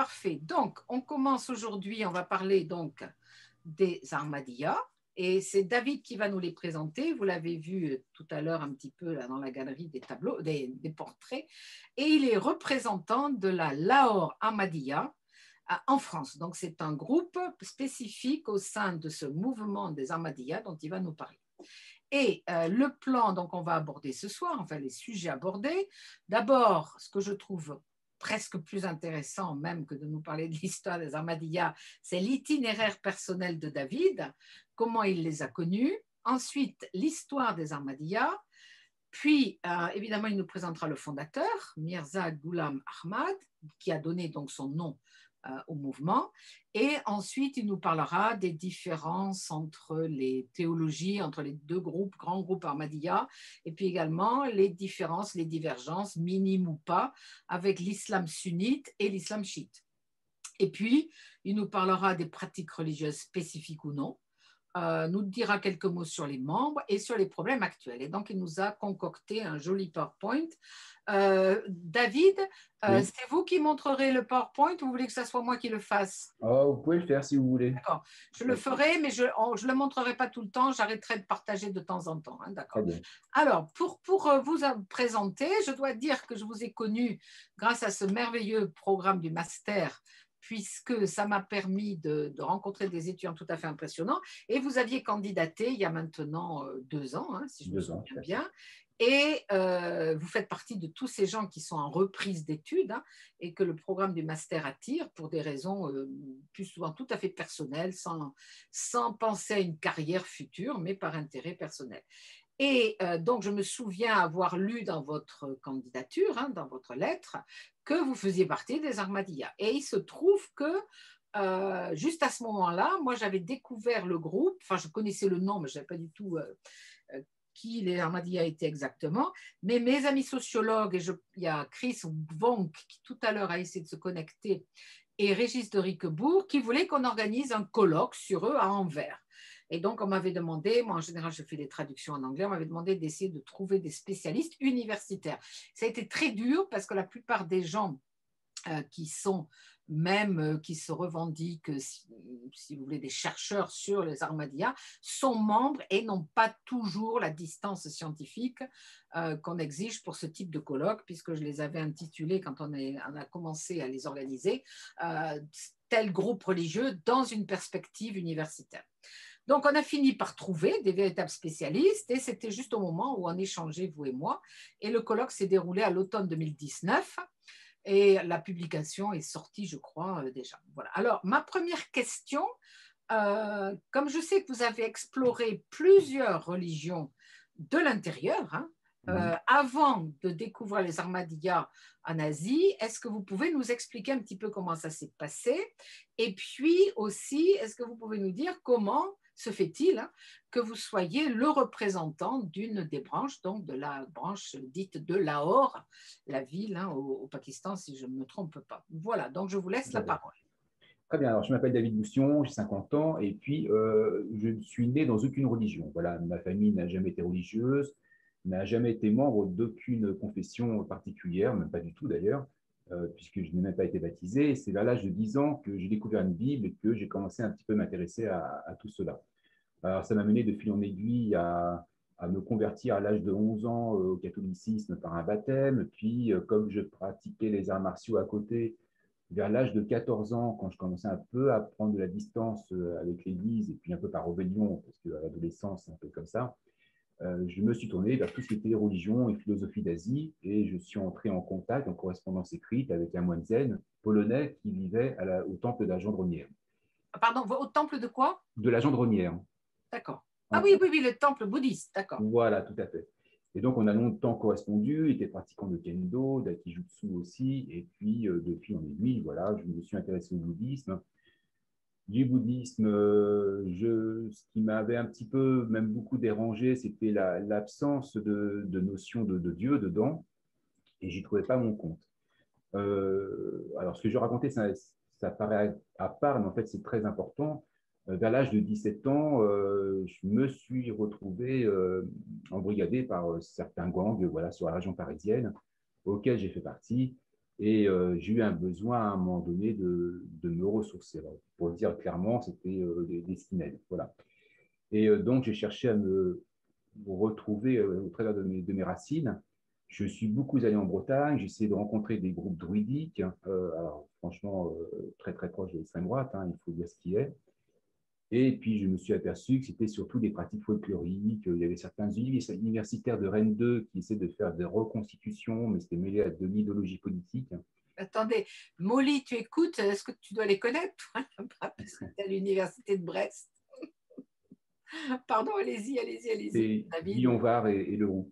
parfait. Donc, on commence aujourd'hui, on va parler donc des Ahmadiyya. Et c'est David qui va nous les présenter. Vous l'avez vu tout à l'heure un petit peu là, dans la galerie des tableaux, des portraits. Et il est représentant de la Lahore Ahmadiyya en France. Donc, c'est un groupe spécifique au sein de ce mouvement des Ahmadiyya dont il va nous parler. Et le plan donc on va aborder ce soir, enfin les sujets abordés. D'abord, ce que je trouve presque plus intéressant même que de nous parler de l'histoire des Ahmadiyya, c'est l'itinéraire personnel de David, comment il les a connus. Ensuite, l'histoire des Ahmadiyya. Puis, évidemment, il nous présentera le fondateur, Mirza Ghulam Ahmad, qui a donné donc son nom au mouvement. Et ensuite, il nous parlera des différences entre les théologies, entre les deux groupes, grands groupes Ahmadiyya, et puis également les différences, les divergences, minimes ou pas, avec l'islam sunnite et l'islam chiite. Et puis, il nous parlera des pratiques religieuses spécifiques ou non, nous dira quelques mots sur les membres et sur les problèmes actuels. Et donc, il nous a concocté un joli PowerPoint. David, Oui. c'est vous qui montrerez le PowerPoint ou vous voulez que ce soit moi qui le fasse? Oh, vous pouvez le faire si vous voulez. D'accord. Je le ferai, mais je ne le montrerai pas tout le temps. J'arrêterai de partager de temps en temps. Hein, d'accord. Très bien. Alors, pour vous présenter, je dois dire que je vous ai connu grâce à ce merveilleux programme du master, puisque ça m'a permis de rencontrer des étudiants tout à fait impressionnants. Et vous aviez candidaté il y a maintenant 2 ans, hein, si je me 2 ans. souviens bien. Et vous faites partie de tous ces gens qui sont en reprise d'études hein, et que le programme du master attire pour des raisons plus souvent tout à fait personnelles, sans penser à une carrière future, mais par intérêt personnel. Et donc, je me souviens avoir lu dans votre candidature, hein, dans votre lettre, que vous faisiez partie des Ahmadiyya. Et il se trouve que juste à ce moment-là, moi, j'avais découvert le groupe, enfin, je connaissais le nom, mais je ne savais pas du tout qui les Ahmadiyya étaient exactement. Mais mes amis sociologues, il y a Chris Vonk qui tout à l'heure a essayé de se connecter, et Régis de Riquebourg, qui voulaient qu'on organise un colloque sur eux à Anvers. Et donc, on m'avait demandé, moi en général, je fais des traductions en anglais, on m'avait demandé d'essayer de trouver des spécialistes universitaires. Ça a été très dur parce que la plupart des gens qui sont même, qui se revendiquent, si vous voulez, des chercheurs sur les Ahmadiyya, sont membres et n'ont pas toujours la distance scientifique qu'on exige pour ce type de colloque, puisque je les avais intitulés, quand on a commencé à les organiser, tel groupe religieux dans une perspective universitaire. Donc, on a fini par trouver des véritables spécialistes et c'était juste au moment où on échangeait, vous et moi. Et le colloque s'est déroulé à l'automne 2019 et la publication est sortie, je crois, déjà. Voilà. Alors, ma première question, comme je sais que vous avez exploré plusieurs religions de l'intérieur, hein, avant de découvrir les Ahmadiyya en Asie, est-ce que vous pouvez nous expliquer un petit peu comment ça s'est passé? Et puis aussi, est-ce que vous pouvez nous dire comment se fait-il hein, que vous soyez le représentant d'une des branches, donc de la branche dite de Lahore, la ville hein, au Pakistan, si je ne me trompe pas. Voilà, donc je vous laisse la parole. Très bien. Alors, je m'appelle David Boussion, j'ai 50 ans et puis je suis né dans aucune religion. Voilà, ma famille n'a jamais été religieuse, n'a jamais été membre d'aucune confession particulière, même pas du tout d'ailleurs, puisque je n'ai même pas été baptisé. C'est vers l'âge de 10 ans que j'ai découvert une Bible et que j'ai commencé un petit peu à m'intéresser à tout cela. Alors, ça m'a mené de fil en aiguille à me convertir à l'âge de 11 ans au catholicisme par un baptême. Puis, comme je pratiquais les arts martiaux à côté, vers l'âge de 14 ans, quand je commençais un peu à prendre de la distance avec l'Église, et puis un peu par rébellion, parce qu'à l'adolescence, c'est un peu comme ça, je me suis tourné vers tout ce qui était religion et philosophie d'Asie, et je suis entré en contact, en correspondance écrite, avec un moine zen polonais qui vivait au temple de la Gendronnière. Pardon, au temple de quoi? De la Gendronnière. D'accord. Ah oui, oui, oui, le temple bouddhiste, d'accord. Voilà, tout à fait. Et donc, on a longtemps correspondu, il était pratiquant de kendo, d'aikijutsu aussi, et puis, de fil en aiguille, voilà, je me suis intéressé au bouddhisme. Du bouddhisme, ce qui m'avait un petit peu, même beaucoup dérangé, c'était l'absence de notion de Dieu dedans, et j'y trouvais pas mon compte. Alors, ce que je racontais, ça paraît à part, mais en fait, c'est très important. Vers l'âge de 17 ans, je me suis retrouvé embrigadé par certains gangs voilà, sur la région parisienne, auxquels j'ai fait partie. Et j'ai eu un besoin à un moment donné de me ressourcer. Alors, pour le dire clairement, c'était des skinheads. Voilà. Et donc, j'ai cherché à me retrouver au travers de mes racines. Je suis beaucoup allé en Bretagne, j'ai essayé de rencontrer des groupes druidiques, alors franchement très très proche de l'extrême droite, hein, il faut dire ce qui est. Et puis je me suis aperçu que c'était surtout des pratiques folkloriques. Il y avait certains universitaires de Rennes 2 qui essaient de faire des reconstitutions, mais c'était mêlé à de l'idéologie politique. Attendez, Molly, tu écoutes, est-ce que tu dois les connaître, toi, là-bas, parce que tu es à l'université de Brest? Pardon, allez-y, allez-y, allez-y, C'est David. Guyon-Var et Leroux.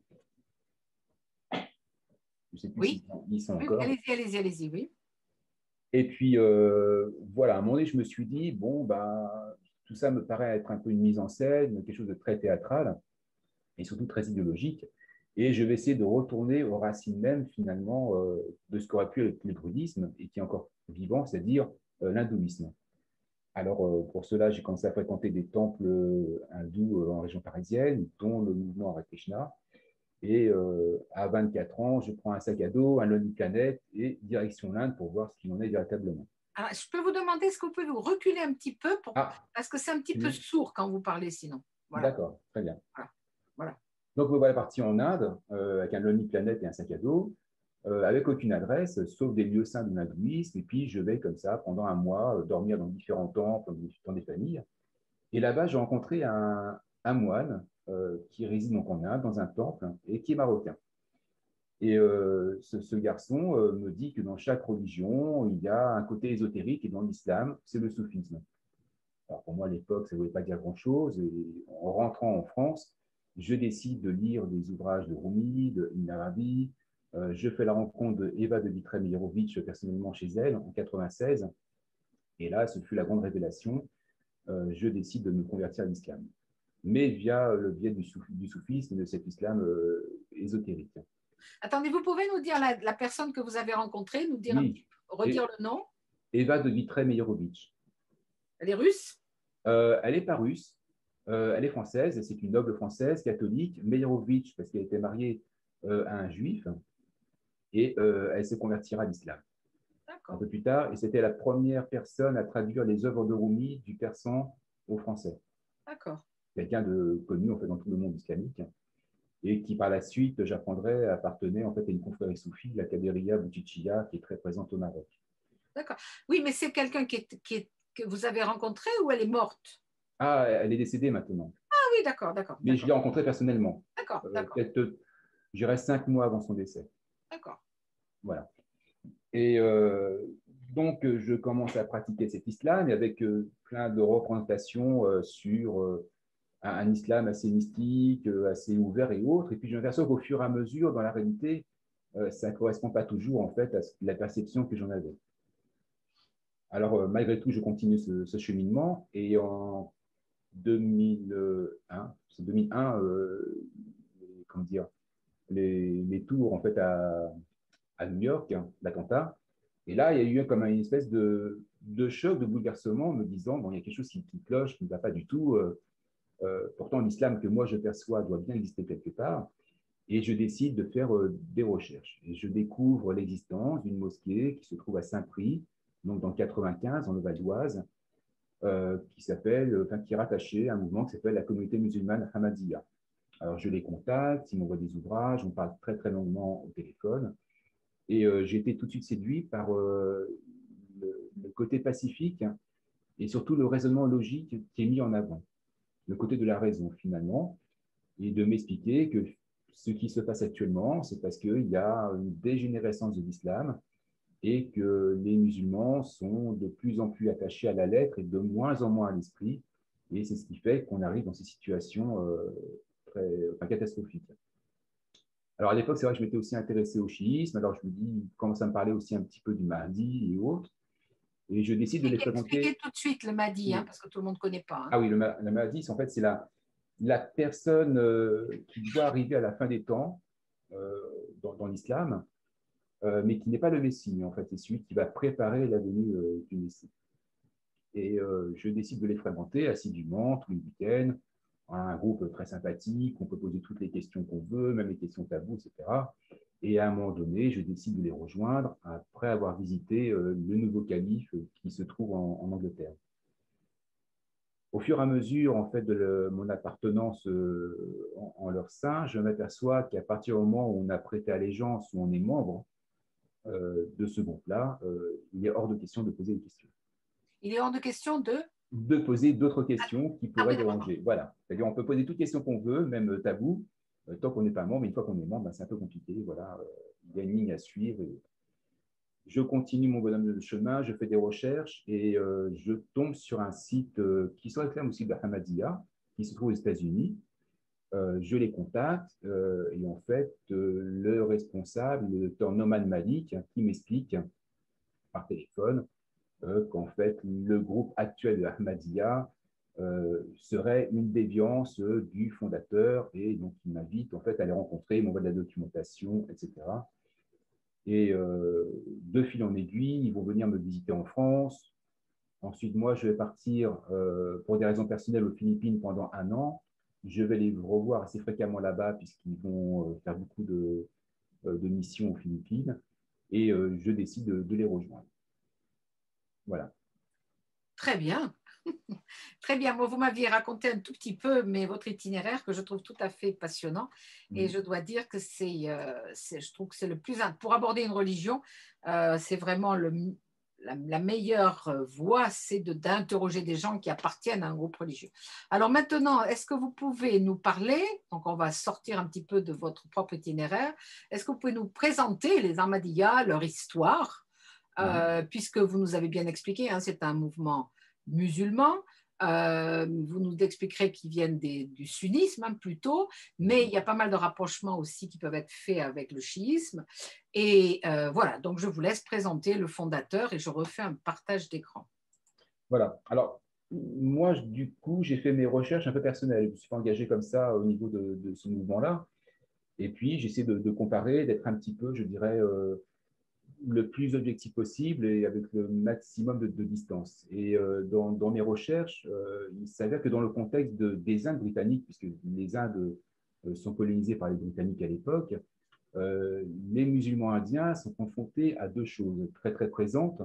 Je ne sais plus Oui, s'ils y sont oui, encore. allez-y, allez-y, allez-y, oui. Et puis, voilà, à un moment donné, je me suis dit, bon, bah, tout ça me paraît être un peu une mise en scène, quelque chose de très théâtral et surtout très idéologique. Et je vais essayer de retourner aux racines même, finalement, de ce qu'aurait pu être le druidisme et qui est encore vivant, c'est-à-dire l'hindouisme. Alors, pour cela, j'ai commencé à fréquenter des temples hindous en région parisienne, dont le mouvement Hare Krishna. Et à 24 ans, je prends un sac à dos, un Lonely Planet et direction l'Inde pour voir ce qu'il en est véritablement. Alors, je peux vous demander, est-ce que vous pouvez vous reculer un petit peu Ah, parce que c'est un petit c'est peu mieux. sourd quand vous parlez sinon. Voilà, D'accord, très bien. voilà, voilà. Donc, me voilà parti en Inde avec un Lonely Planet et un sac à dos, avec aucune adresse, sauf des lieux saints de l'hindouisme. Et puis, je vais comme ça pendant un mois dormir dans différents temples, dans des familles. Et là-bas, j'ai rencontré un moine qui réside donc en Inde, dans un temple, et qui est marocain. Et ce garçon me dit que dans chaque religion, il y a un côté ésotérique, et dans l'islam, c'est le soufisme. Alors pour moi, à l'époque, ça ne voulait pas dire grand-chose. Et en rentrant en France, je décide de lire des ouvrages de Rumi, de Ibn Arabi. Je fais la rencontre de Eva de Vitré-Meyerovitch personnellement chez elle en 96. Et là, ce fut la grande révélation. Je décide de me convertir à l'islam, mais via le biais du soufisme et de cet islam ésotérique. Attendez, vous pouvez nous dire la personne que vous avez rencontrée, nous dire un Oui, petit peu, redire et le nom? Eva de Vitré-Meyerovitch. Elle est russe? Elle n'est pas russe, elle est française, c'est une noble française catholique, Meyerovitch, parce qu'elle était mariée à un juif, et elle se convertira à l'islam un D'accord, peu plus tard, et c'était la première personne à traduire les œuvres de Rumi du persan au français. d'accord, Quelqu'un de connu en fait dans tout le monde islamique, et qui par la suite, j'apprendrai, appartenait en fait à une confrérie soufie, la Kadiriya Boutichia, qui est très présente au Maroc. d'accord. Oui, mais c'est quelqu'un que vous avez rencontré ou elle est morte? Ah, elle est décédée maintenant, Ah oui, d'accord, d'accord, mais je d'accord, l'ai rencontrée personnellement, d'accord, d'accord, peut-être, j'irais 5 mois avant son décès. d'accord. Voilà. Et donc, je commence à pratiquer cet islam avec plein de représentations sur un islam assez mystique, assez ouvert et autres. Et puis, je m'aperçois qu'au fur et à mesure, dans la réalité, ça ne correspond pas toujours en fait à la perception que j'en avais. Alors, malgré tout, je continue ce cheminement et en 2001, c'est 2001, comment dire, les tours en fait à New York, hein, l'attentat. Et là, il y a eu comme une espèce de choc, de bouleversement, me disant, bon, il y a quelque chose qui cloche, qui ne va pas du tout. Pourtant, l'islam que moi je perçois doit bien exister quelque part. Et je décide de faire des recherches. Et je découvre l'existence d'une mosquée qui se trouve à Saint-Prix, donc dans le 95, en Val d'Oise, qui est rattachée à un mouvement qui s'appelle la communauté musulmane Ahmadiyya. Alors je les contacte, ils m'envoient des ouvrages, on parle très très longuement au téléphone. Et j'ai été tout de suite séduit par le côté pacifique et surtout le raisonnement logique qui est mis en avant, le côté de la raison finalement, et de m'expliquer que ce qui se passe actuellement, c'est parce qu'il y a une dégénérescence de l'islam et que les musulmans sont de plus en plus attachés à la lettre et de moins en moins à l'esprit. Et c'est ce qui fait qu'on arrive dans ces situations catastrophiques. Alors à l'époque, c'est vrai que je m'étais aussi intéressé au chiisme. Alors je me dis, commence à me parler aussi un petit peu du Mahdi et autres. Et je décide de les Expliquez fréquenter. tout de suite le Mahdi, hein, Oui. parce que tout le monde ne connaît pas, hein. Ah oui, le Mahdi, en fait, c'est la personne qui doit arriver à la fin des temps dans l'islam, mais qui n'est pas le Messie, en fait. C'est celui qui va préparer la venue du Messie. Et je décide de les fréquenter assidûment tous les week-ends. Un groupe très sympathique, on peut poser toutes les questions qu'on veut, même les questions taboues, etc. Et à un moment donné, je décide de les rejoindre après avoir visité le nouveau calife qui se trouve en Angleterre. Au fur et à mesure en fait, de mon appartenance en leur sein, je m'aperçois qu'à partir du moment où on a prêté allégeance, où on est membre de ce groupe-là, il est hors de question de poser des questions. Il est hors de question De poser d'autres questions qui Ah pourraient oui, d'accord. déranger. Voilà. C'est-à-dire, on peut poser toutes questions qu'on veut, même tabou, tant qu'on n'est pas membre. Mais une fois qu'on est membre, ben, c'est un peu compliqué. Voilà. Il y a une ligne à suivre. Et je continue mon bonhomme de chemin, je fais des recherches et je tombe sur un site qui se réclame aussi de la Ahmadiyya, qui se trouve aux États-Unis. Je les contacte et en fait, le responsable, le docteur Noman Malik, qui m'explique par téléphone qu'en fait, le groupe actuel de Ahmadiyya serait une déviance du fondateur et donc il m'invite en fait à les rencontrer, il m'envoie de la documentation, etc. Et de fil en aiguille, ils vont venir me visiter en France. Ensuite, moi, je vais partir pour des raisons personnelles aux Philippines pendant 1 an. Je vais les revoir assez fréquemment là-bas puisqu'ils vont faire beaucoup de missions aux Philippines. Et je décide de les rejoindre. Voilà. Très bien. Très bien. Moi, vous m'aviez raconté un tout petit peu, mais votre itinéraire que je trouve tout à fait passionnant. Et je dois dire que je trouve que c'est le plus, pour aborder une religion, c'est vraiment la meilleure voie, c'est d'interroger des gens qui appartiennent à un groupe religieux. Alors maintenant, est-ce que vous pouvez nous parler, donc on va sortir un petit peu de votre propre itinéraire, est-ce que vous pouvez nous présenter les Ahmadiyya, leur histoire, puisque vous nous avez bien expliqué, hein, c'est un mouvement musulman. Vous nous expliquerez qu'ils viennent du sunnisme hein, plutôt, mais il y a pas mal de rapprochements aussi qui peuvent être faits avec le chiisme. Et voilà, donc je vous laisse présenter le fondateur et je refais un partage d'écran. Voilà. Alors, moi, du coup, j'ai fait mes recherches un peu personnelles. Je ne me suis pas engagé comme ça au niveau de ce mouvement-là. Et puis, j'essaie de comparer, d'être un petit peu, je dirais, le plus objectif possible et avec le maximum de distance. Et dans mes recherches, il s'avère que dans le contexte des Indes britanniques, puisque les Indes sont colonisées par les Britanniques à l'époque, les musulmans indiens sont confrontés à deux choses très, très présentes.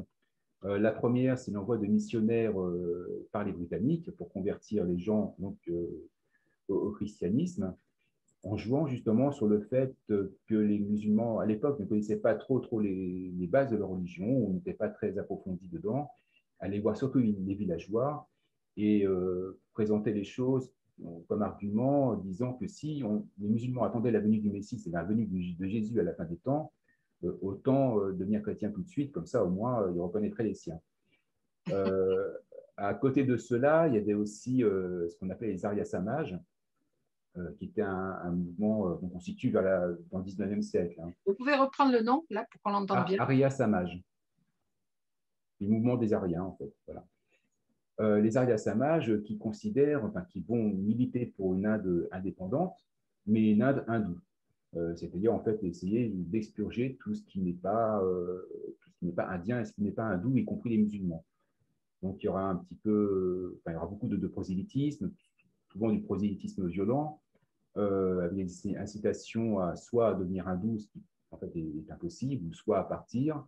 La première, c'est l'envoi de missionnaires par les Britanniques pour convertir les gens donc, au christianisme, en jouant justement sur le fait que les musulmans, à l'époque, ne connaissaient pas trop les bases de leur religion, on n'était pas très approfondi dedans, allaient voir surtout les villageois et présenter les choses comme argument, disant que si les musulmans attendaient la venue du Messie, c'est la venue de Jésus à la fin des temps, autant devenir chrétien tout de suite, comme ça au moins ils reconnaîtraient les siens. Euh, à côté de cela, il y avait aussi ce qu'on appelait les Arya Samaj, qui était un mouvement qu'on constitue dans le 19e siècle. Hein. Vous pouvez reprendre le nom, là, pour qu'on l'entende bien. Arya Samaj, le mouvement des Aryens, en fait. Voilà. Les Arya Samaj qui considèrent, enfin, qui vont militer pour une Inde indépendante, mais une Inde hindoue. C'est-à-dire, en fait, essayer d'expurger tout ce qui n'est pas indien et ce qui n'est pas hindou, y compris les musulmans. Donc, il y aura un petit peu, enfin, il y aura beaucoup de prosélytisme, souvent du prosélytisme violent, avec des incitations à soit à devenir hindou, ce qui en fait est impossible, ou soit à partir.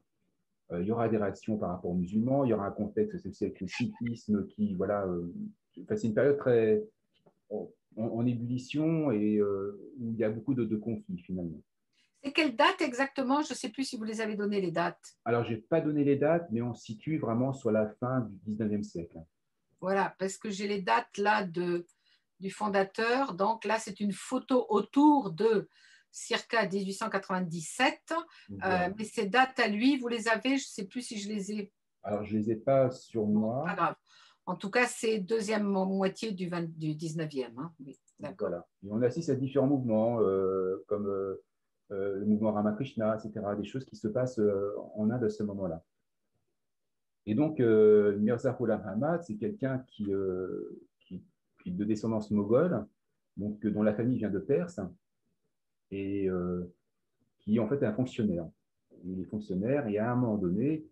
Il y aura des réactions par rapport aux musulmans, il y aura un contexte aussi avec le sikhisme qui, voilà, c'est une période très en ébullition et où il y a beaucoup de conflits finalement. C'est quelle date exactement? Je ne sais plus si vous les avez donné les dates. Alors, je n'ai pas donné les dates, mais on se situe vraiment sur la fin du 19e siècle. Voilà, parce que j'ai les dates là du fondateur. Donc là, c'est une photo autour de circa 1897. Voilà. Mais ces dates à lui, vous les avez? Je ne sais plus si je les ai. Alors, je ne les ai pas sur Bon, moi. pas grave. En tout cas, c'est deuxième moitié du 19e. Hein. Oui, d'accord. Voilà. Et on assiste à différents mouvements, comme le mouvement Ramakrishna, etc., des choses qui se passent en Inde à ce moment-là. Et donc, Mirza Ghulam Ahmad, c'est quelqu'un qui est de descendance moghole, donc, dont la famille vient de Perse, et qui en fait est un fonctionnaire. Il est fonctionnaire et à un moment donné,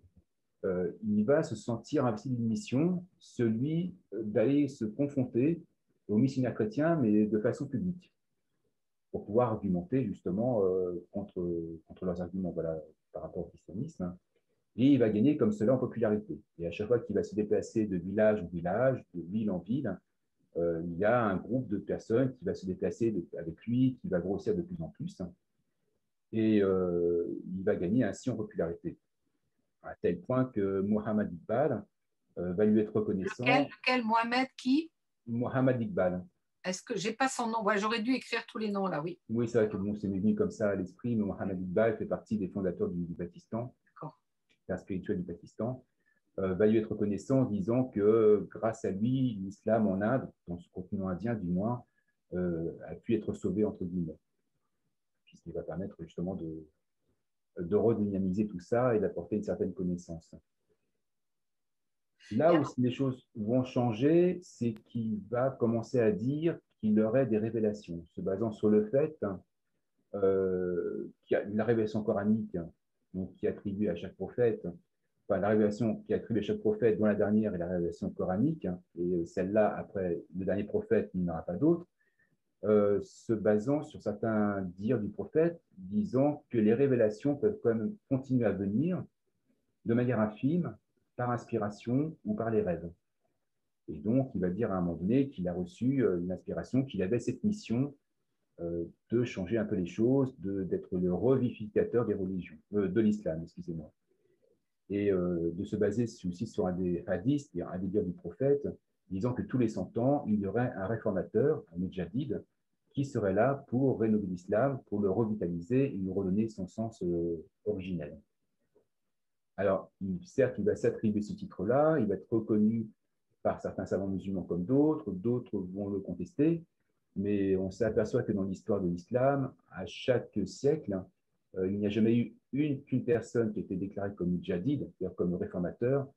il va se sentir investi d'une mission, celui d'aller se confronter aux missionnaires chrétiens, mais de façon publique. pour pouvoir argumenter justement contre leurs arguments voilà, par rapport au christianisme. Et il va gagner comme cela en popularité. Et à chaque fois qu'il va se déplacer de village en village, de ville en ville, il y a un groupe de personnes qui va se déplacer avec lui, qui va grossir de plus en plus. Et il va gagner ainsi en popularité. À tel point que Mohammed Iqbal va lui être reconnaissant. Lequel Mohamed qui? Mohammed Iqbal. Est-ce que j'ai pas son nom? Ouais, j'aurais dû écrire tous les noms là, oui. Oui, c'est vrai que bon, c'est venu comme ça à l'esprit, mais Mohammed Iqbal fait partie des fondateurs du Pakistan, père spirituel du Pakistan, va lui être reconnaissant en disant que grâce à lui, l'islam en Inde, dans ce continent indien du moins, a pu être sauvé entre guillemets, puisqu'il va permettre justement de redynamiser tout ça et d'apporter une certaine connaissance. Là où les choses vont changer, c'est qu'il va commencer à dire qu'il aurait des révélations, se basant sur le fait qu'il y a la révélation coranique, donc, qui est attribuée à chaque prophète, enfin, la révélation qui est attribuée à chaque prophète, dont la dernière est la révélation coranique, et celle-là, après le dernier prophète, il n'y en aura pas d'autre, se basant sur certains dires du prophète, disant que les révélations peuvent quand même continuer à venir de manière infime, par inspiration ou par les rêves. Et donc, il va dire à un moment donné qu'il a reçu une inspiration, qu'il avait cette mission de changer un peu les choses, d'être le revivificateur des religions, de l'islam, excusez-moi. Et de se baser aussi sur un des hadiths, un des dires du prophète, disant que tous les 100 ans, il y aurait un réformateur, un mujahid, qui serait là pour rénover l'islam, pour le revitaliser et lui redonner son sens originel. Alors, certes, il va s'attribuer ce titre-là, il va être reconnu par certains savants musulmans comme d'autres, d'autres vont le contester, mais on s'aperçoit que dans l'histoire de l'islam, à chaque siècle, il n'y a jamais eu qu'une personne qui a été déclarée comme mujahid, c'est-à-dire comme réformateur,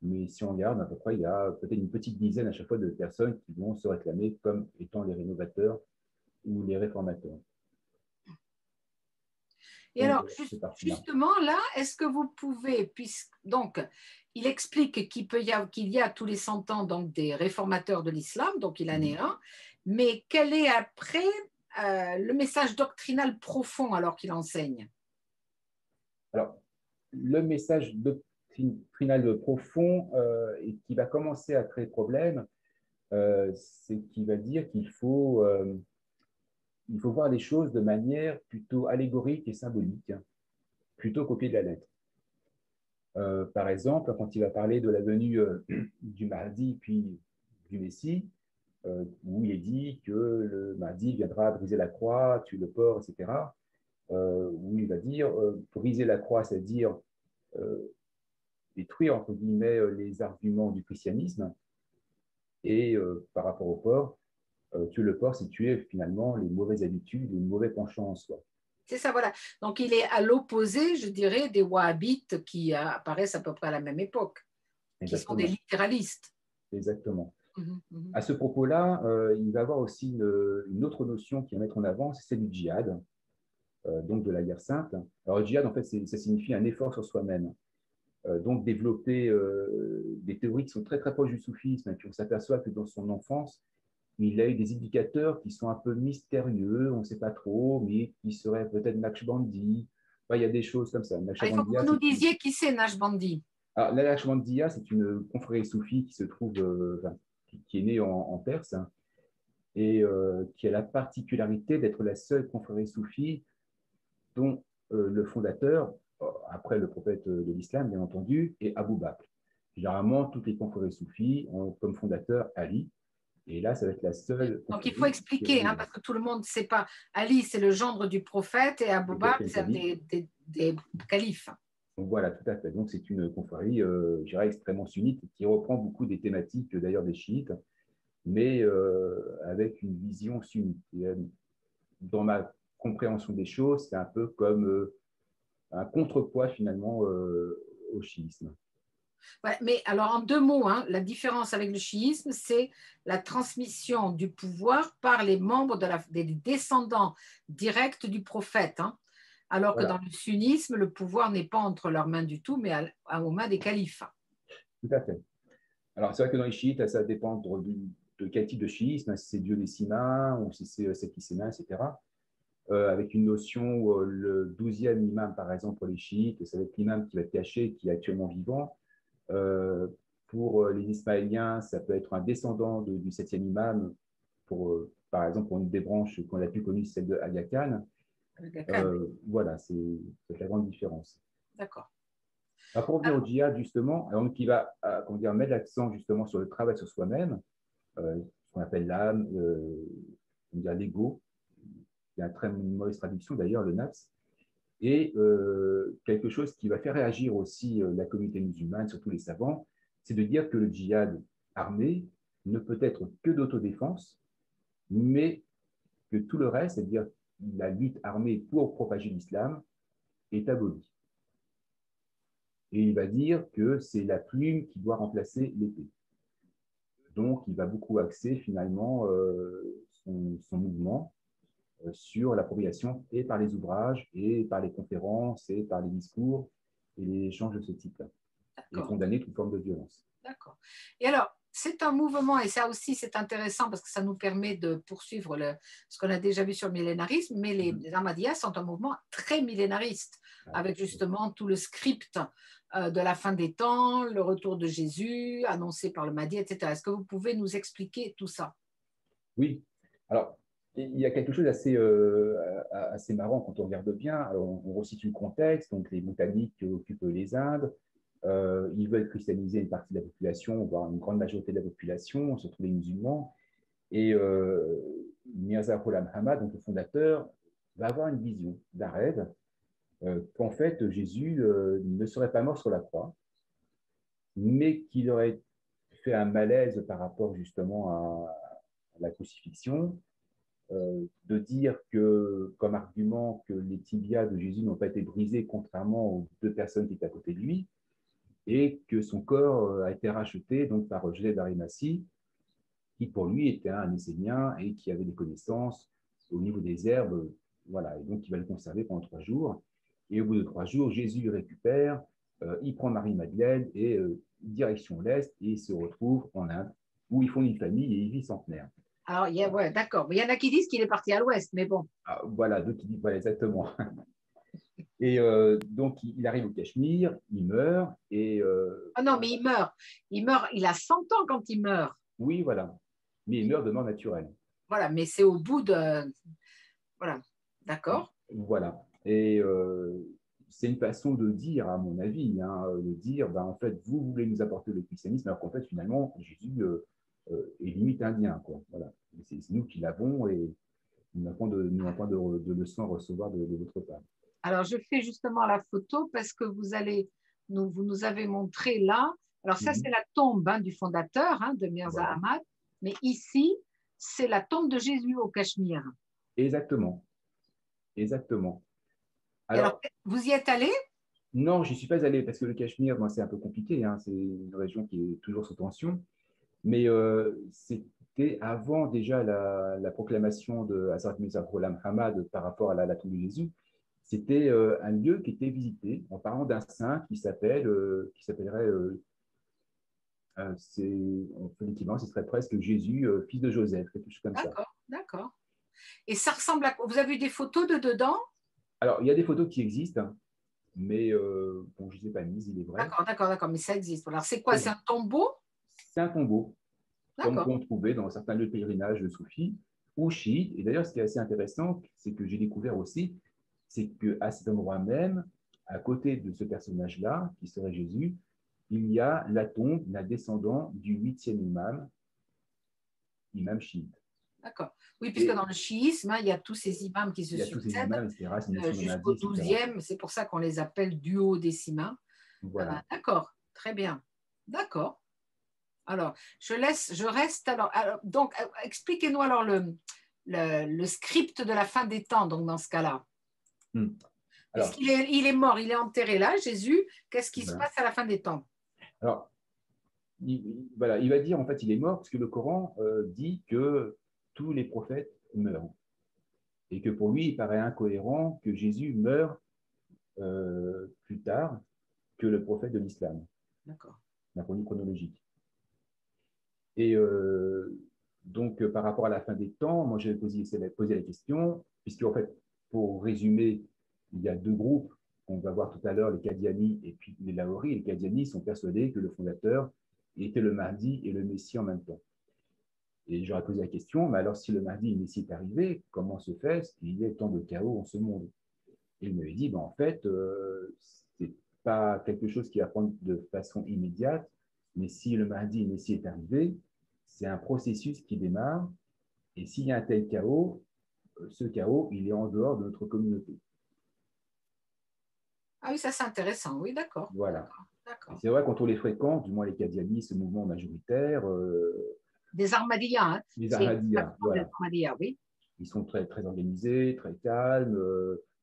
mais si on regarde, à peu près, il y a peut-être une petite dizaine à chaque fois de personnes qui vont se réclamer comme étant les rénovateurs ou les réformateurs. Et alors, justement, là, est-ce que vous pouvez, donc, il explique qu'il y a tous les 100 ans donc, des réformateurs de l'islam, donc il en est un, mais quel est après le message doctrinal profond alors qu'il enseigne? Alors, le message doctrinal profond et qui va commencer à créer problème, c'est qu'il va dire qu'il faut voir les choses de manière plutôt allégorique et symbolique, plutôt qu'au pied de la lettre. Par exemple, quand il va parler de la venue du Mahdi puis du Messie, où il est dit que le Mahdi viendra briser la croix, tuer le porc, etc., où il va dire briser la croix, c'est-à-dire détruire, entre guillemets, les arguments du christianisme, et par rapport au porc, tuer le porc, c'est tuer finalement les mauvaises habitudes, les mauvais penchants en soi. C'est ça, voilà. Donc, il est à l'opposé, je dirais, des wahhabites qui apparaissent à peu près à la même époque, qui sont des littéralistes. Exactement. À ce propos-là, il va y avoir aussi une autre notion qui va mettre en avant, c'est celle du djihad, donc de la guerre sainte. Alors, le djihad, en fait, ça signifie un effort sur soi-même. Donc, développer des théories qui sont très, très proches du soufisme, et puis on s'aperçoit que dans son enfance, il a eu des indicateurs qui sont un peu mystérieux, on ne sait pas trop, mais qui seraient peut-être Naqshbandi. Enfin, il y a des choses comme ça. Il faut que vous nous disiez qui c'est Naqshbandi. Alors, la Naqshbandiya, c'est une confrérie soufie qui se trouve, qui est née en Perse, et qui a la particularité d'être la seule confrérie soufie dont le fondateur, après le prophète de l'islam, bien entendu, est Abu Bakr. Généralement, toutes les confréries soufis ont comme fondateur Ali. Et là, ça va être la seule. Donc, il faut expliquer, parce que tout le monde ne sait pas. Ali, c'est le gendre du prophète et Abu Bakr, c'est des califes. Donc, voilà, tout à fait. Donc, c'est une confrérie, je dirais, extrêmement sunnite qui reprend beaucoup des thématiques, d'ailleurs, des chiites, mais avec une vision sunnite. Et, dans ma compréhension des choses, c'est un peu comme un contrepoids, finalement, au chiisme. Ouais, mais alors, en 2 mots, la différence avec le chiisme, c'est la transmission du pouvoir par les membres des descendants directs du prophète. Alors que dans le sunnisme, le pouvoir n'est pas entre leurs mains du tout, mais aux mains des califes. Tout à fait. Alors, c'est vrai que dans les chiites, ça dépend de quel type de chiisme, si c'est Dieu des 6 mains ou si c'est Septisémain, etc. avec une notion où le 12e imam, par exemple, pour les chiites, ça va être l'imam qui va être caché, qui est actuellement vivant. Pour les Ismaéliens, ça peut être un descendant du 7e imam, par exemple, pour une des branches qu'on a plus connue, celle de Aga Khan. Voilà, c'est la grande différence. D'accord. Pour revenir au djihad, justement, donc, qui va mettre l'accent justement sur le travail sur soi-même, ce qu'on appelle l'âme, l'ego, c'est une très mauvaise traduction d'ailleurs, le nafs, et quelque chose qui va faire réagir aussi la communauté musulmane, surtout les savants, c'est de dire que le djihad armé ne peut être que d'autodéfense, mais que tout le reste, c'est-à-dire la lutte armée pour propager l'islam, est abolie. Et il va dire que c'est la plume qui doit remplacer l'épée. Donc, il va beaucoup axer finalement son mouvement sur l'appropriation et par les ouvrages, et par les conférences, et par les discours, et les échanges de ce type-là. Et condamner toute forme de violence. D'accord. Et alors, c'est un mouvement, et ça aussi c'est intéressant parce que ça nous permet de poursuivre ce qu'on a déjà vu sur le millénarisme, mais les Ahmadiyya sont un mouvement très millénariste, avec justement tout le script de la fin des temps, le retour de Jésus, annoncé par le Mahdi, etc. Est-ce que vous pouvez nous expliquer tout ça? Oui. Alors, il y a quelque chose assez marrant quand on regarde bien. Alors, on resitue le contexte, donc les Britanniques occupent les Indes. Ils veulent christianiser une partie de la population, voire une grande majorité de la population, surtout les musulmans. Et Mirza Ghulam Ahmad, donc le fondateur, va avoir une vision d'un rêve qu'en fait Jésus ne serait pas mort sur la croix, mais qu'il aurait fait un malaise par rapport justement à la crucifixion, de dire que, comme argument, que les tibias de Jésus n'ont pas été brisés contrairement aux deux personnes qui étaient à côté de lui, et que son corps a été racheté donc par Joseph d'Arimathie, qui pour lui était un Essénien et qui avait des connaissances au niveau des herbes, voilà, et donc il va le conserver pendant 3 jours. Et au bout de 3 jours, Jésus le récupère, il prend Marie-Madeleine et direction l'Est, et il se retrouve en Inde, où ils font une famille et il vit centenaire. Alors, ouais, d'accord. Mais il y en a qui disent qu'il est parti à l'ouest, mais bon. Voilà, d'autres qui disent, voilà, exactement. Et donc, il arrive au Cachemire, il meurt. Et, non, mais il meurt. Il a 100 ans quand il meurt. Oui, voilà. Mais il meurt de mort naturelle. Voilà, mais c'est au bout de... Voilà, d'accord. Voilà. Et c'est une façon de dire, à mon avis, de dire, en fait, vous voulez nous apporter le christianisme, alors qu'en fait, finalement, Jésus est limite indien, quoi. Voilà. C'est nous qui l'avons, et nous n'avons pas de leçons à recevoir de votre part. Alors, je fais justement la photo parce que vous nous avez montré là. Alors, ça, c'est la tombe du fondateur, de Mirza Ahmad. Mais ici, c'est la tombe de Jésus au Cachemire. Exactement. Exactement. Alors, vous y êtes allé? Non, je n'y suis pas allé parce que le Cachemire, c'est un peu compliqué. C'est une région qui est toujours sous tension. Mais c'était avant déjà la proclamation de Hazrat Mirza Ghulam Ahmad par rapport à la tombe de Jésus. C'était un lieu qui était visité en parlant d'un saint qui s'appellerait, on fait l'équivalent, ce serait presque Jésus, fils de Joseph, quelque chose comme ça. D'accord, d'accord. Et ça ressemble à quoi? Vous avez vu des photos de dedans? Alors, il y a des photos qui existent, mais bon, je ne les ai pas mises, il est vrai. D'accord, mais ça existe. Alors, c'est quoi? C'est un tombeau? C'est un tombeau, comme D'accord. on trouvait dans certains lieux de pèlerinage soufis ou chiites. Et d'ailleurs, ce qui est assez intéressant, c'est que j'ai découvert aussi, c'est qu'à cet endroit même, à côté de ce personnage-là, qui serait Jésus, il y a la tombe d'un descendant du 8e imam chiite. D'accord. Oui, puisque dans le chiisme, il y a tous ces imams qui se succèdent jusqu'au 12e. C'est pour ça qu'on les appelle duodécimains. Voilà. D'accord, très bien. D'accord. Alors, je reste. Alors donc, expliquez-nous alors le script de la fin des temps, donc dans ce cas-là. Il est mort, il est enterré là, Jésus. Qu'est-ce qui se passe à la fin des temps? Alors, il va dire, en fait, il est mort parce que le Coran dit que tous les prophètes meurent. Et que pour lui, il paraît incohérent que Jésus meure plus tard que le prophète de l'islam. D'accord. D'un point de vue chronologique. Et donc, par rapport à la fin des temps, moi, j'avais posé la question, puisque en fait, pour résumer, il y a deux groupes. On va voir tout à l'heure les Qadianis et puis les Lahoris. Les Qadianis sont persuadés que le fondateur était le Mahdi et le Messie en même temps. Et j'aurais posé la question, mais alors si le Mahdi et le Messie est arrivé, comment se fait-ce qu'il y ait tant de chaos en ce monde? Et il m'avait dit, ben, en fait, ce n'est pas quelque chose qui va prendre de façon immédiate, mais si le Mahdi et le Messie est arrivé, c'est un processus qui démarre, et s'il y a un tel chaos, ce chaos, il est en dehors de notre communauté. Ah oui, ça c'est intéressant. Oui, d'accord. Voilà. D'accord. C'est vrai, quand on les fréquente, du moins les Qadianis, ce mouvement majoritaire, Des Ahmadiyya, hein. les C'est Ahmadiyya, des voilà. Ahmadiyya, oui. Ils sont très, très organisés, très calmes,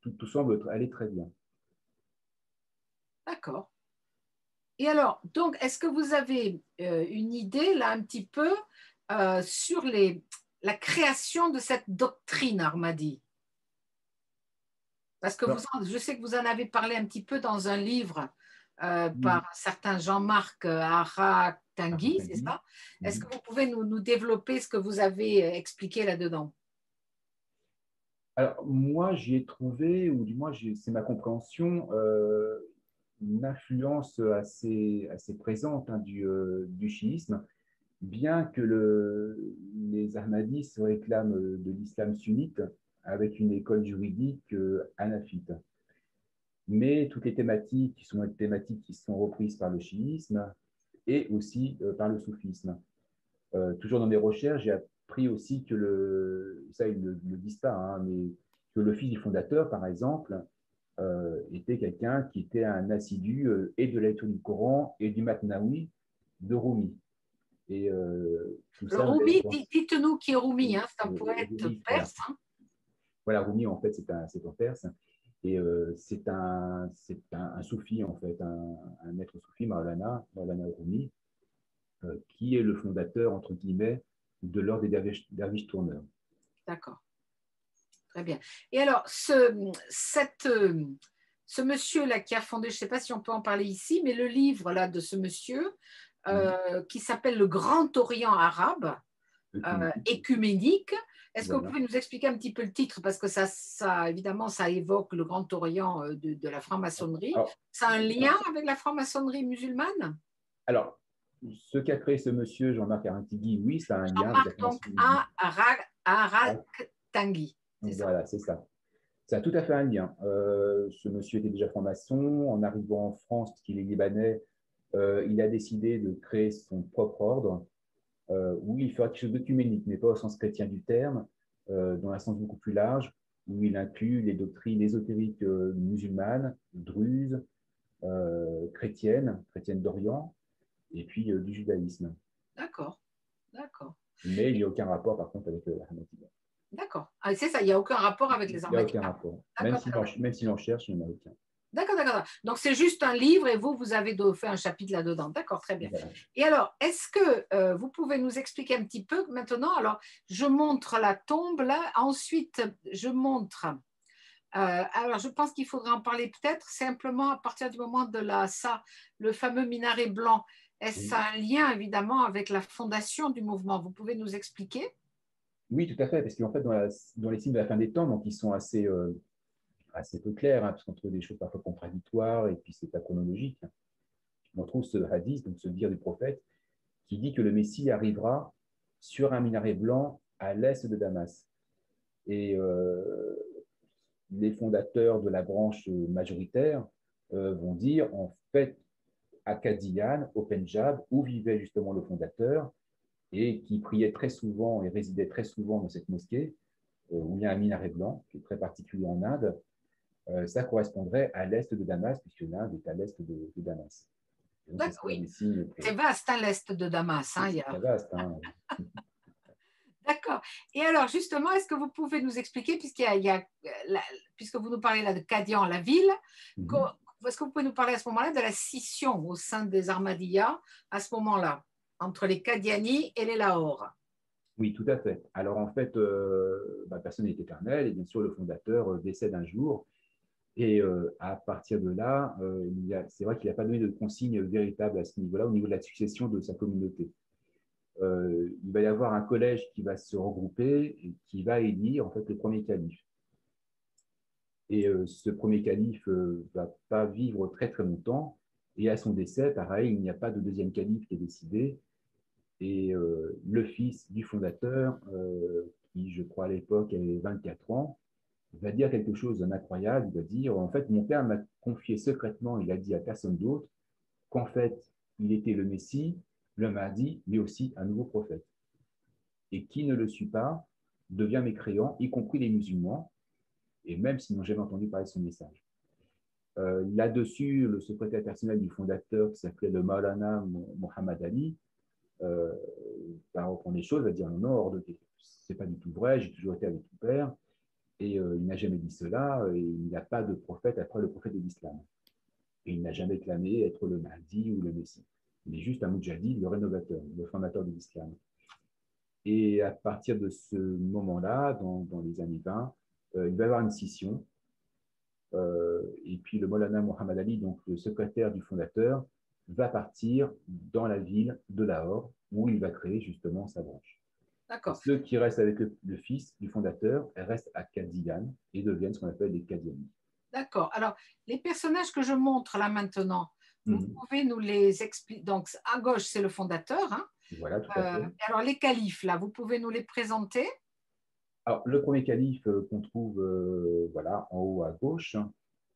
tout semble aller très bien. D'accord. Et alors, donc, est-ce que vous avez une idée, là, un petit peu, sur la création de cette doctrine Ahmadi? Parce que je sais que vous en avez parlé un petit peu dans un livre par un certain Jean-Marc Ara-Tanguy, c'est ça? Est-ce que vous pouvez nous développer ce que vous avez expliqué là-dedans? Alors, moi, j'y ai trouvé, ou du moins, c'est ma compréhension, une influence assez présente hein, du chiisme, bien que les Ahmadis se réclament de l'islam sunnite avec une école juridique hanafite. Mais toutes les thématiques qui sont des thématiques qui sont reprises par le chiisme et aussi par le soufisme. Toujours dans mes recherches, j'ai appris aussi que ça ils ne le disent pas, hein, mais que le fils du fondateur, par exemple, était quelqu'un qui était un assidu et de la lecture du Coran et du Matnaoui de Rumi. Et tout ça me laisse Rumi, penser. dites-nous qui est Rumi, hein, c'est un poète Rumi, voilà. perse. Hein. Voilà, Rumi, en fait, c'est en perse. Et c'est un soufi, en fait, un maître soufi, Maulana Rumi, qui est le fondateur, entre guillemets, de l'ordre des derviches tourneurs. D'accord. Très bien. Et alors, ce monsieur-là qui a fondé, je ne sais pas si on peut en parler ici, mais le livre là, de ce monsieur qui s'appelle Le Grand Orient arabe, écuménique. Est-ce que vous Voilà. pouvez nous expliquer un petit peu le titre? Parce que ça évidemment, ça évoque le Grand Orient de la franc-maçonnerie. Ça a un lien avec la franc-maçonnerie musulmane? Alors, ce qu'a créé ce monsieur, Jean-Marc Arintigui, oui, ça a un lien avec la Jean-Marc, donc, franc-maçonnerie. Tanguy, c'est ça? Voilà, c'est ça. Ça a tout à fait un lien. Ce monsieur était déjà franc-maçon. En arrivant en France, puisqu'il est libanais, il a décidé de créer son propre ordre où il fera quelque chose d'œcuménique, mais pas au sens chrétien du terme, dans un sens beaucoup plus large, où il inclut les doctrines ésotériques musulmanes, druzes, chrétiennes d'Orient, et puis du judaïsme. D'accord, d'accord. Mais il n'y a aucun rapport, par contre, avec l'Ahmadiyya. D'accord. Ah, c'est ça, il n'y a aucun rapport avec les Il n'y a aucun Ahmadiyya. rapport. D'accord, Même s'il en cherche, il n'y en a aucun. d'accord, d'accord. Donc, c'est juste un livre et vous avez fait un chapitre là-dedans. D'accord, très bien. Voilà. Et alors, est-ce que vous pouvez nous expliquer un petit peu maintenant? Alors, je montre la tombe là. Ensuite, je montre. Alors, je pense qu'il faudra en parler peut-être simplement à partir du moment de le fameux minaret blanc. Est-ce un lien évidemment avec la fondation du mouvement? Vous pouvez nous expliquer? Oui, tout à fait, parce qu'en fait, dans les signes de la fin des temps, donc, ils sont assez peu clairs, hein, parce qu'on trouve des choses parfois contradictoires, et puis c'est pas chronologique. On trouve ce hadith, donc ce dire du prophète, qui dit que le Messie arrivera sur un minaret blanc à l'est de Damas. Et les fondateurs de la branche majoritaire vont dire, en fait, à Qadian, au Pendjab, où vivait justement le fondateur, et qui priait très souvent et résidait très souvent dans cette mosquée, où il y a un minaret blanc, qui est très particulier en Inde, ça correspondrait à l'est de Damas, puisque l'Inde est à l'est de Damas. Donc, D'accord, oui. pour... C'est vaste, hein, l'Est de Damas. Hein, C'est très vaste. Hein. D'accord. Et alors, justement, est-ce que vous pouvez nous expliquer, puisque vous nous parlez là de Qadian, la ville, est-ce que vous pouvez nous parler à ce moment-là de la scission au sein des Ahmadiyya, à ce moment-là, entre les Qadianis et les Lahore? Oui, tout à fait. Alors, en fait, personne n'est éternel, et bien sûr, le fondateur décède un jour. Et à partir de là, c'est vrai qu'il n'a pas donné de consigne véritable à ce niveau-là, au niveau de la succession de sa communauté. Il va y avoir un collège qui va se regrouper et qui va élire en fait le premier calife. Et ce premier calife ne va pas vivre très très longtemps. Et à son décès, pareil, il n'y a pas de deuxième calife qui est décidé. Et le fils du fondateur, qui je crois à l'époque avait 24 ans, va dire quelque chose d'incroyable. Il va dire, en fait, mon père m'a confié secrètement, il a dit à personne d'autre, qu'en fait, il était le Messie, le Mahdi, mais aussi un nouveau prophète. Et qui ne le suit pas devient mécréant, y compris les musulmans, et même s'ils n'ont jamais entendu parler de son message. Là-dessus, le secrétaire personnel du fondateur, qui s'appelait le Maulana Mohammad Ali, va reprendre les choses, va dire non, non, hors de question. C'est pas du tout vrai, j'ai toujours été avec ton père, et il n'a jamais dit cela, et il n'y a pas de prophète après le prophète de l'islam. Et il n'a jamais clamé être le Mahdi ou le Messie. Il est juste un Moudjahid, le rénovateur, le fondateur de l'islam. Et à partir de ce moment-là, dans les années 20, il va y avoir une scission. Et puis le Maulana Mohammad Ali, donc le secrétaire du fondateur, va partir dans la ville de Lahore, où il va créer justement sa branche. Et D'accord. ceux qui restent avec le fils du fondateur restent à Qadian et deviennent ce qu'on appelle des Qadianis. D'accord. Alors, les personnages que je montre là maintenant, vous pouvez nous les expliquer. Donc, à gauche, c'est le fondateur. Hein. Voilà, tout à fait. Alors, les califes, là, vous pouvez nous les présenter? Alors, le premier calife qu'on trouve voilà, en haut à gauche,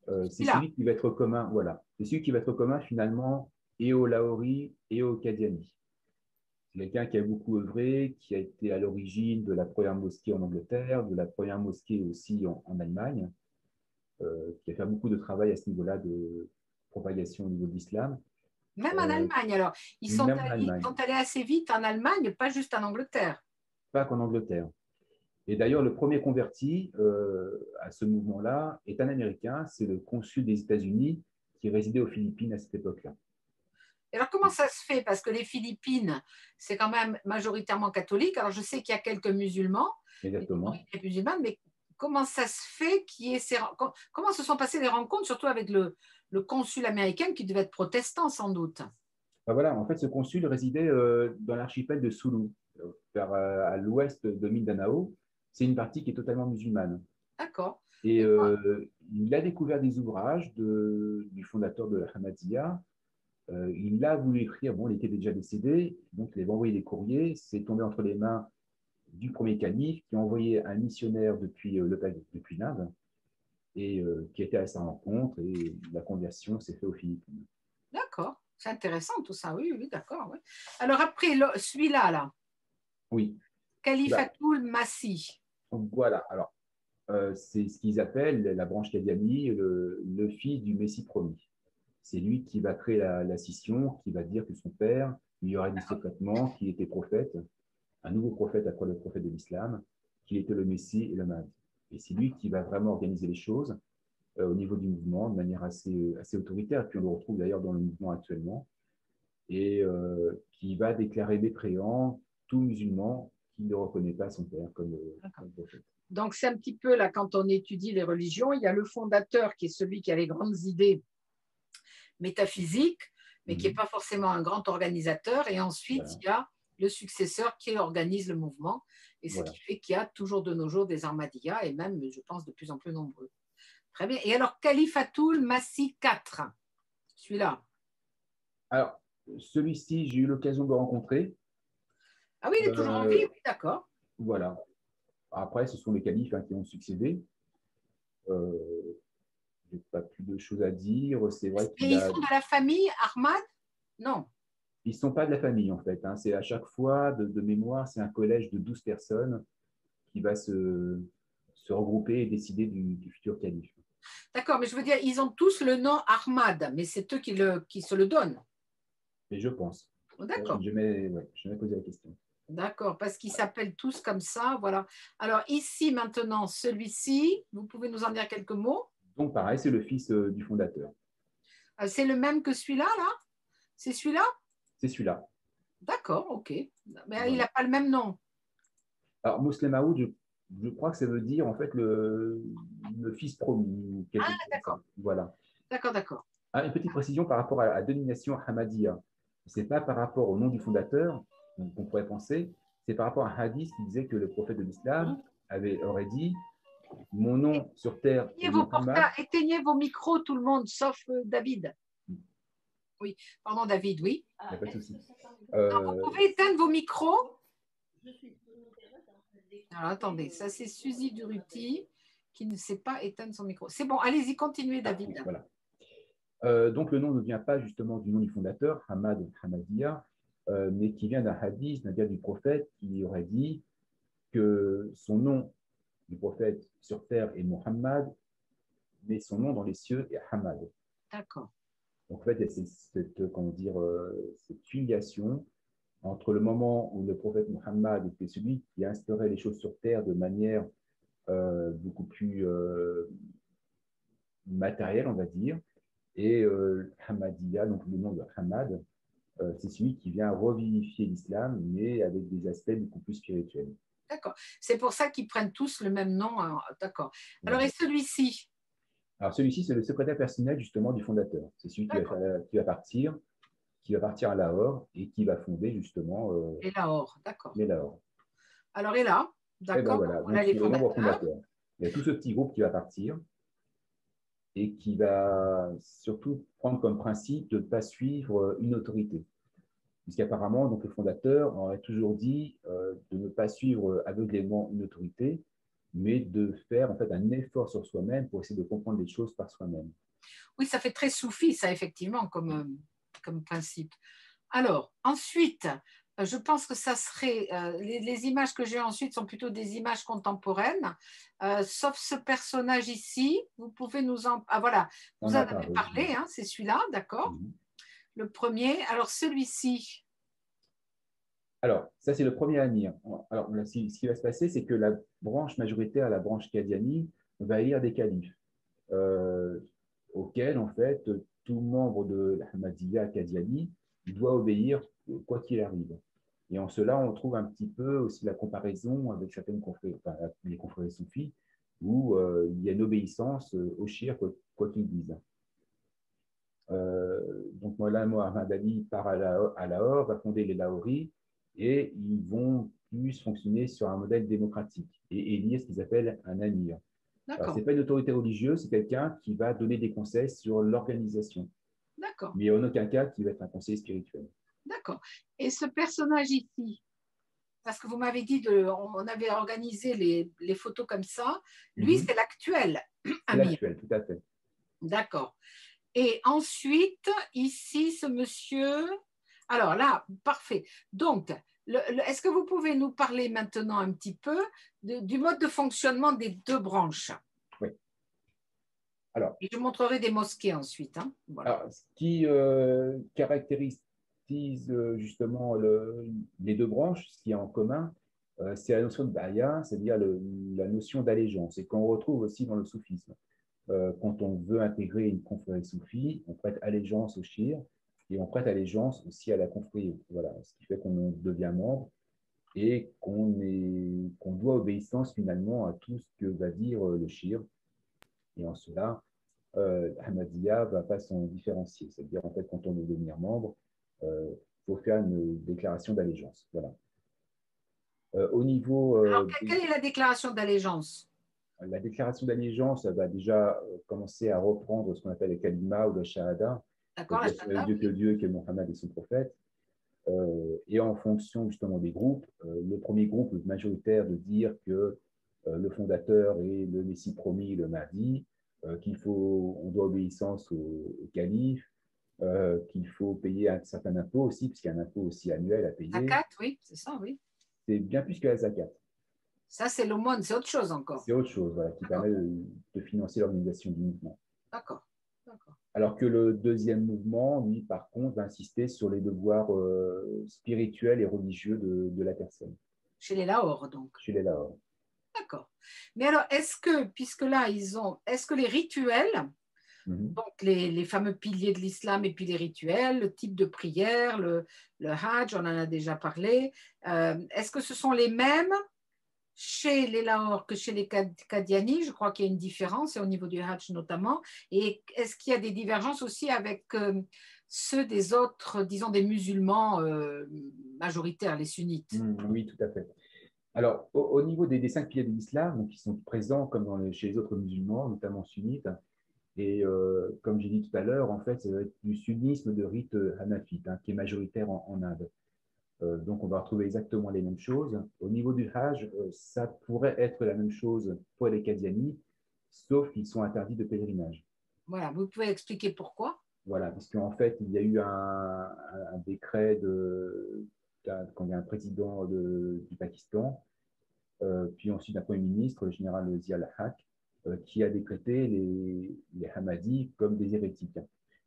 c'est Celui-là. celui qui va être commun, voilà. C'est celui qui va être commun finalement et au Lahori et au Qadiani. C'est quelqu'un qui a beaucoup œuvré, qui a été à l'origine de la première mosquée en Angleterre, de la première mosquée aussi en Allemagne, qui a fait beaucoup de travail à ce niveau-là de propagation au niveau de l'islam. Même en Allemagne, alors. Même en Ils Allemagne, sont allés assez vite en Allemagne, pas juste en Angleterre. pas qu'en Angleterre. Et d'ailleurs, le premier converti à ce mouvement-là est un Américain, c'est le consul des États-Unis qui résidait aux Philippines à cette époque-là. Et alors, comment ça se fait? Parce que les Philippines, c'est quand même majoritairement catholique. Alors, je sais qu'il y a quelques musulmans, une Exactement. minorité musulmane, mais comment ça se fait comment se sont passées les rencontres, surtout avec le consul américain qui devait être protestant sans doute? Ben voilà, en fait, ce consul résidait dans l'archipel de Sulu, à l'ouest de Mindanao. C'est une partie qui est totalement musulmane. D'accord. Et Et il a découvert des ouvrages du fondateur de la Ahmadiyya. Il a voulu écrire, bon, il était déjà décédé, donc il avait envoyé des courriers. C'est tombé entre les mains du premier calife qui a envoyé un missionnaire depuis l'Inde et qui était à sa rencontre. Et la conversion s'est faite aux Philippines. d'accord, c'est intéressant tout ça. Oui, oui, d'accord. Oui. Alors, après, celui-là, là, Oui, là, Khalifatul Masih. voilà. Alors, c'est ce qu'ils appellent la branche Qadiani, le fils du Messie promis. C'est lui qui va créer la scission, qui va dire que son père lui aurait dit secrètement qu'il était prophète, un nouveau prophète après le prophète de l'islam, qu'il était le Messie et le Mahdi. Et c'est lui qui va vraiment organiser les choses au niveau du mouvement de manière assez autoritaire, puis on le retrouve d'ailleurs dans le mouvement actuellement, et qui va déclarer mécréant tout musulman qui ne reconnaît pas son père comme prophète. Donc, c'est un petit peu là, quand on étudie les religions, il y a le fondateur qui est celui qui a les grandes idées métaphysiques, mais qui n'est pas forcément un grand organisateur. Et ensuite, Voilà. il y a le successeur qui organise le mouvement. Et ce Voilà. qui fait qu'il y a toujours de nos jours des Ahmadiyya et même, je pense, de plus en plus nombreux. Très bien. Et alors, Khalifatul Masih IV, celui-là. Alors, celui-ci, j'ai eu l'occasion de le rencontrer. Ah oui, il est toujours en vie, oui, d'accord. Voilà. Après, ce sont les califes qui ont succédé. Je n'ai pas plus de choses à dire. C'est vrai Et qu'il ils a. sont de la famille Ahmad? Non. Ils ne sont pas de la famille, en fait. C'est à chaque fois, de mémoire, c'est un collège de 12 personnes qui va se regrouper et décider du futur calife. D'accord, mais je veux dire, ils ont tous le nom Ahmad, mais c'est eux qui se le donnent. Et je pense. Je D'accord. n'ai jamais posé la question. D'accord, parce qu'ils s'appellent tous comme ça, voilà. Alors ici maintenant, celui-ci, vous pouvez nous en dire quelques mots. Donc, pareil, c'est le fils du fondateur. C'est le même que celui-là, là? C'est celui-là? C'est celui-là. D'accord, ok. Mais il Voilà. n'a pas le même nom. Alors, Moslem Aoud, je crois que ça veut dire en fait le fils promis ou quelque Ah, chose comme d'accord, ça. Voilà. d'accord, d'accord. Ah, une petite précision par rapport à la dénomination Ahmadiyya. Ce n'est pas par rapport au nom du fondateur qu'on pourrait penser, c'est par rapport à un hadith qui disait que le prophète de l'islam aurait dit Mon nom sur terre est Muhammad. Éteignez vos micros, tout le monde, sauf David. Oui, pardon David, oui. Il n'y a pas de souci. Vous pouvez éteindre vos micros. Alors attendez, ça c'est Suzy Duruti qui ne sait pas éteindre son micro. C'est bon, allez-y, continuez David. Oui, voilà. Donc le nom ne vient pas justement du nom du fondateur, Hamad Hamadiya, mais qui vient d'un hadith, d'un du prophète qui aurait dit que son nom du prophète sur terre est Muhammad, mais son nom dans les cieux est Hamad. D'accord. Donc en fait, il y a cette filiation entre le moment où le prophète Muhammad était celui qui instaurait les choses sur terre de manière beaucoup plus matérielle, on va dire, et Hamadiya, donc le nom de Hamad, c'est celui qui vient revivifier l'islam, mais avec des aspects beaucoup plus spirituels. D'accord. C'est pour ça qu'ils prennent tous le même nom. D'accord. Alors, et celui-ci? Alors, celui-ci, c'est le secrétaire personnel, justement, du fondateur. C'est celui qui va partir à Lahore et qui va fonder, justement… Et Lahore, d'accord. Les Lahore. Alors, et là, d'accord, voilà. Donc, les fondateurs. Il y a tout ce petit groupe qui va partir et qui va surtout prendre comme principe de ne pas suivre une autorité. Puisqu'apparemment, donc, le fondateur aurait toujours dit de ne pas suivre aveuglément une autorité, mais de faire en fait un effort sur soi-même pour essayer de comprendre les choses par soi-même. Oui, ça fait très soufi, ça, effectivement, comme principe. Alors, ensuite, je pense que ça serait… les images que j'ai ensuite sont plutôt des images contemporaines, sauf ce personnage ici. Vous pouvez nous en… Ah, voilà, vous en avez parlé, hein, c'est celui-là, d'accord. Le premier. Alors, celui-ci… Alors, ça, c'est le premier amir. Alors, là, ce qui va se passer, c'est que la branche majoritaire, la branche Qadiani, va élire des califes, auxquels, en fait, tout membre de l'Ahmadiyya Qadiani doit obéir quoi qu'il arrive. Et en cela, on trouve un petit peu aussi la comparaison avec certaines confréries, enfin, les confréries soufis, où il y a une obéissance au shir, quoi qu'ils disent. Donc, Moulana Mohammad Ali part à Lahore, va fonder les Lahoris, et ils vont plus fonctionner sur un modèle démocratique et élire ce qu'ils appellent un amir. Ce n'est pas une autorité religieuse, c'est quelqu'un qui va donner des conseils sur l'organisation. D'accord. Mais en aucun cas qui va être un conseiller spirituel. D'accord. Et ce personnage ici, parce que vous m'avez dit, on avait organisé les photos comme ça, lui, c'est l'actuel amir. L'actuel, tout à fait. D'accord. Et ensuite, ici, ce monsieur… Alors là, parfait. Donc, est-ce que vous pouvez nous parler maintenant un petit peu du mode de fonctionnement des deux branches? Oui. Alors, et je montrerai des mosquées ensuite. Hein. Voilà. Alors, ce qui caractérise justement les deux branches, ce qui est en commun, c'est la notion de baya, c'est-à-dire la notion d'allégeance, et qu'on retrouve aussi dans le soufisme. Quand on veut intégrer une confrérie soufie, on prête allégeance au shir et on prête allégeance aussi à la confrérie. Voilà, ce qui fait qu'on devient membre et qu'on doit obéissance finalement à tout ce que va dire le shir. Et en cela, Ahmadiyya ne va pas s'en différencier. C'est-à-dire, en fait, quand on veut devenir membre, il faut faire une déclaration d'allégeance. Voilà. Au niveau… Alors, quelle est la déclaration d'allégeance? La déclaration d'allégeance va déjà commencer à reprendre ce qu'on appelle le kalima ou le shahada. D'accord, la shahada, Dieu que Dieu, que Mohammed est son prophète. Et en fonction justement des groupes, le premier groupe majoritaire de dire que le fondateur est le Messie promis, le Mahdi, on doit obéissance au calife, qu'il faut payer un certain impôt aussi, puisqu'il y a un impôt aussi annuel à payer. Zakat, oui, c'est ça, oui. C'est bien plus que la zakat. Ça, c'est l'aumône, c'est autre chose encore. C'est autre chose, voilà, qui permet de financer l'organisation du mouvement. D'accord. Alors que le deuxième mouvement, lui, par contre, va insister sur les devoirs spirituels et religieux de la personne. Chez les Lahore, donc. Chez les Lahore. D'accord. Mais alors, puisque là, est-ce que les rituels, donc les fameux piliers de l'islam et puis les rituels, le type de prière, le hajj, on en a déjà parlé, est-ce que ce sont les mêmes chez les Lahore que chez les Qadiani? Je crois qu'il y a une différence, et au niveau du hajj notamment. Et est-ce qu'il y a des divergences aussi avec ceux des autres, disons, des musulmans majoritaires, les sunnites? Oui, tout à fait. Alors, au niveau des 5 piliers de l'islam, donc, qui sont présents comme chez les autres musulmans, notamment sunnites, et comme j'ai dit tout à l'heure, en fait, ça va être du sunnisme de rite hanafite, hein, qui est majoritaire en Inde. Donc, on va retrouver exactement les mêmes choses. Au niveau du Hajj, ça pourrait être la même chose pour les Qadianis, sauf qu'ils sont interdits de pèlerinage. Voilà, vous pouvez expliquer pourquoi? Voilà, parce qu'en fait, il y a eu un décret quand il y a un président du Pakistan, puis ensuite un Premier ministre, le général Zia-ul-Haq, qui a décrété les Ahmadis comme des hérétiques,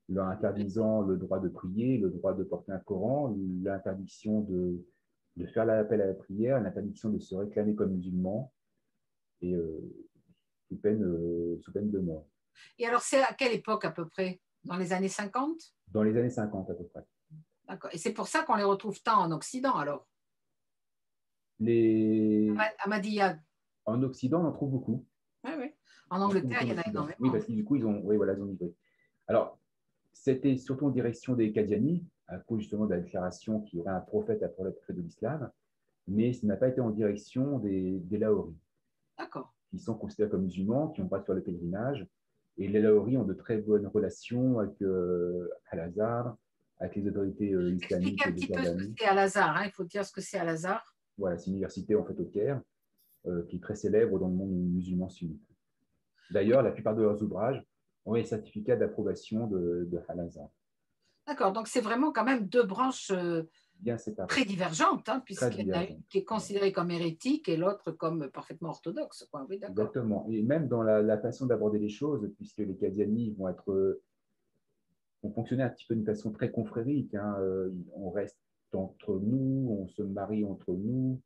leur interdisant le droit de prier, le droit de porter un Coran, l'interdiction de faire l'appel à la prière, l'interdiction de se réclamer comme musulman, et sous peine de mort. Et alors, c'est à quelle époque à peu près? Dans les années 50? Dans les années 50 à peu près. D'accord. Et c'est pour ça qu'on les retrouve tant en Occident, alors? Les... Ahmadiyya. En Occident, on en trouve beaucoup. Oui, oui. En On en trouve Angleterre, beaucoup il en y en a Occident. Oui, énormément. parce que du coup, oui, voilà, ils ont migré. Alors, c'était surtout en direction des Qadianis, à cause justement de la déclaration qu'il y aurait un prophète après le prophète de l'islam, mais ce n'a pas été en direction des Lahoris, D'accord. qui sont considérés comme musulmans, qui n'ont pas de faire le pèlerinage. Et les Lahoris ont de très bonnes relations avec Al-Azhar, avec les autorités Expliquez islamiques un de petit peu ce que Jordanie. c'est Al-Azhar. Hein. Il faut dire ce que c'est Al-Azhar. Voilà, c'est une université en fait au Caire, qui est très célèbre dans le monde musulman sunnite. Oui, D'ailleurs, la plupart de leurs ouvrages ont les certificats d'approbation de Al-Azhar, d'accord. Donc, c'est vraiment quand même deux branches bien séparés, très divergentes, hein, très puisqu'il y en a divergents. une qui est Voilà. considérée comme hérétique et l'autre comme parfaitement orthodoxe. Quoi. Oui, d'accord. Exactement. Et même dans la façon d'aborder les choses, puisque les Qadianis vont fonctionner un petit peu d'une façon très confrérique, hein. On reste entre nous, on se marie entre nous.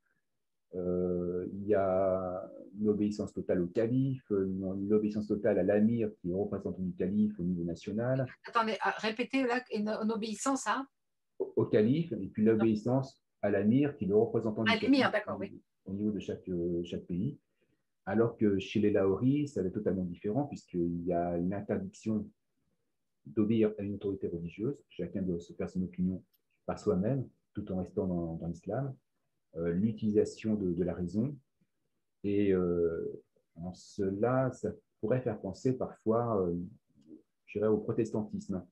Il y a une obéissance totale au calife, une obéissance totale à l'amir qui est représentant du calife au niveau national, Attendez, répétez là, une obéissance à au calife, et puis l'obéissance à l'amir qui est le représentant du l'émir, calife d'accord, oui. au niveau de chaque pays. Alors que chez les Lahoris, ça va être totalement différent, puisqu'il y a une interdiction d'obéir à une autorité religieuse. Chacun doit se faire son opinion par soi-même, tout en restant dans l'islam. L'utilisation de la raison. Et en cela, ça pourrait faire penser parfois, je dirais, au protestantisme.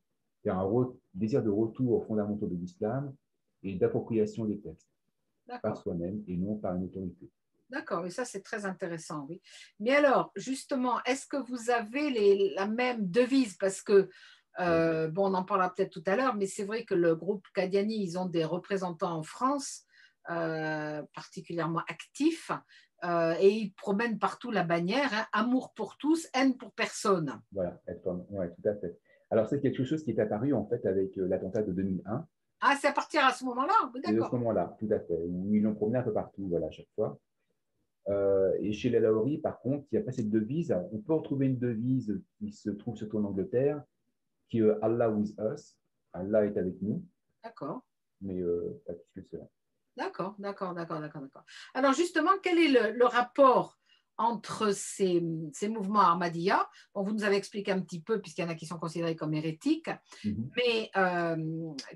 Il y a un désir de retour aux fondamentaux de l'islam et d'appropriation des textes par D'accord. soi-même et non par une autorité. D'accord, et ça c'est très intéressant, oui. Mais alors, justement, est-ce que vous avez la même devise? Parce que, bon, on en parlera peut-être tout à l'heure, mais c'est vrai que le groupe Kadiani, ils ont des représentants en France particulièrement actifs et ils promènent partout la bannière, hein, amour pour tous, haine pour personne. Voilà, ouais, tout à fait. Alors, c'est quelque chose qui est apparu en fait avec l'attentat de 2001. Ah, c'est à partir à ce moment-là? Oui, Et de ce d'accord. moment-là, tout à fait, où ils l'ont promené un peu partout, voilà, à chaque fois. Et chez les Laori, par contre, il n'y a pas cette devise. On peut retrouver une devise qui se trouve surtout en Angleterre, qui est Allah with us. Allah est avec nous, D'accord. mais pas plus que cela. D'accord, d'accord, d'accord, d'accord, d'accord. Alors justement, quel est le rapport entre ces mouvements Ahmadiyya? Bon, vous nous avez expliqué un petit peu, puisqu'il y en a qui sont considérés comme hérétiques, Mhm. mais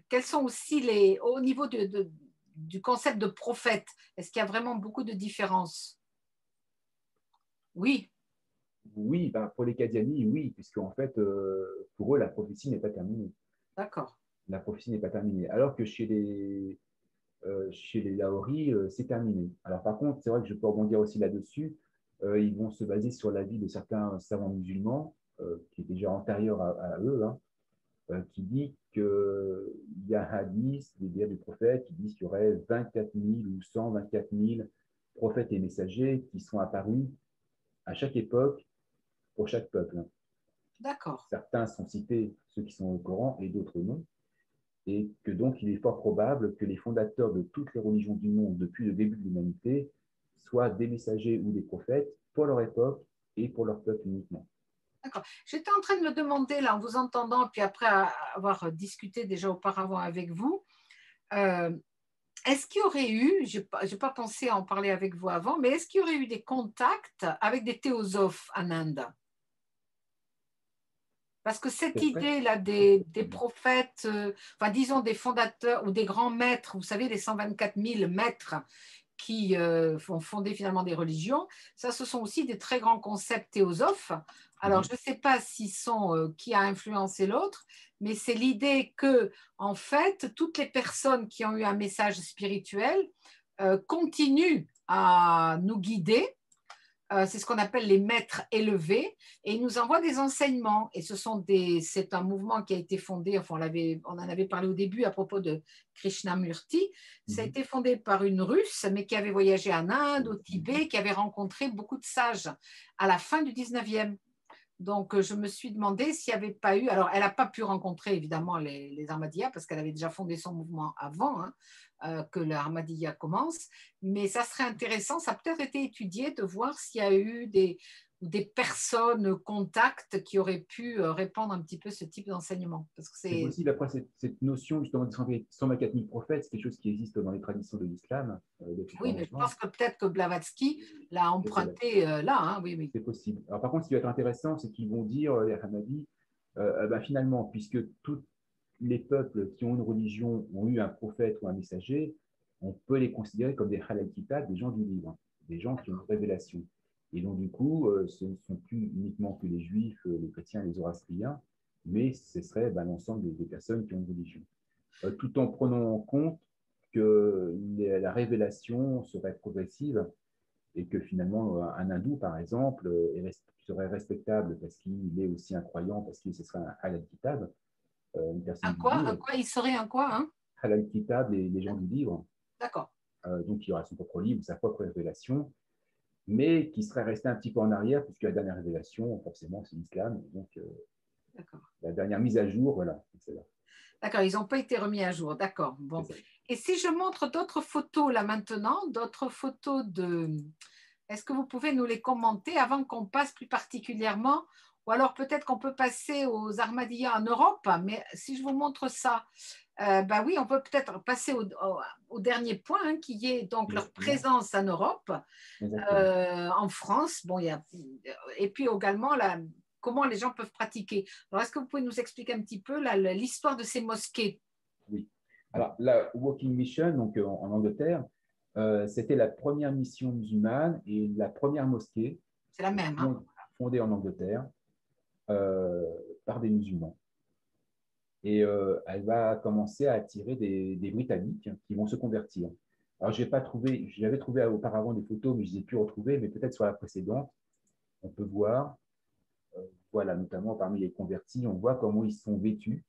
quels sont aussi au niveau du concept de prophète? Est-ce qu'il y a vraiment beaucoup de différences? Oui, Oui, ben, pour les Qadianis, oui, puisque en fait, pour eux, la prophétie n'est pas terminée. d'accord, La prophétie n'est pas terminée. Alors que chez les Laori, c'est terminé. Alors par contre, c'est vrai que je peux rebondir aussi là-dessus. Ils vont se baser sur l'avis de certains savants musulmans, qui est déjà antérieur à eux, hein, qui dit qu'il y a un hadith, des dires du prophète, qui disent qu'il y aurait 24 000 ou 124 000 prophètes et messagers qui sont apparus à chaque époque pour chaque peuple. d'accord. Certains sont cités, ceux qui sont au Coran, et d'autres non. Et que donc il est fort probable que les fondateurs de toutes les religions du monde depuis le début de l'humanité soient des messagers ou des prophètes pour leur époque et pour leur peuple uniquement. D'accord. J'étais en train de me demander, là, en vous entendant, puis après avoir discuté déjà auparavant avec vous, euh, est-ce qu'il y aurait eu, je n'ai pas pensé à en parler avec vous avant, mais est-ce qu'il y aurait eu des contacts avec des théosophes en Inde? Parce que cette C'est vrai. idée-là des prophètes, enfin disons des fondateurs ou des grands maîtres, vous savez, les 124 000 maîtres qui font fonder finalement des religions. Ça, ce sont aussi des très grands concepts théosophes. Alors, je ne sais pas qui a influencé l'autre, mais c'est l'idée que, en fait, toutes les personnes qui ont eu un message spirituel continuent à nous guider. C'est ce qu'on appelle les maîtres élevés, et ils nous envoient des enseignements. Et c'est un mouvement qui a été fondé, enfin on en avait parlé au début à propos de Krishnamurti. Ça a été fondé par une Russe, mais qui avait voyagé en Inde, au Tibet, qui avait rencontré beaucoup de sages à la fin du 19e. Donc, je me suis demandé s'il n'y avait pas eu. Alors, elle n'a pas pu rencontrer évidemment les Ahmadiyya parce qu'elle avait déjà fondé son mouvement avant que le Ahmadiyya commence. Mais ça serait intéressant, ça a peut-être été étudié de voir s'il y a eu des personnes contacts qui auraient pu répandre un petit peu ce type d'enseignement. Parce que c'est possible. Après, cette notion justement de 124 000 prophètes, c'est quelque chose qui existe dans les traditions de l'islam. Oui, mais je pense que peut-être que Blavatsky l'a emprunté là. Hein, oui, oui. C'est possible. Alors, par contre, ce qui va être intéressant, c'est qu'ils vont dire, les Ahmadis, finalement, puisque tous les peuples qui ont une religion ont eu un prophète ou un messager, on peut les considérer comme des halal kitab, des gens du livre, des gens qui ont une révélation. Et donc, du coup, ce ne sont plus uniquement que les juifs, les chrétiens, les zoroastriens, mais ce serait l'ensemble des personnes qui ont une religion. Tout en prenant en compte que la révélation serait progressive et que finalement, un hindou, par exemple, serait respectable parce qu'il est aussi un croyant, parce que ce serait un halal kitab, une personne du livre. Un quoi il serait un quoi hein Halal kitab, les gens du livre. D'accord. Donc, il aura son propre livre, sa propre révélation, mais qui serait resté un petit peu en arrière, puisque la dernière révélation, forcément, c'est l'islam. Donc, la dernière mise à jour, voilà, c'est là. D'accord, ils n'ont pas été remis à jour. D'accord. Bon. Et si je montre d'autres photos là maintenant, d'autres photos de. Est-ce que vous pouvez nous les commenter avant qu'on passe plus particulièrement, ou alors peut-être qu'on peut passer aux Ahmadiyya en Europe, mais si je vous montre ça, bah oui, on peut peut-être passer au dernier point, hein, qui est donc leur présence en Europe, en France, bon, et puis également comment les gens peuvent pratiquer. Alors, est-ce que vous pouvez nous expliquer un petit peu l'histoire de ces mosquées? Oui. Alors, la Walking Mission, donc en Angleterre, c'était la première mission musulmane et la première mosquée. C'est la même, hein? Fondée en Angleterre par des musulmans. Et elle va commencer à attirer des Britanniques qui vont se convertir. Alors, je n'ai pas trouvé, j'avais trouvé auparavant des photos, mais je ne les ai plus retrouvées, mais peut-être sur la précédente, on peut voir, voilà, notamment parmi les convertis, on voit comment ils sont vêtus.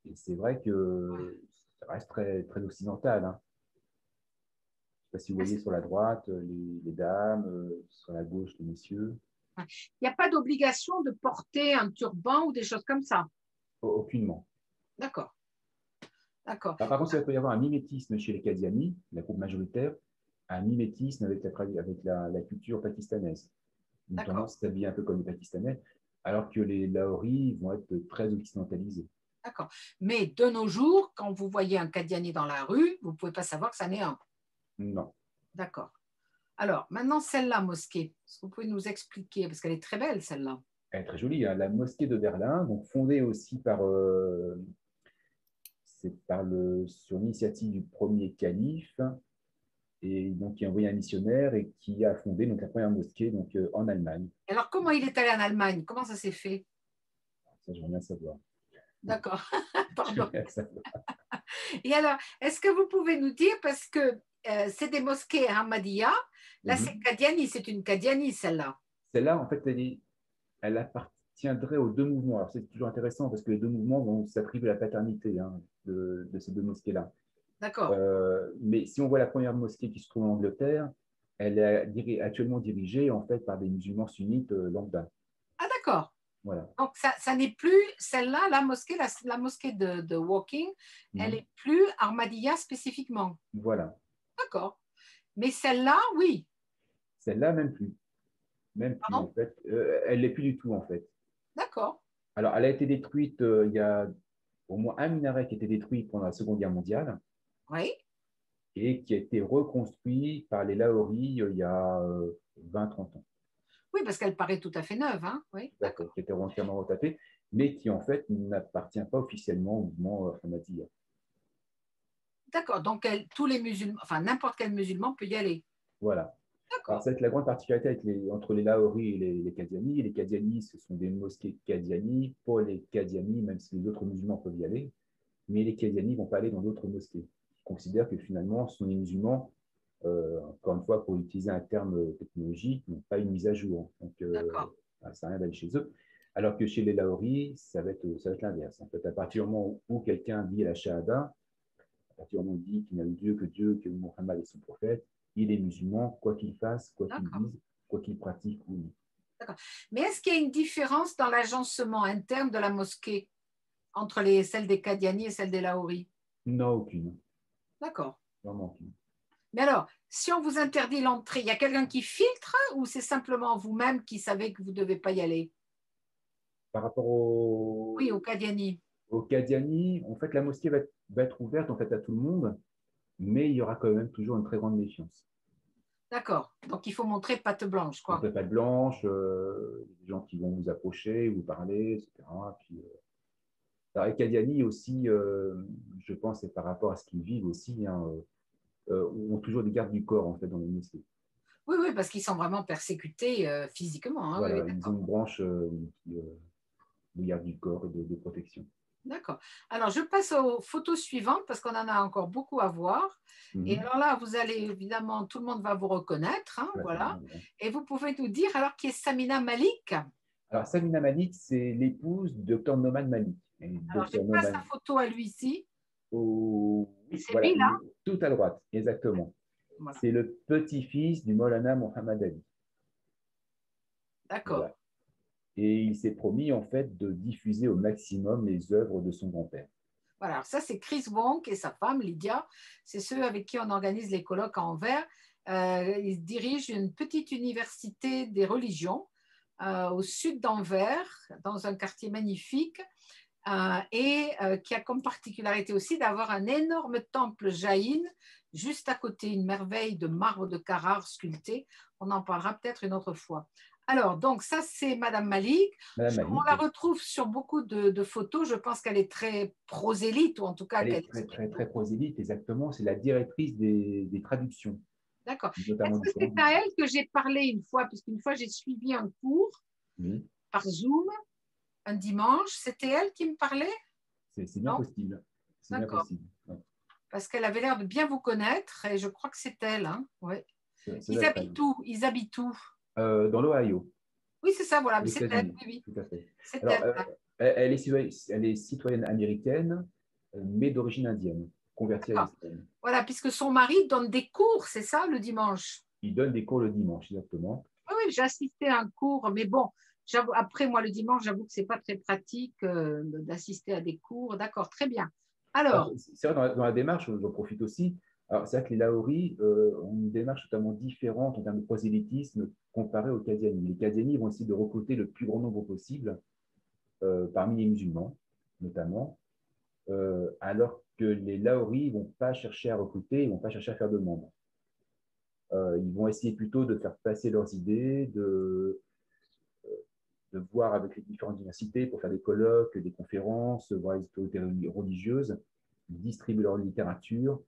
Et c'est vrai que ça reste très, très occidental. Hein. Je ne sais pas si vous voyez sur la droite les dames, sur la gauche les messieurs. Il n'y a pas d'obligation de porter un turban ou des choses comme ça? Aucunement. D'accord. D'accord. Alors, par contre, il peut y avoir un mimétisme chez les Qadianis, la groupe majoritaire, un mimétisme avec la culture pakistanaise. Une tendance à s'habiller un peu comme les Pakistanais, alors que les Lahoris vont être très occidentalisés. D'accord. Mais de nos jours, quand vous voyez un Qadiani dans la rue, vous ne pouvez pas savoir que ça n'est un. Non. D'accord. Alors, maintenant, celle-là, mosquée, est-ce que vous pouvez nous expliquer, parce qu'elle est très belle, celle-là. Elle est très jolie, hein. La mosquée de Berlin, donc fondée aussi sur l'initiative du premier calife, et donc qui a envoyé un missionnaire et qui a fondé donc, la première mosquée donc, en Allemagne. Alors, comment il est allé en Allemagne? Comment ça s'est fait? Ça, je veux rien savoir. D'accord. Pardon. Et alors, est-ce que vous pouvez nous dire, parce que c'est des mosquées Ahmadiyya, là, c'est Qadiani, c'est une Qadiani, celle-là. Celle-là, en fait, elle appartiendrait aux deux mouvements. Alors, c'est toujours intéressant parce que les deux mouvements vont s'attribuer la paternité hein, de ces deux mosquées-là. D'accord. Mais si on voit la première mosquée qui se trouve en Angleterre, elle est actuellement dirigée en fait par des musulmans sunnites lambda. Ah, d'accord. Voilà. Donc, ça n'est plus celle-là, la mosquée de Woking, elle n'est plus Ahmadiyya spécifiquement. Voilà. D'accord. Mais celle-là, oui. Celle-là, même plus. Même plus, en fait. Elle n'est plus du tout, en fait. D'accord. Alors, elle a été détruite, il y a au moins un minaret qui a été détruit pendant la Seconde Guerre mondiale. Oui. Et qui a été reconstruit par les Lahoris il y a 20-30 ans. Oui, parce qu'elle paraît tout à fait neuve. Hein, oui, d'accord. Qui a été entièrement retapée, mais qui en fait n'appartient pas officiellement au mouvement Ahmadiyya. D'accord, donc tous les musulmans, enfin n'importe quel musulman peut y aller. Voilà. Alors, D'accord, c'est la grande particularité entre les Lahoris et les Qadianis. Les Qadianis, ce sont des mosquées Qadianis. Pour les Qadianis, même si les autres musulmans peuvent y aller, mais les Qadianis ne vont pas aller dans d'autres mosquées. Ils considèrent que finalement, ce sont des musulmans, encore une fois, pour utiliser un terme technologique, n'ont pas une mise à jour. Donc, d'accord, ça sert à rien d'aller chez eux. Alors que chez les Lahoris, ça va être l'inverse. En fait, à partir du moment où quelqu'un dit la Shahada, à partir du moment où il dit qu'il n'y a Dieu, que Mohammed est son prophète, il est musulman, quoi qu'il fasse, quoi qu'il d'accord, dise, quoi qu'il pratique ou non. d'accord. Mais est-ce qu'il y a une différence dans l'agencement interne de la mosquée entre celles des Qadiani et celles des Lahouri? Non, aucune. D'accord. Vraiment aucune. Mais alors, si on vous interdit l'entrée, il y a quelqu'un qui filtre ou c'est simplement vous-même qui savez que vous ne devez pas y aller? Par rapport Oui, au Qadiani. au Qadiani, en fait, la mosquée va être ouverte en fait, à tout le monde, mais il y aura quand même toujours une très grande méfiance. D'accord. Donc, il faut montrer patte blanche, Donc, quoi. la patte blanche, des gens qui vont vous approcher, vous parler, etc. Puis, alors, les Qadiani aussi, je pense, c'est par rapport à ce qu'ils vivent aussi, hein, ont toujours des gardes du corps en fait dans les mosquées. Oui, oui, parce qu'ils sont vraiment persécutés physiquement, hein. Oui, oui, Voilà, ils ont d'accord. une branche de garde du corps et de protection. D'accord. Alors, je passe aux photos suivantes parce qu'on en a encore beaucoup à voir. Et Mhm. alors là, vous allez évidemment, tout le monde va vous reconnaître, hein, Voilà, voilà. voilà. Et vous pouvez nous dire alors qui est Samina Malik? Alors, Samina Malik, c'est l'épouse de Dr Noman Malik. Et Alors, j'ai Dr pas sa Noman, photo à lui ici. oui, C'est voilà, lui là? tout à droite, exactement. Voilà. C'est le petit-fils du Maulana Mohammad Ali. D'accord. Voilà. Et il s'est promis, en fait, de diffuser au maximum les œuvres de son grand-père. Voilà. Alors, ça, c'est Chris Wonk et sa femme, Lydia. C'est ceux avec qui on organise les colloques à Anvers. Ils dirigent une petite université des religions au sud d'Anvers, dans un quartier magnifique. Qui a comme particularité aussi d'avoir un énorme temple jaïn juste à côté, une merveille de marbre de Carrare sculpté. On en parlera peut-être une autre fois. Alors, donc ça, c'est Madame Malik. Madame On Malik, la retrouve sur beaucoup de photos. Je pense qu'elle est très prosélyte, ou en tout cas elle qu'elle est très, explique très, tout. très prosélyte, exactement. C'est la directrice des traductions, D'accord. notamment Est-ce du que Coran. c'est à elle que j'ai parlé une fois, puisqu'une fois j'ai suivi un cours Oui, par Zoom un dimanche. C'était elle qui me parlait? c'est bien Non? possible. C'est bien D'accord. possible. Ouais. Parce qu'elle avait l'air de bien vous connaître et je crois que c'est elle. Hein. Ouais. Ça doit Ils être elle. habitent où? Ils habitent où? Dans l'Ohio, Oui, c'est ça, voilà, aux mais c'est elle. États-Unis, Oui, oui, tout à fait. c'est Alors, elle. elle est citoyenne américaine, mais d'origine indienne, convertie à D'accord. l'islam. Voilà, puisque son mari donne des cours, c'est ça, le dimanche. Il donne des cours le dimanche, exactement. Oui, oui, j'ai assisté à un cours, mais bon, après, moi, le dimanche, j'avoue que c'est pas très pratique d'assister à des cours. D'accord, très bien. Alors, C'est vrai, dans la démarche, j'en profite aussi. Alors, c'est vrai que les Laoris ont une démarche totalement différente en termes de prosélytisme comparé aux Qadianis. Les Qadianis vont essayer de recruter le plus grand nombre possible parmi les musulmans, notamment, alors que les Laoris ne vont pas chercher à recruter, ils ne vont pas chercher à faire de membres. Ils vont essayer plutôt de faire passer leurs idées, de voir avec les différentes universités pour faire des colloques, des conférences, voir les autorités religieuses, distribuer leur littérature,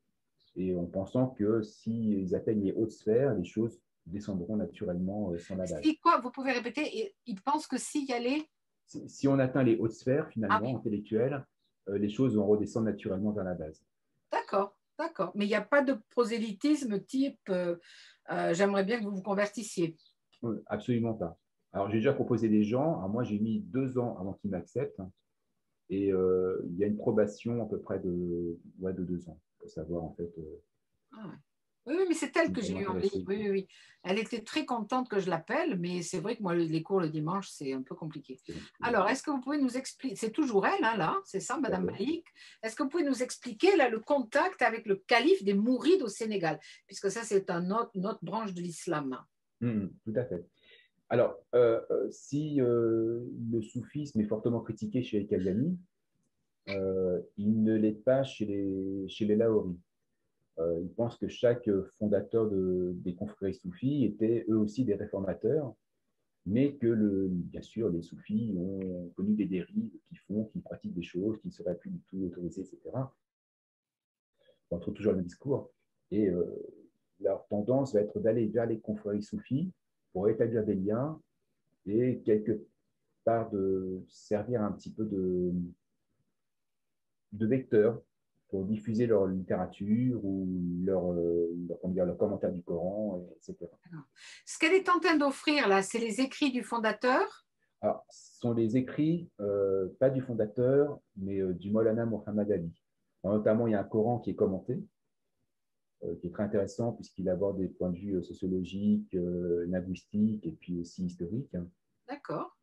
et en pensant que s'ils atteignent les hautes sphères, les choses descendront naturellement sans la base. si quoi, vous pouvez répéter, il pense que s'il y allait. Si on atteint les hautes sphères, Ah finalement, oui, intellectuelles, les choses vont redescendre naturellement vers la base. d'accord, d'accord. Mais il n'y a pas de prosélytisme type j'aimerais bien que vous vous convertissiez. Absolument pas. Alors, j'ai déjà proposé des gens. Alors, moi, j'ai mis 2 ans avant qu'ils m'acceptent. Et il y a une probation à peu près de 2 ans pour savoir, en fait, Ah ouais. Oui, oui, mais c'est elle s'ils que sont j'ai vraiment eu en ligne. intéressés. Oui, oui, oui. Elle était très contente que je l'appelle, mais c'est vrai que moi, les cours le dimanche, c'est un peu compliqué. Alors, est-ce que vous pouvez nous expliquer, c'est toujours elle, hein, là, c'est ça, Tout à Madame fait. Malik, est-ce que vous pouvez nous expliquer là, le contact avec le calife des Mourides au Sénégal, puisque ça, c'est une autre branche de l'islam. Tout à fait. Alors, si le soufisme est fortement critiqué chez les Qadianis, il ne l'est pas chez les Lahoris. Ils pensent que chaque fondateur des confréries soufis étaient eux aussi des réformateurs, mais que, bien sûr, les soufis ont connu des dérives qui pratiquent des choses qui ne seraient plus du tout autorisées, etc. on retrouve toujours le même discours. Et leur tendance va être d'aller vers les confréries soufis pour établir des liens et quelque part de servir un petit peu de vecteur pour diffuser leur littérature ou leur commentaire du Coran, etc. Ce qu'elle est en train d'offrir là, c'est les écrits du fondateur. Alors, ce sont les écrits, pas du fondateur, mais du Maulana Mohammad Ali. Alors, notamment, il y a un Coran qui est commenté, qui est très intéressant puisqu'il aborde des points de vue sociologiques, linguistiques et puis aussi historiques, hein, D'accord.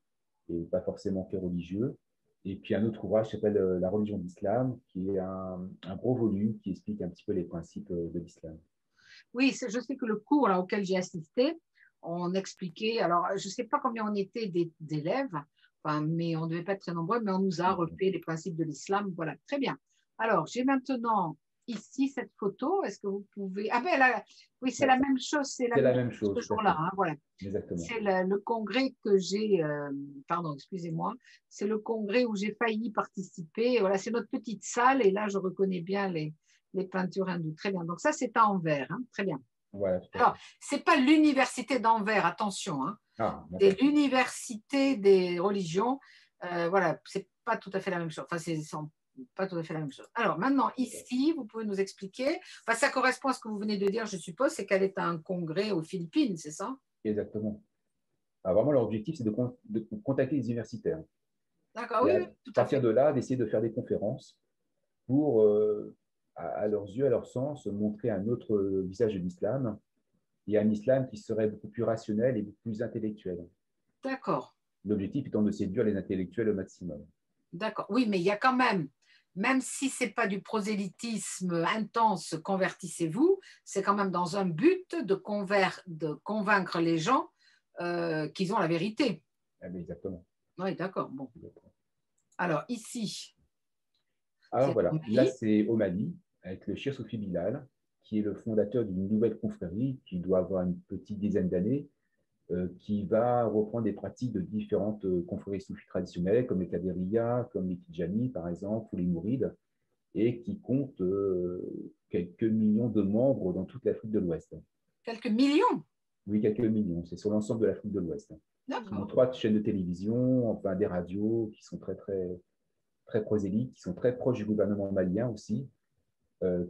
et pas forcément que religieux. Et puis un autre ouvrage qui s'appelle La religion d'islam, qui est un gros volume qui explique un petit peu les principes de l'islam. Oui, je sais que le cours là, auquel j'ai assisté, on expliquait, alors je ne sais pas combien on était d'élèves, enfin, mais on ne devait pas être très nombreux, mais on nous a refait les principes de l'islam. Voilà, très bien. Alors, j'ai maintenant ici cette photo. Est-ce que vous pouvez… Ah ben là, oui, c'est Ouais, la même chose, c'est la c'est la même même chose chose, ce tout à jour-là. fait. Hein, voilà. Exactement. C'est le congrès que j'ai, pardon, excusez-moi, c'est le congrès où j'ai failli participer. Voilà, c'est notre petite salle et là, je reconnais bien les peintures hindoues. Très bien. Donc ça, c'est à Anvers. Hein, très bien. Voilà, tout à Alors, fait. c'est pas l'université d'Anvers, attention, hein, Ah, c'est d'accord. l'université des religions. Voilà, c'est pas tout à fait la même chose. Enfin, c'est pas tout à fait la même chose. Alors, maintenant, ici, vous pouvez nous expliquer. Enfin, ça correspond à ce que vous venez de dire, je suppose, c'est qu'elle est à un congrès aux Philippines, c'est ça? Exactement. Alors, vraiment, leur objectif, c'est de contacter les universitaires. D'accord, Et oui, à oui, tout à partir fait. de là, d'essayer de faire des conférences pour, à leurs yeux, à leur sens, montrer un autre visage de l'islam et un islam qui serait beaucoup plus rationnel et beaucoup plus intellectuel. D'accord, L'objectif étant de séduire les intellectuels au maximum. d'accord. Oui, mais il y a quand même si c'est pas du prosélytisme intense, convertissez-vous, c'est quand même dans un but de convaincre les gens qu'ils ont la vérité. Ah, mais exactement. Oui, d'accord. Bon. Exactement. Alors, ici, Alors c'est au voilà, là Mali. c'est au Mali, avec le Cheikh Soufi Bilal, qui est le fondateur d'une nouvelle confrérie qui doit avoir une petite dizaine d'années, qui va reprendre des pratiques de différentes confréries soufis traditionnelles, comme les Qadiriyas, comme les Tidjani par exemple, ou les Mourides, et qui compte quelques millions de membres dans toute l'Afrique de l'Ouest. Quelques millions. Oui, quelques millions, c'est sur l'ensemble de l'Afrique de l'Ouest. Ils ont D'accord. 3 chaînes de télévision, enfin des radios qui sont très prosélytes, qui sont très proches du gouvernement malien aussi,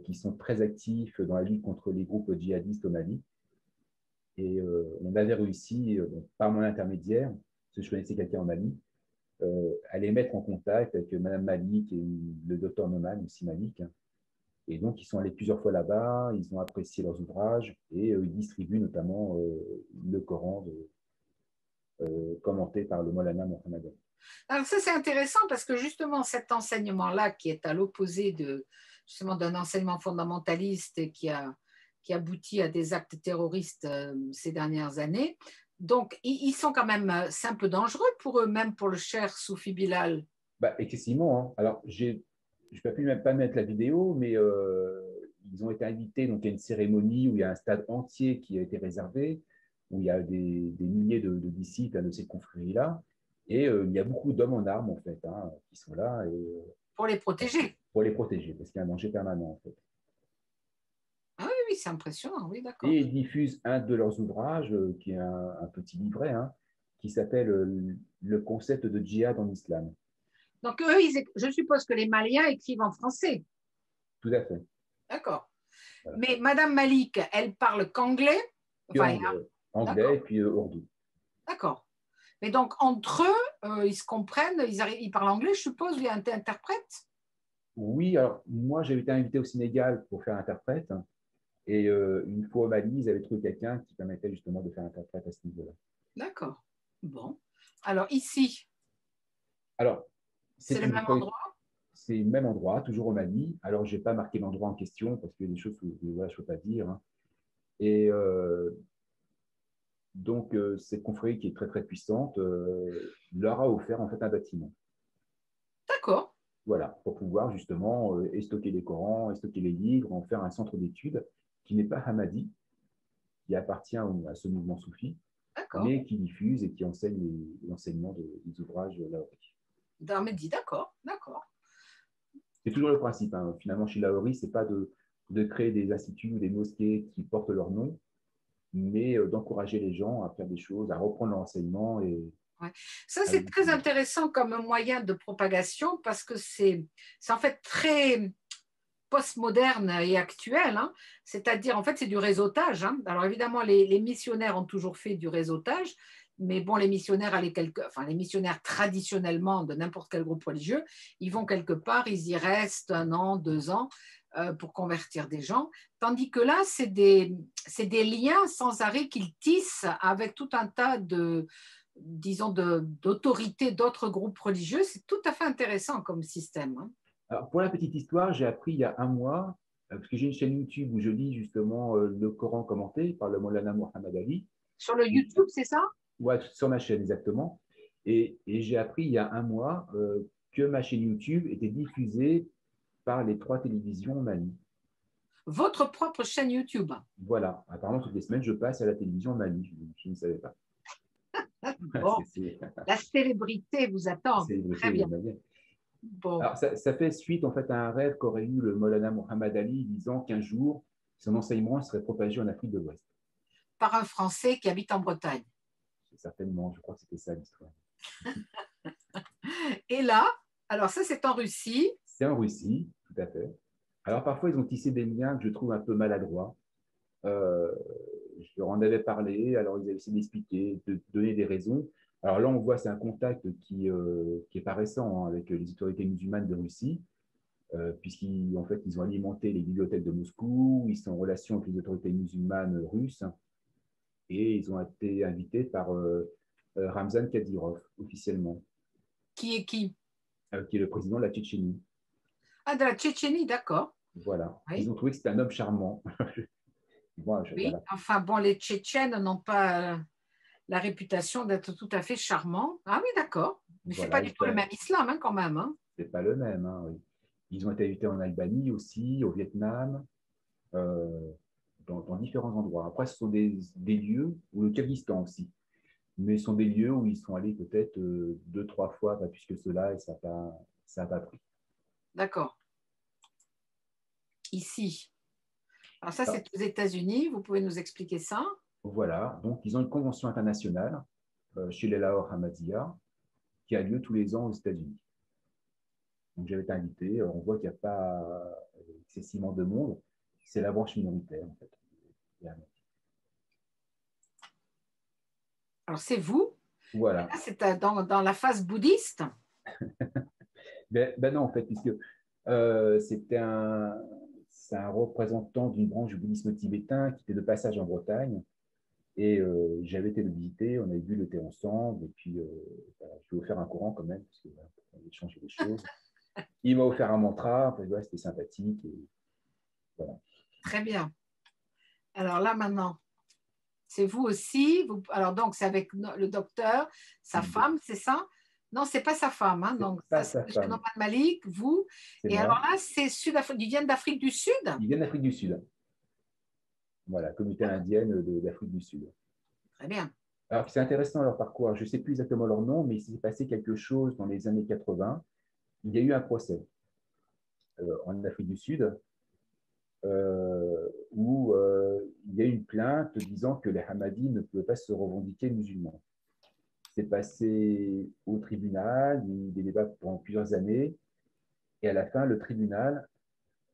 qui sont très actifs dans la lutte contre les groupes djihadistes au Mali. Et on avait réussi, par mon intermédiaire, parce que je connaissais quelqu'un en Mali, à les mettre en contact avec Madame Malik et le docteur Noman, aussi Malik. Et donc, ils sont allés plusieurs fois là-bas, ils ont apprécié leurs ouvrages et ils distribuent notamment le Coran commenté par le Maulana Mohammad Ali. Alors ça, c'est intéressant parce que justement, cet enseignement-là, qui est à l'opposé justement d'un enseignement fondamentaliste et qui aboutit à des actes terroristes ces dernières années, donc ils sont quand même, c'est un peu dangereux pour eux, même pour le cher Soufi Bilal. Bah, excessivement. Hein. Alors, je ne peux plus même pas mettre la vidéo, mais ils ont été invités donc, à une cérémonie où il y a un stade entier qui a été réservé, où il y a des milliers de disciples hein, de ces confréries-là. Et il y a beaucoup d'hommes en armes, en fait, hein, qui sont là Pour les protéger. pour les protéger, parce qu'il y a un danger permanent, en fait. Ah oui, oui, c'est impressionnant, oui, d'accord. Et ils diffusent un de leurs ouvrages, qui est un petit livret, hein, qui s'appelle Le concept de djihad en islam. Donc eux, je suppose que les Maliens écrivent en français. Tout à fait. D'accord. Voilà. Mais Madame Malik, elle parle qu'anglais. Que Enfin, anglais et d'accord, puis ourdou. d'accord. Mais donc, entre eux, ils se comprennent, ils parlent anglais, je suppose, il y a un interprète. Oui, alors moi j'ai été invité au Sénégal pour faire interprète et une fois au Mali, ils avaient trouvé quelqu'un qui permettait justement de faire interprète à ce niveau-là. D'accord. Bon. Alors, ici, Alors, c'est c'est le même endroit. c'est le même endroit, toujours au Mali. Alors, je n'ai pas marqué l'endroit en question parce qu'il y a des choses que voilà, je ne peux pas dire. Hein. Et donc, cette confrérie qui est très très puissante leur a offert en fait un bâtiment. D'accord. Voilà, pour pouvoir justement stocker les Corans, stocker les livres, en faire un centre d'études qui n'est pas Hamadi, qui appartient à ce mouvement soufi, D'accord. mais qui diffuse et qui enseigne l'enseignement des ouvrages laoris. D'Armédi, d'accord. D'accord. C'est toujours le principe. Hein. Finalement, chez Laori, ce n'est pas de de créer des instituts ou des mosquées qui portent leur nom, mais d'encourager les gens à faire des choses, à reprendre l'enseignement et Ouais. Ça, à le c'est très diffuser. intéressant comme moyen de propagation parce que c'est en fait très postmoderne et actuel, hein. C'est-à-dire, en fait, c'est du réseautage, hein. Alors, évidemment, les missionnaires ont toujours fait du réseautage, mais bon, les missionnaires, enfin, les missionnaires traditionnellement de n'importe quel groupe religieux, ils vont quelque part, ils y restent 1 an, 2 ans pour convertir des gens. Tandis que là, c'est des liens sans arrêt qu'ils tissent avec tout un tas disons, d'autorités d'autres groupes religieux. C'est tout à fait intéressant comme système, hein. Alors, pour la petite histoire, j'ai appris il y a un mois, parce que j'ai une chaîne YouTube où je lis justement le Coran commenté par le Maulana Mohammed Ali. Sur le Et, YouTube, c'est ça? ouais, sur ma chaîne exactement. Et j'ai appris il y a un mois que ma chaîne YouTube était diffusée par les 3 télévisions Mali. Votre propre chaîne YouTube. Voilà. Apparemment, toutes les semaines, je passe à la télévision Mali. Je ne savais pas. Bon, la célébrité vous attend. C'est Très bien. malienne. Bon, Alors, ça fait suite en fait à un rêve qu'aurait eu le Maulana Mohammed Ali disant qu'un jour, son enseignement serait propagé en Afrique de l'Ouest. par un Français qui habite en Bretagne. Certainement, je crois que c'était ça l'histoire. Et là, alors ça, c'est en Russie. C'est en Russie, tout à fait. Alors parfois, ils ont tissé des liens que je trouve un peu maladroits. Euh, je leur en avais parlé, alors ils avaient essayé d'expliquer, de donner des raisons. Alors là, on voit, c'est un contact qui est pas récent hein, avec les autorités musulmanes de Russie, puisqu'ils en fait, ils ont alimenté les bibliothèques de Moscou, ils sont en relation avec les autorités musulmanes russes, et ils ont été invités par Ramzan Kadyrov, officiellement, Qui est qui? qui est le président de la Tchétchénie. Ah, de la Tchétchénie, d'accord. Voilà. Ils Oui, ont trouvé que c'était un homme charmant. Moi, oui. voilà. Enfin, bon, les Tchétchènes n'ont pas la réputation d'être tout à fait charmants. Ah oui, d'accord. Mais c'est pas Voilà, du tout le même islam, hein, quand même, hein. c'est pas le même. Hein, oui. Ils ont été invités en Albanie aussi, au Vietnam, euh, dans différents endroits. Après, ce sont des lieux, ou le Kyrgyzstan aussi, mais ce sont des lieux où ils sont allés peut-être 2, 3 fois, pas plus que cela, et ça a pas pris. D'accord. Ici. Alors ça, Alors, c'est aux États-Unis. Vous pouvez nous expliquer ça? voilà, donc ils ont une convention internationale chez les Lahore Ahmadiyya qui a lieu tous les ans aux États-Unis. Donc j'avais été invité, on voit qu'il n'y a pas excessivement de monde, c'est la branche minoritaire en fait. Alors c'est vous. Et Voilà. là, c'est dans la phase bouddhiste. Ben non, en fait, puisque c'est un représentant d'une branche du bouddhisme tibétain qui était de passage en Bretagne. Et j'avais été le visiter, on avait bu le thé ensemble, et puis voilà, je lui ai offert un courant quand même, parce que voilà, on avait changé les choses. Il m'a offert un mantra, enfin, voilà, c'était sympathique. Et voilà. Très bien. Alors là, maintenant, c'est vous aussi. Alors donc, c'est avec le docteur, sa femme, c'est ça? Non, c'est pas sa femme, hein. C'est Donc, ça, pas c'est sa M. femme, Norman Malik, vous. c'est Et alors moi. là, c'est ils viennent d'Afrique du Sud? Il vient d'Afrique du Sud. Voilà, communauté indienne d'Afrique du Sud. Très bien. Alors, c'est intéressant leur parcours. Je ne sais plus exactement leur nom, mais il s'est passé quelque chose dans les années 80. Il y a eu un procès en Afrique du Sud où il y a eu une plainte disant que les Hamadis ne pouvaient pas se revendiquer musulmans. C'est passé au tribunal, il y a eu des débats pendant plusieurs années, et à la fin, le tribunal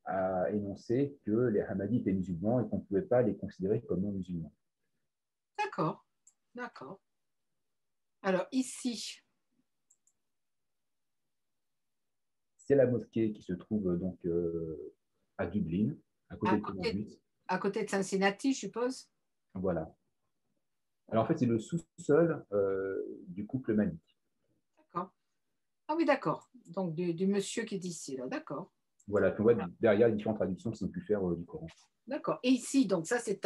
a énoncé que les Hamadis étaient musulmans et qu'on ne pouvait pas les considérer comme non musulmans. D'accord. D'accord. Alors ici, C'est la mosquée qui se trouve donc à Dublin, à à côté de côté, Columbus. à côté de Cincinnati, je suppose. Voilà. Alors en fait, c'est le sous-sol du couple Malik. D'accord. Ah oui, d'accord. Donc du monsieur qui est ici, là. D'accord. Voilà, puis on voit derrière les différentes traductions qu'ils ont pu faire du Coran. D'accord. Et ici, donc ça, c'est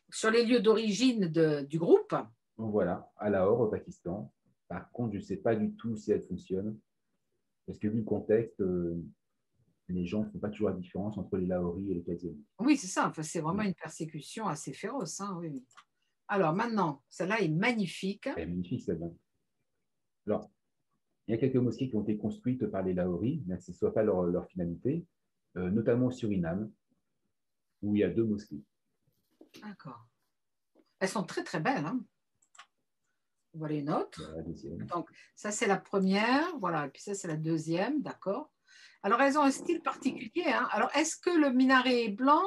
sur les lieux d'origine du groupe. Donc voilà, à Lahore, au Pakistan. Par contre, je ne sais pas du tout si elle fonctionne, parce que vu le contexte, les gens ne font pas toujours la différence entre les Lahoris et les Qadianis. Oui, c'est ça. Enfin, c'est vraiment une persécution assez féroce, hein, oui. Alors maintenant, celle-là est magnifique. Elle est magnifique, celle-là. Alors, il y a quelques mosquées qui ont été construites par les Lahoris, mais ce ne soit pas leur finalité, notamment au Suriname. où il y a 2 mosquées. D'accord. Elles sont très, très belles, hein. Voilà une autre. Voilà, la deuxième. Donc, ça, c'est la première. Voilà. Et puis ça, c'est la deuxième. D'accord. Alors, elles ont un style particulier, hein. Alors, est-ce que le minaret est blanc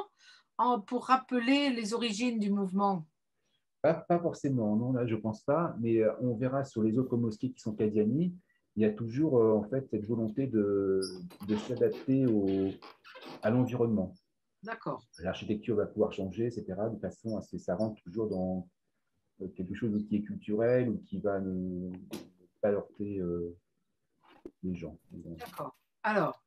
pour rappeler les origines du mouvement? Pas forcément, non, là, je pense pas, mais on verra sur les autres mosquées qui sont Qadiani, il y a toujours en fait cette volonté de s'adapter à l'environnement. D'accord. L'architecture va pouvoir changer, etc., de façon à ce que ça rentre toujours dans quelque chose qui est culturel ou qui va ne pas heurter les gens. D'accord. Alors,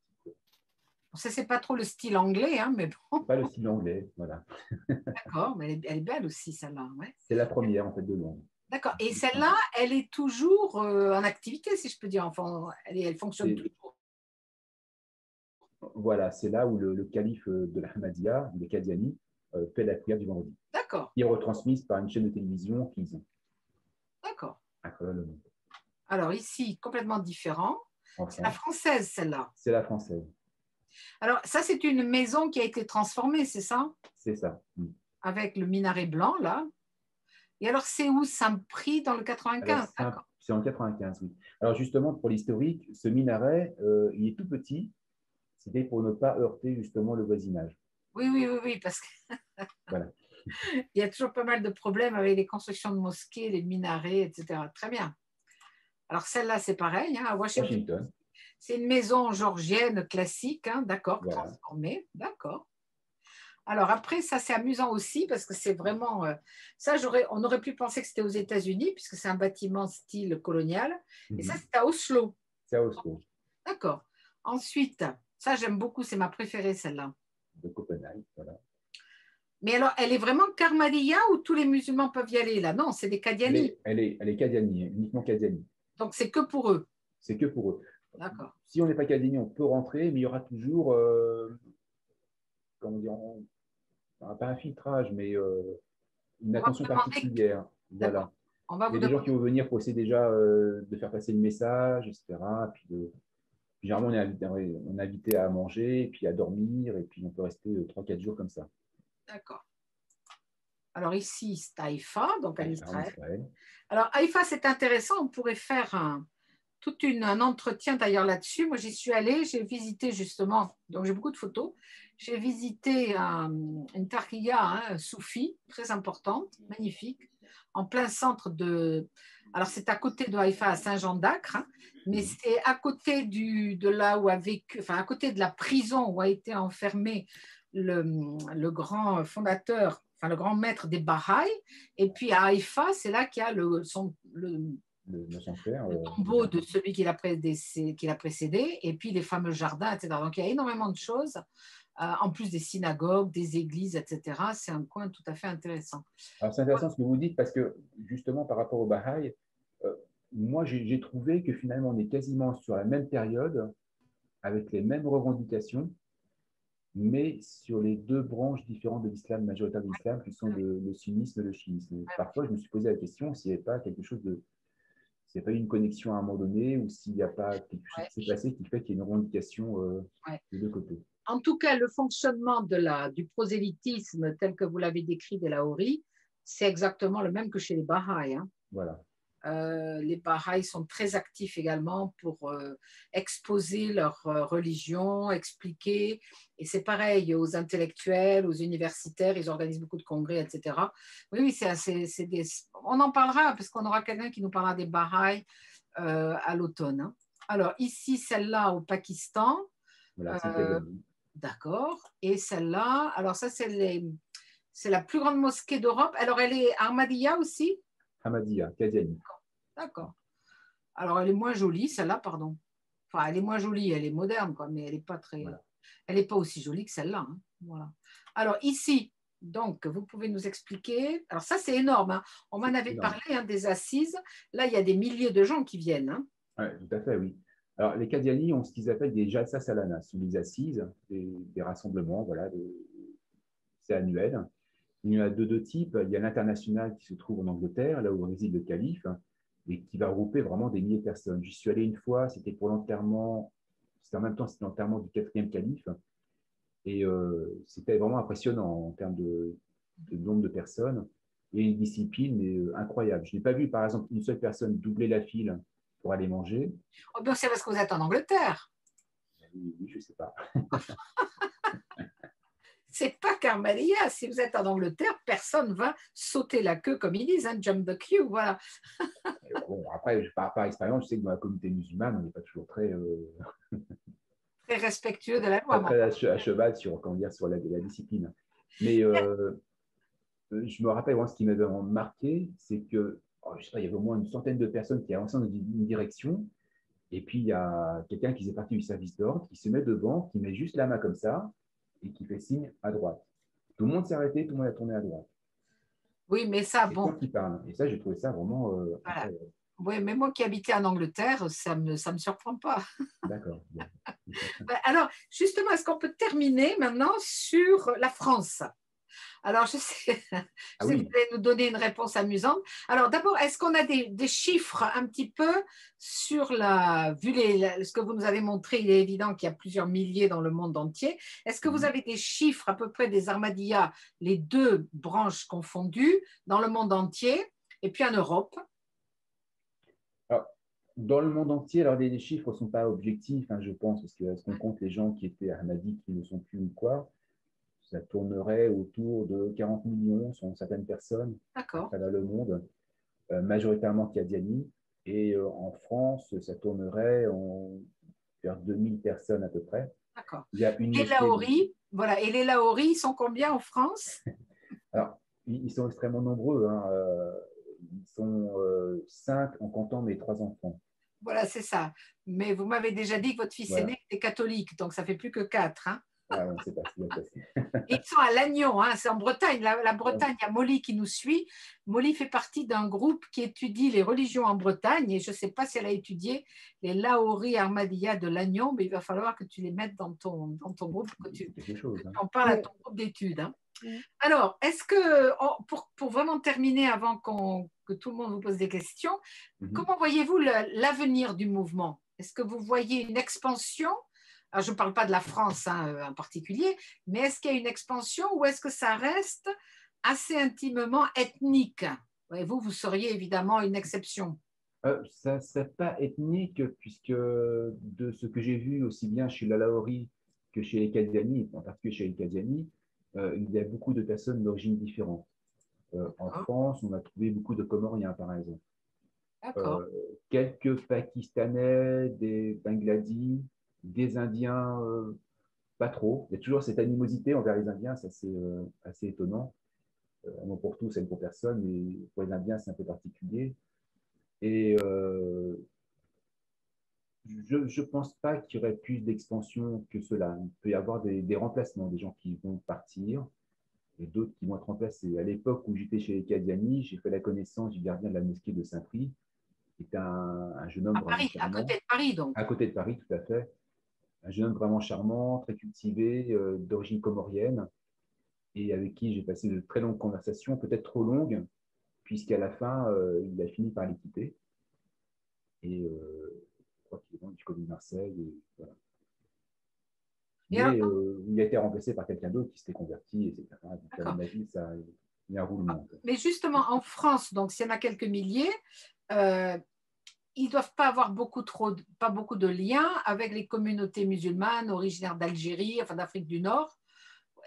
ça, c'est pas trop le style anglais, hein, mais bon, Pas le style anglais, voilà. d'accord. Mais elle est belle aussi, celle-là. Ouais. C'est la première en fait de Londres. D'accord. Et celle-là, elle est toujours en activité, si je peux dire. Enfin, elle fonctionne C'est toujours. voilà, c'est là où le calife de l'Ahmadiyya, le Qadiani, fait la prière du vendredi, D'accord. qui est retransmise par une chaîne de télévision qu'ils ont D'accord. à travers le monde. Alors ici, complètement différent. En C'est la France, française, celle-là. c'est la française, Alors, ça, c'est une maison qui a été transformée, c'est ça? c'est ça. Avec le minaret blanc, là. Et alors, c'est où? Saint-Prix, dans le Alors, 95, d'accord. c'est en 95, oui. Alors, justement, pour l'historique, ce minaret, il est tout petit. C'était pour ne pas heurter justement le voisinage. Oui, oui, oui, oui, parce qu'il Voilà, y a toujours pas mal de problèmes avec les constructions de mosquées, les minarets, etc. Très bien. Alors, celle-là, c'est pareil, hein, à Washington. Washington, C'est une maison georgienne classique, hein, d'accord, voilà. transformée, d'accord. Alors après, ça c'est amusant aussi parce que c'est vraiment ça. On aurait pu penser que c'était aux États-Unis puisque c'est un bâtiment style colonial. Et ça, c'est à Oslo. C'est à Oslo, D'accord. Ensuite, ça j'aime beaucoup, c'est ma préférée celle-là. de Copenhague, voilà. Mais alors, elle est vraiment Karmaliya ou tous les musulmans peuvent y aller là? Non, c'est des Qadiani. Elle est Qadiani, uniquement Qadiani. Donc c'est que pour eux. C'est que pour eux. D'accord. Si on n'est pas Qadiani, on peut rentrer, mais il y aura toujours, comment dire, pas un filtrage, mais une On va attention vous demander. particulière. D'accord. Voilà. On va Il y vous a des gens demander. qui vont venir pour essayer déjà de faire passer le message, etc. Puis généralement, on est invité à manger, et puis à dormir, et puis on peut rester 3-4 jours comme ça. D'accord. Alors ici, c'est Haïfa, donc en En Israël. Israël. Alors Haïfa, c'est intéressant. On pourrait faire un entretien d'ailleurs là-dessus. Moi, j'y suis allée, j'ai visité justement, donc j'ai beaucoup de photos. J'ai visité une tarqiya soufie, très importante, magnifique, en plein centre de. Alors, c'est à côté de Haïfa, à Saint-Jean d'Acre, hein, mais c'est à côté de là où a vécu, enfin, à côté de la prison où a été enfermé le grand fondateur, enfin, le grand maître des Bahaïs. Et puis à Haïfa, c'est là qu'il y a Le sanctuaire. le tombeau de celui qui l'a précédé, et puis les fameux jardins, etc. Donc il y a énormément de choses, en plus des synagogues, des églises, etc. C'est un coin tout à fait intéressant. Alors, c'est intéressant ce que vous dites parce que justement, par rapport au Bahaï, euh, moi, j'ai trouvé que finalement, on est quasiment sur la même période, avec les mêmes revendications, mais sur les 2 branches différentes de l'islam, majoritaire de l'islam, qui sont le sunnisme et le chiisme. Parfois, je me suis posé la question s'il n'y avait pas quelque chose de. S'il n'y a pas eu une connexion à un moment donné ou s'il n'y a pas quelque chose Ouais, qui s'est passé qui fait qu'il y a une revendication ouais. des 2 côtés. En tout cas, le fonctionnement du prosélytisme tel que vous l'avez décrit de la Hori, c'est exactement le même que chez les Bahaïs, hein. Voilà. Les Bahaïs sont très actifs également pour exposer leur religion, expliquer. Et c'est pareil aux intellectuels, aux universitaires, ils organisent beaucoup de congrès, etc. Oui, oui, on en parlera parce qu'on aura quelqu'un qui nous parlera des Bahaïs à l'automne, hein. Alors ici, celle-là au Pakistan, Voilà, c'est euh, d'accord. Et celle-là, alors ça, c'est la plus grande mosquée d'Europe. Alors elle est Ahmadiyya aussi? Ahmadiyya, Qadiani. D'accord. Alors, elle est moins jolie, celle-là, pardon. Enfin, elle est moins jolie, elle est moderne, quoi, mais elle n'est pas très. Voilà. Elle n'est pas aussi jolie que celle-là, hein. Voilà. Alors, ici, donc, vous pouvez nous expliquer. Alors, ça, c'est énorme, hein. On m'en avait Énorme. parlé, hein, des assises. Là, il y a des milliers de gens qui viennent, hein. Ouais, tout à fait, oui. Alors, les Qadianis ont ce qu'ils appellent des Jalsa Salana, ce sont des assises, des rassemblements, voilà, c'est annuel. Il y en a deux types. Il y a l'international qui se trouve en Angleterre, là où réside le calife, et qui va regrouper vraiment des milliers de personnes. J'y suis allé une fois, c'était pour l'enterrement, c'était en même temps c'était l'enterrement du 4e calife. Et c'était vraiment impressionnant en termes de nombre de personnes et une discipline incroyable. Je n'ai pas vu, par exemple, une seule personne doubler la file pour aller manger. Oh, bien, c'est parce que vous êtes en Angleterre. Oui, oui, je ne sais pas. C'est pas Carmelia. Si vous êtes en Angleterre, personne va sauter la queue, comme ils disent, hein, jump the queue. Voilà. Bon, après, par expérience, je sais que dans la communauté musulmane, on n'est pas toujours Très respectueux de la loi. très à cheval sur, comment dire, sur la discipline. Mais je me rappelle, moi, ce qui m'avait vraiment marqué, c'est que, oh, je sais pas, il y avait au moins une centaine de personnes qui avançaient dans une direction. Et puis, il y a quelqu'un qui faisait partie du service d'ordre, qui se met devant, qui met juste la main comme ça et qui fait signe à droite. Tout le monde s'est arrêté, tout le monde a tourné à droite. Oui, mais ça, C'est bon. toi qui parles. Et ça, j'ai trouvé ça vraiment Voilà. incroyable. Oui, mais moi qui habitais en Angleterre, ça me surprend pas. D'accord. Bon. Alors, justement, est-ce qu'on peut terminer maintenant sur la France? Alors, je sais, Ah que vous oui, allez nous donner une réponse amusante. Alors, d'abord, est-ce qu'on a des chiffres un petit peu sur vu ce que vous nous avez montré? Il est évident qu'il y a plusieurs milliers dans le monde entier. Est-ce que vous avez des chiffres à peu près des Ahmadiyya, les deux branches confondues, dans le monde entier et puis en Europe? alors, dans le monde entier, alors les chiffres ne sont pas objectifs, hein, je pense, parce que est-ce qu'on compte les gens qui étaient Ahmadis qui ne sont plus ou quoi, ça tournerait autour de 40 millions sur certaines personnes à D'accord, travers le monde, majoritairement Kadiani. Et en France, ça tournerait vers 2000 personnes à peu près. d'accord. Il y a une Les mosquée. Laoris, voilà. Et les Laoris, ils sont combien en France? Alors, ils sont extrêmement nombreux, hein, ils sont 5 en comptant mes 3 enfants. Voilà, c'est ça. Mais vous m'avez déjà dit que votre fils Voilà. aîné était catholique, donc ça fait plus que 4. Hein. Ah, on ne sait pas, c'est bien passé. Ils sont à Lannion, hein, c'est en Bretagne. La Ouais, Bretagne, il y a Molly qui nous suit. Molly fait partie d'un groupe qui étudie les religions en Bretagne et je ne sais pas si elle a étudié les Laori Armadillas de Lannion, mais il va falloir que tu les mettes dans ton groupe, c'est quelque chose. que Hein. tu en parles à ton groupe d'études. Hein. Alors, est-ce que, pour vraiment terminer avant que tout le monde vous pose des questions, Mhm. comment voyez-vous l'avenir du mouvement? Est-ce que vous voyez une expansion? Alors, je ne parle pas de la France hein, en particulier, mais est-ce qu'il y a une expansion ou est-ce que ça reste assez intimement ethnique? Et vous seriez évidemment une exception. Ça ne serait pas ethnique, puisque de ce que j'ai vu aussi bien chez la Laori que chez les Kadiani, en particulier chez les Kadiani, il y a beaucoup de personnes d'origine différente. En D'accord, France, on a trouvé beaucoup de Comoriens, par exemple. d'accord, Euh, Quelques Pakistanais, des Bangladis, des Indiens, pas trop. Il y a toujours cette animosité envers les Indiens, ça c'est assez étonnant. Non pour tous, et pour personne, mais pour les Indiens, c'est un peu particulier. Et je ne pense pas qu'il y aurait plus d'expansion que cela. Il peut y avoir des remplacements, des gens qui vont partir et d'autres qui vont être remplacés. À l'époque où j'étais chez les Kadiani, j'ai fait la connaissance du gardien de la mosquée de Saint-Prix, qui était un jeune homme à vraiment Paris, à côté charmant, de Paris donc. à côté de Paris, tout à fait. Un jeune homme vraiment charmant, très cultivé, d'origine comorienne, et avec qui j'ai passé de très longues conversations, peut-être trop longues, puisqu'à la fin, il a fini par les quitter. Et je crois qu'il est du côté de Marseille. Et, voilà. Et alors, Mais il a été remplacé par quelqu'un d'autre qui s'était converti, etc. Donc, à d'accord. mon avis, il y a un roulement. Mais justement, en France, donc s'il y en a quelques milliers, euh, ils ne doivent pas avoir pas beaucoup de liens avec les communautés musulmanes originaires d'Algérie, enfin d'Afrique du Nord.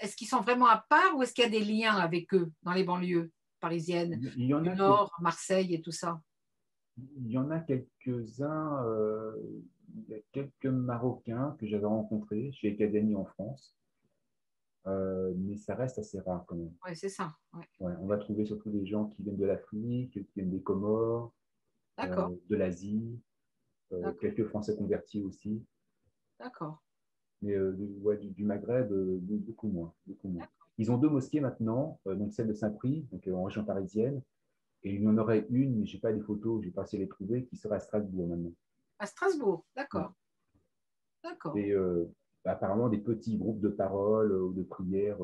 Est-ce qu'ils sont vraiment à part ou est-ce qu'il y a des liens avec eux dans les banlieues parisiennes Il y en du a, Nord, Marseille et tout ça? il y en a quelques-uns. Il y a quelques Marocains que j'avais rencontrés chez Académie en France, mais ça reste assez rare quand même. Oui, c'est ça. Ouais. Ouais, on va trouver surtout des gens qui viennent de l'Afrique, qui viennent des Comores, D'accord, de l'Asie, d'accord, quelques Français convertis aussi, d'accord. mais ouais, du Maghreb, beaucoup moins, beaucoup moins. Ils ont 2 mosquées maintenant, donc celle de Saint-Prix, donc en région parisienne, et il y en aurait une, mais je n'ai pas les photos, j'ai pas essayé de les trouver, qui serait à Strasbourg maintenant. À Strasbourg, Ouais. d'accord, d'accord. Et apparemment des petits groupes de parole ou de prières,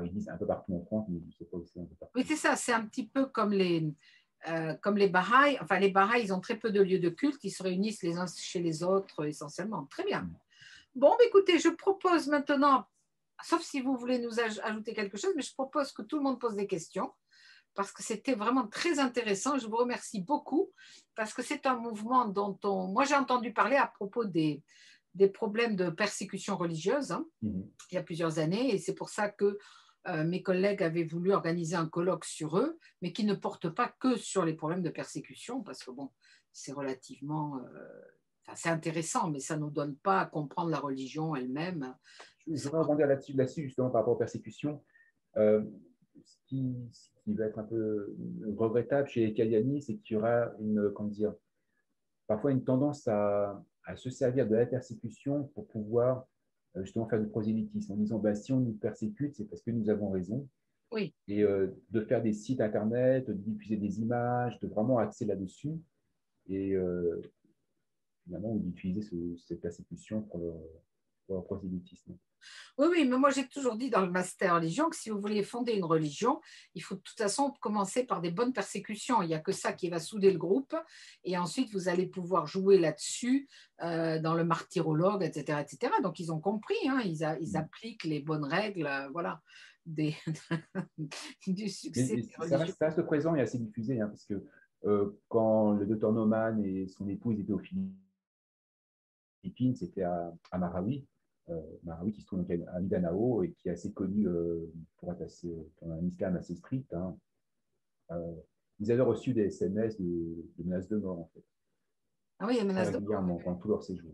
ils disent un peu partout en France, mais je ne sais pas aussi un peu Oui, partout. c'est ça, c'est un petit peu comme les Baha'is. Enfin, les Baha'is, ils ont très peu de lieux de culte, ils se réunissent les uns chez les autres essentiellement. Très bien. Bon, écoutez, je propose maintenant, sauf si vous voulez nous ajouter quelque chose, mais je propose que tout le monde pose des questions parce que c'était vraiment très intéressant. Je vous remercie beaucoup parce que c'est un mouvement dont moi j'ai entendu parler à propos des problèmes de persécution religieuse, hein, il y a plusieurs années, et c'est pour ça que mes collègues avaient voulu organiser un colloque sur eux, mais qui ne porte pas que sur les problèmes de persécution, parce que bon, c'est relativement, enfin, c'est intéressant, mais ça ne nous donne pas à comprendre la religion elle-même. Je voudrais rebondir là-dessus, justement, par rapport aux persécutions. Ce qui va être un peu regrettable chez les Kalyani, c'est qu'il y aura comment dire, parfois une tendance à se servir de la persécution pour pouvoir justement faire du prosélytisme en disant bah, si on nous persécute, c'est parce que nous avons raison. Oui. Et de faire des sites internet, de diffuser des images, de vraiment axer là-dessus et finalement d'utiliser cette persécution pour leur prosélytisme. Oui, oui, mais moi j'ai toujours dit dans le master religion que si vous voulez fonder une religion, il faut de toute façon commencer par des bonnes persécutions. Il n'y a que ça qui va souder le groupe et ensuite vous allez pouvoir jouer là-dessus dans le martyrologue, etc., etc. Donc ils ont compris, hein, ils appliquent les bonnes règles, voilà, du succès Mais des religions. ça reste présent et assez diffusé, hein, parce que quand le docteur Naumann et son épouse étaient aux Philippines, c'était à Marawi. Marawi qui se trouve donc à Mindanao et qui est assez connu pour être pour un islam assez strict. Hein. Ils avaient reçu des SMS de menaces de mort, en fait. Ah oui, il y a Très menace de mort. régulièrement, pendant tout leur séjour.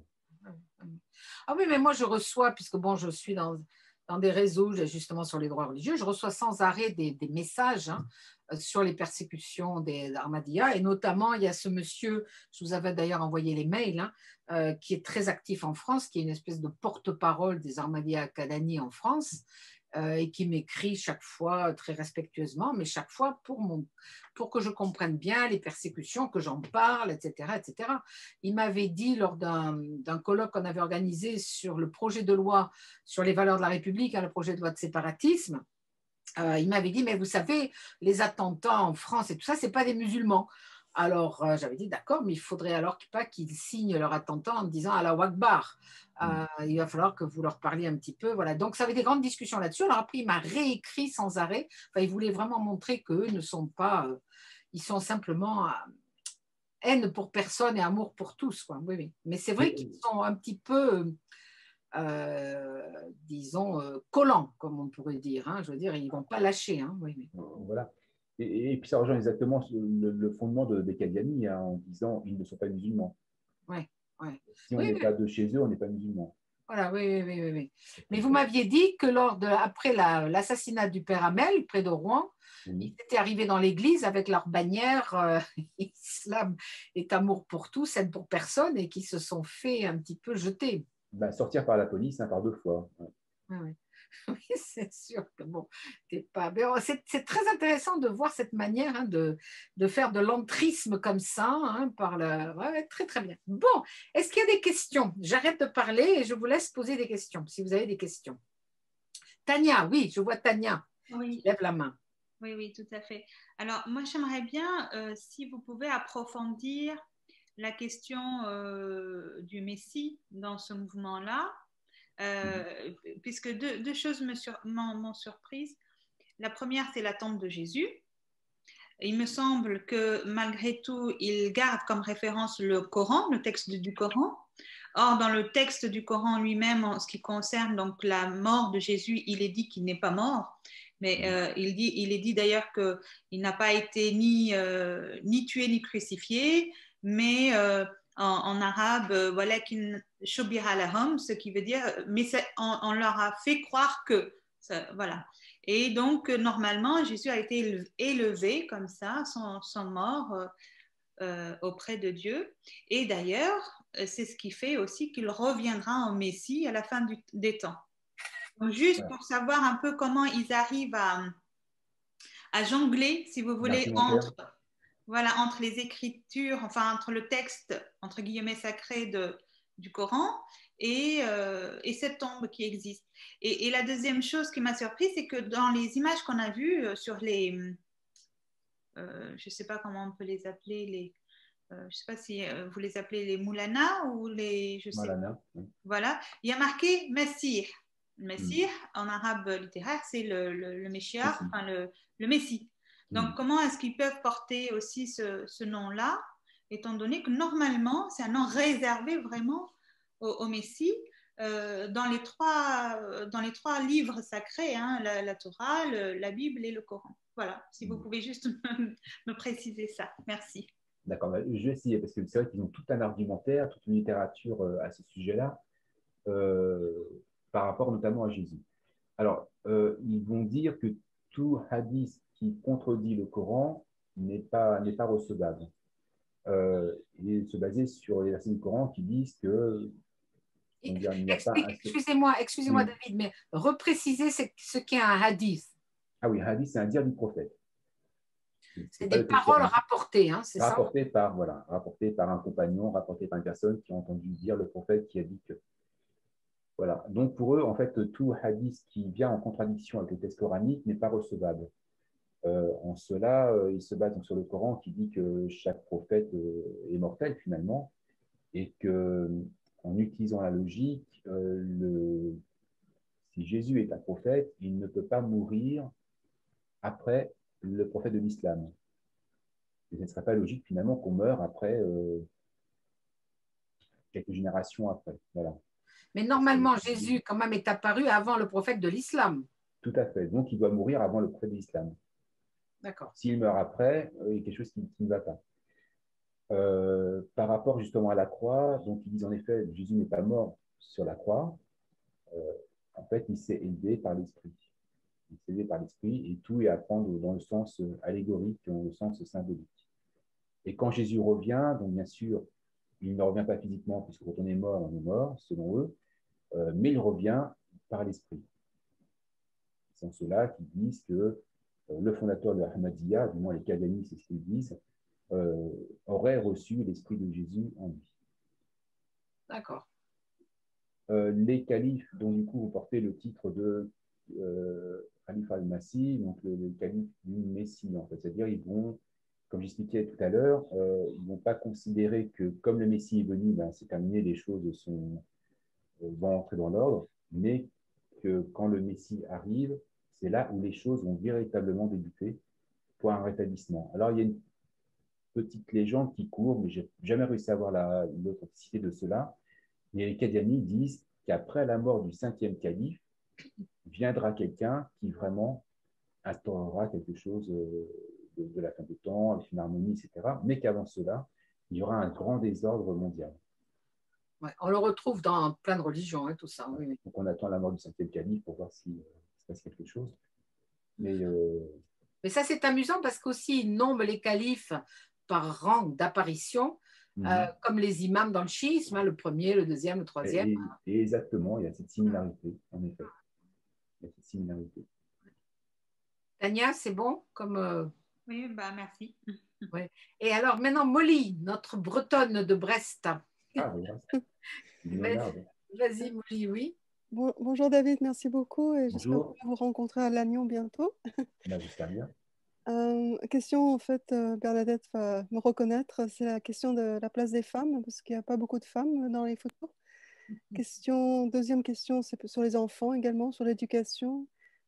Ah oui, mais moi je reçois, puisque bon, je suis dans des réseaux justement sur les droits religieux, je reçois sans arrêt des messages, hein, sur les persécutions des Ahmadiyya, et notamment il y a ce monsieur, je vous avais d'ailleurs envoyé les mails, hein, qui est très actif en France, qui est une espèce de porte-parole des Ahmadiyya Kadani en France, et qui m'écrit chaque fois très respectueusement, mais chaque fois pour que je comprenne bien les persécutions, que j'en parle, etc., etc. Il m'avait dit lors d'un colloque qu'on avait organisé sur le projet de loi sur les valeurs de la République, hein, le projet de loi de séparatisme, il m'avait dit, mais vous savez, les attentats en France et tout ça, ce n'est pas des musulmans. Alors, j'avais dit, d'accord, mais il faudrait alors pas qu'ils signent leur attentat en disant Allahu Akbar. Il va falloir que vous leur parliez un petit peu. Voilà. Donc, ça avait des grandes discussions là-dessus. Alors, après, il m'a réécrit sans arrêt. Enfin, il voulait vraiment montrer qu'eux ne sont pas. Ils sont simplement haine pour personne et amour pour tous. Quoi. Oui, oui. Mais c'est vrai qu'ils sont un petit peu. Disons, collants, comme on pourrait dire. Hein. Je veux dire, ils ne vont pas lâcher. Hein. Oui, oui. Voilà. Et puis ça rejoint exactement le fondement des Kalyani, hein, en disant ils ne sont pas musulmans. Ouais, ouais. Si on Oui, n'est oui. pas de chez eux, on n'est pas musulman. Voilà, oui, oui, oui, oui, oui. Mais vous m'aviez dit que après l'assassinat du père Hamel, près de Rouen, ils étaient arrivés dans l'église avec leur bannière Islam est amour pour tous, aide pour personne, et qui se sont fait un petit peu jeter. Bah, sortir par la police, hein, par 2 fois. Ouais. Ouais, ouais. Oui, c'est sûr que bon, t'es pas. Mais c'est très intéressant de voir cette manière, hein, de faire de l'entrisme comme ça, hein, par ouais, très très bien. Bon, est-ce qu'il y a des questions? J'arrête de parler et je vous laisse poser des questions, si vous avez des questions. Tania, oui, je vois Tania qui Oui. lève la main. Oui, oui, tout à fait. Alors, moi, j'aimerais bien, si vous pouvez approfondir la question du Messie dans ce mouvement-là, puisque deux choses m'ont surprise. La première, c'est la tombe de Jésus. Il me semble que malgré tout, il garde comme référence le Coran, le texte du Coran. Or, dans le texte du Coran lui-même, en ce qui concerne donc la mort de Jésus, il est dit qu'il n'est pas mort. Mais il est dit d'ailleurs qu'il n'a pas été ni tué ni crucifié, mais en arabe, walakin shubbiha lahum, ce qui veut dire, mais on leur a fait croire que, voilà. Et donc, normalement, Jésus a été élevé comme ça, sans mort, auprès de Dieu. Et d'ailleurs, c'est ce qui fait aussi qu'il reviendra en Messie à la fin des temps. Donc, juste pour savoir un peu comment ils arrivent à jongler, si vous voulez, entre les écritures, enfin entre le texte, entre guillemets, sacré du Coran et cette tombe qui existe. Et la deuxième chose qui m'a surprise, c'est que dans les images qu'on a vues sur les... je ne sais pas comment on peut les appeler, je ne sais pas si vous les appelez les Moulana ou les, je sais Malana, oui. Voilà, il y a marqué Messie. Le Mm. Messie, en arabe littéraire, c'est le Meshiach, Messie. enfin le Messie. Donc, Mm. comment est-ce qu'ils peuvent porter aussi ce nom-là, étant donné que normalement, c'est un nom réservé vraiment au Messie dans les trois livres sacrés, hein, la Torah, la Bible et le Coran. Voilà, si vous pouvez juste me préciser ça. Merci. D'accord, bah, je vais essayer parce que c'est vrai qu'ils ont tout un argumentaire, toute une littérature à ce sujet-là, euh, par rapport notamment à Jésus. Alors, ils vont dire que tout hadith qui contredit le Coran n'est pas recevable. Et se baser sur les versets du Coran qui disent que il n'y a pas assez... Excusez-moi, Oui. David, mais repréciser ce qu'est un hadith. Ah oui, hadith, c'est un dire du prophète. C'est des paroles rapportées, hein, c'est ça? Rapportées par un compagnon, rapportées par une personne qui a entendu dire le prophète qui a dit que. Voilà. Donc pour eux, en fait, tout hadith qui vient en contradiction avec le texte coranique n'est pas recevable. En cela, ils se basent sur le Coran qui dit que chaque prophète est mortel finalement et que, en utilisant la logique, si Jésus est un prophète, il ne peut pas mourir après le prophète de l'islam. Et ce ne serait pas logique finalement qu'on meure après quelques générations après. Voilà. Mais normalement, Jésus quand même est apparu avant le prophète de l'islam. Tout à fait. Donc il doit mourir avant le prophète de l'islam. D'accord. S'il meurt après, il y a quelque chose qui ne va pas. Par rapport justement à la croix, donc ils disent en effet, Jésus n'est pas mort sur la croix. En fait, il s'est élevé par l'esprit. Il s'est élevé par l'esprit et tout est à prendre dans le sens allégorique, dans le sens symbolique. Et quand Jésus revient, donc bien sûr, il ne revient pas physiquement, puisque quand on est mort, selon eux, mais il revient par l'esprit. C'est en cela qu'ils disent que le fondateur de l'Ahmadiyya, du moins les Qadianis, c'est ce qu'ils disent, aurait reçu l'esprit de Jésus en lui. D'accord. Les califes, dont du coup vous portez le titre de Khalif al-Masih, donc le calife du Messie, en fait. C'est-à-dire, ils vont, comme j'expliquais tout à l'heure, ils ne vont pas considérer que comme le Messie est venu, ben, c'est terminé, les choses vont entrer dans l'ordre, mais que quand le Messie arrive, c'est là où les choses vont véritablement débuter pour un rétablissement. Alors, il y a une petite légende qui court, mais je n'ai jamais réussi à avoir l'authenticité de cela. Mais les Qadianis disent qu'après la mort du 5e calife, viendra quelqu'un qui vraiment instaurera quelque chose de la fin des temps, avec une harmonie, etc. Mais qu'avant cela, il y aura un grand désordre mondial. Ouais, on le retrouve dans plein de religions, hein, tout ça. Oui, oui. Donc on attend la mort du 5e calife pour voir s'il se passe quelque chose. Mais ça, c'est amusant parce qu'aussi, ils nomment les califes par rang d'apparition, comme les imams dans le chiisme, hein, le premier, le deuxième, le troisième. Et exactement, il y a cette similarité, en effet. Il y a cette similarité. Tania, c'est bon comme, Oui, bah, merci. Ouais. Et alors, maintenant, Molly, notre Bretonne de Brest. Ah, voilà. Vas-y, Molly, oui. Bonjour David, merci beaucoup et j'espère vous rencontrer à Lannion bientôt. J'espère bien. Question, en fait, Bernadette va me reconnaître, c'est la question de la place des femmes, parce qu'il n'y a pas beaucoup de femmes dans les photos. Deuxième question, c'est sur les enfants également, sur l'éducation.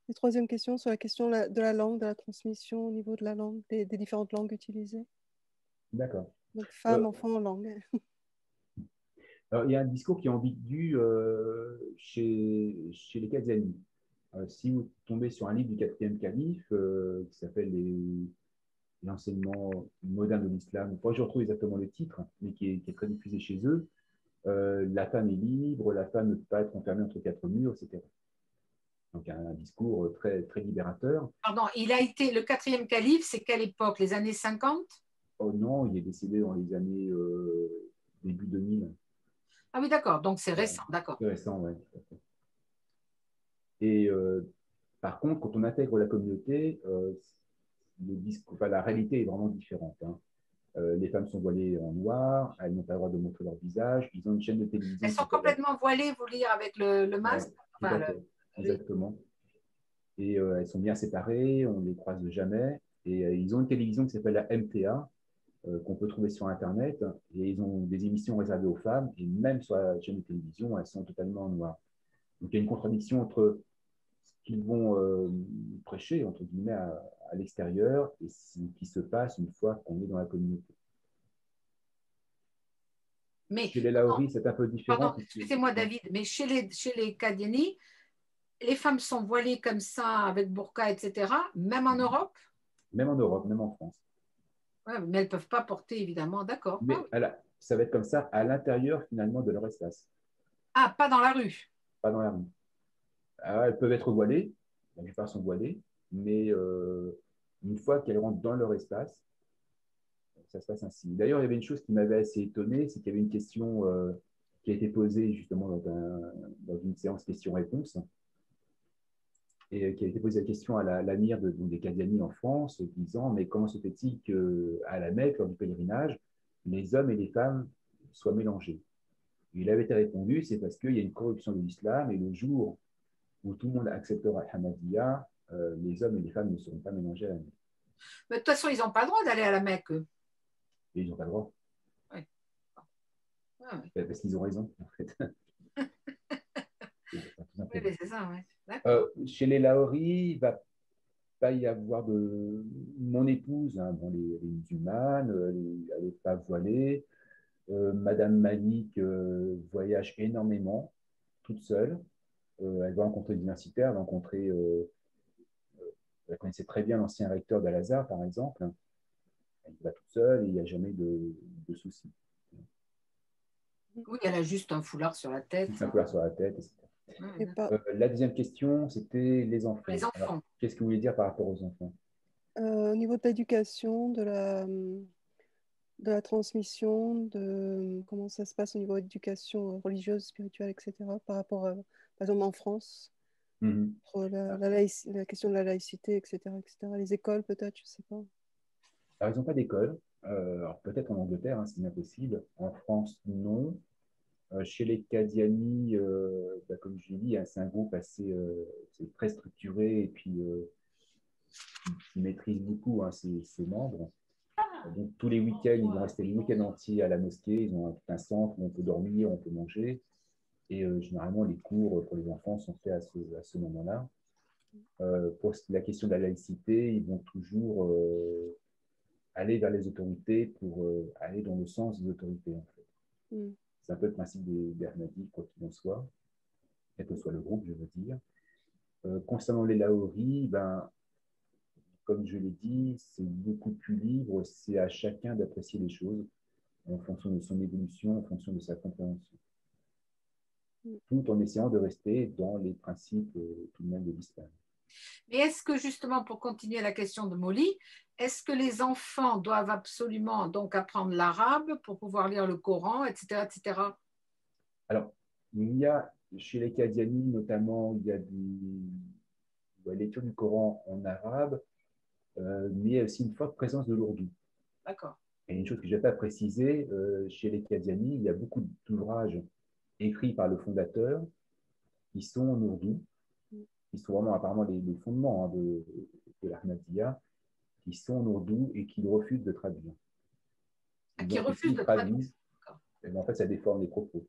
Et troisième question, sur la question de la langue, de la transmission au niveau de la langue, des différentes langues utilisées. D'accord. Donc, femmes, enfants, langue. Alors, il y a un discours qui est ambigu chez les Qadianis. Si vous tombez sur un livre du 4e calife qui s'appelle l'enseignement moderne de l'islam, je retrouve exactement le titre, mais qui est très diffusé chez eux. La femme est libre, la femme ne peut pas être enfermée entre 4 murs, etc. Donc un discours très, très libérateur. Pardon, le 4e calife, c'est quelle époque? Les années 50? Oh non, il est décédé dans les années début 2000. Ah oui, d'accord, donc c'est récent, d'accord. C'est récent, oui. Et par contre, quand on intègre la communauté, la réalité est vraiment différente. Hein. Les femmes sont voilées en noir, elles n'ont pas le droit de montrer leur visage, ils ont une chaîne de télévision. Elles sont complètement voilées, vous dire, avec le masque? Ouais, exactement. Et elles sont bien séparées, on ne les croise jamais. Et ils ont une télévision qui s'appelle la MTA, qu'on peut trouver sur Internet, et ils ont des émissions réservées aux femmes, et même sur la chaîne de télévision, elles sont totalement en noir. Donc il y a une contradiction entre ce qu'ils vont prêcher, entre guillemets, à l'extérieur, et ce qui se passe une fois qu'on est dans la communauté. Mais, Chez les Laoris, c'est un peu différent. pardon, excusez-moi David, mais chez les Kadiani, les femmes sont voilées comme ça, avec burqa, etc., même en Europe? Même en Europe, même en France. Ouais, mais elles ne peuvent pas porter, évidemment, d'accord. Mais ça va être comme ça à l'intérieur, finalement, de leur espace, Ah, pas dans la rue. pas dans la rue. Alors, elles peuvent être voilées, la plupart sont voilées, mais une fois qu'elles rentrent dans leur espace, ça se passe ainsi. D'ailleurs, il y avait une chose qui m'avait assez étonné, c'est qu'il y avait une question qui a été posée justement dans une séance questions-réponses, et qui a été posée la question à l'amir des Kadiani en France, disant, mais comment se fait-il qu'à la Mecque, lors du pèlerinage, les hommes et les femmes soient mélangés? Il avait été répondu, c'est parce qu'il y a une corruption de l'islam, et le jour où tout le monde acceptera Ahmadiyya, les hommes et les femmes ne seront pas mélangés à la Mecque. Mais de toute façon, ils n'ont pas le droit d'aller à la Mecque, eux. Et ils n'ont pas le droit. Ouais. Ouais. Parce qu'ils ont raison, en fait. Oui, c'est ça, ouais. Chez les Laori, il ne va pas y avoir de... Mon épouse, hein, bon, elle est musulmane, elle n'est pas voilée. Madame Malik voyage énormément, toute seule. Elle va rencontrer des universitaires, elle connaissait très bien l'ancien recteur d'Al-Azhar, par exemple. Elle va toute seule et il n'y a jamais de soucis. Oui, elle a juste un foulard sur la tête. Un foulard sur la tête, etc. La deuxième question, c'était les enfants. Les enfants. Qu'est-ce que vous voulez dire par rapport aux enfants? Au niveau de l'éducation, de la transmission, de comment ça se passe au niveau de l'éducation religieuse, spirituelle, etc., par rapport à, par exemple, en France, la question de la laïcité, etc., etc. Les écoles, peut-être, je ne sais pas. Alors, ils n'ont pas d'école. Alors, peut-être en Angleterre, hein, c'est bien possible. En France, non. Chez les Kadiani, comme je l'ai dit, hein, c'est un groupe assez c'est très structuré et puis qui maîtrise beaucoup hein, ses membres. Donc, tous les week-ends, ils vont rester le week-end entier à la mosquée. Ils ont tout un centre où on peut dormir, on peut manger. Et généralement, les cours pour les enfants sont faits à ce moment-là. Pour la question de la laïcité, ils vont toujours aller vers les autorités pour aller dans le sens des autorités, en fait. C'est un peu le principe des Ahmadis, quoi qu'il en soit, quel que soit le groupe, je veux dire. Concernant les Laoris, comme je l'ai dit, c'est beaucoup plus libre, c'est à chacun d'apprécier les choses en fonction de son évolution, en fonction de sa compréhension. Tout en essayant de rester dans les principes tout de même de l'islam. Mais est-ce que justement, pour continuer la question de Molly, est-ce que les enfants doivent absolument donc apprendre l'arabe pour pouvoir lire le Coran, etc., etc.? Alors, il y a chez les Kadiani notamment, il y a la lecture du Coran en arabe, mais il y a aussi une forte présence de l'ourdou. D'accord. Et une chose que je n'ai pas précisée, chez les Kadiani, il y a beaucoup d'ouvrages écrits par le fondateur qui sont en ourdou, qui sont vraiment apparemment les fondements hein, de l'Ahmadiyya, qui sont en ourdou et qu'il refuse de traduire. Qui refuse de traduire. En fait, ça déforme les propos.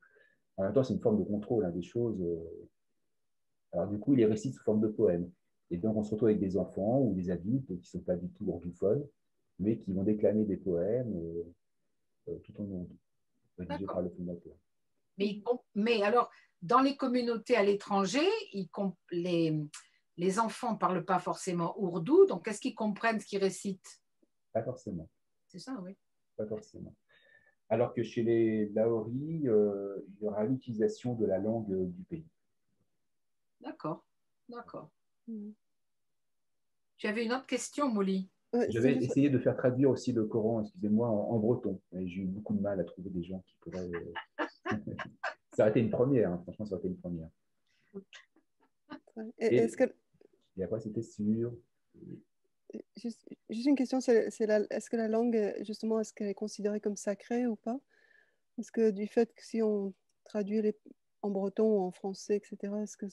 En même temps, c'est une forme de contrôle hein, des choses. Alors, du coup, il les récite sous forme de poèmes. Et donc, on se retrouve avec des enfants ou des adultes qui ne sont pas du tout ourdophones, mais qui vont déclamer des poèmes tout en ourdou, rédigés par le fondateur. Mais alors, dans les communautés à l'étranger, les enfants ne parlent pas forcément ourdou, donc est-ce qu'ils comprennent ce qu'ils récitent? Pas forcément. C'est ça, oui. Pas forcément. Alors que chez les Laori, il y aura l'utilisation de la langue du pays. D'accord, d'accord. Tu avais une autre question, Molly? Je vais essayer de faire traduire aussi le Coran, excusez-moi, en breton. J'ai eu beaucoup de mal à trouver des gens qui pourraient... Ça aurait été une première, hein. Franchement, ça aurait été une première. Et après, c'était sur... Juste une question, est-ce que la langue, justement, est-ce qu'elle est considérée comme sacrée ou pas? Est-ce que du fait que si on traduit en breton ou en français, etc., est-ce que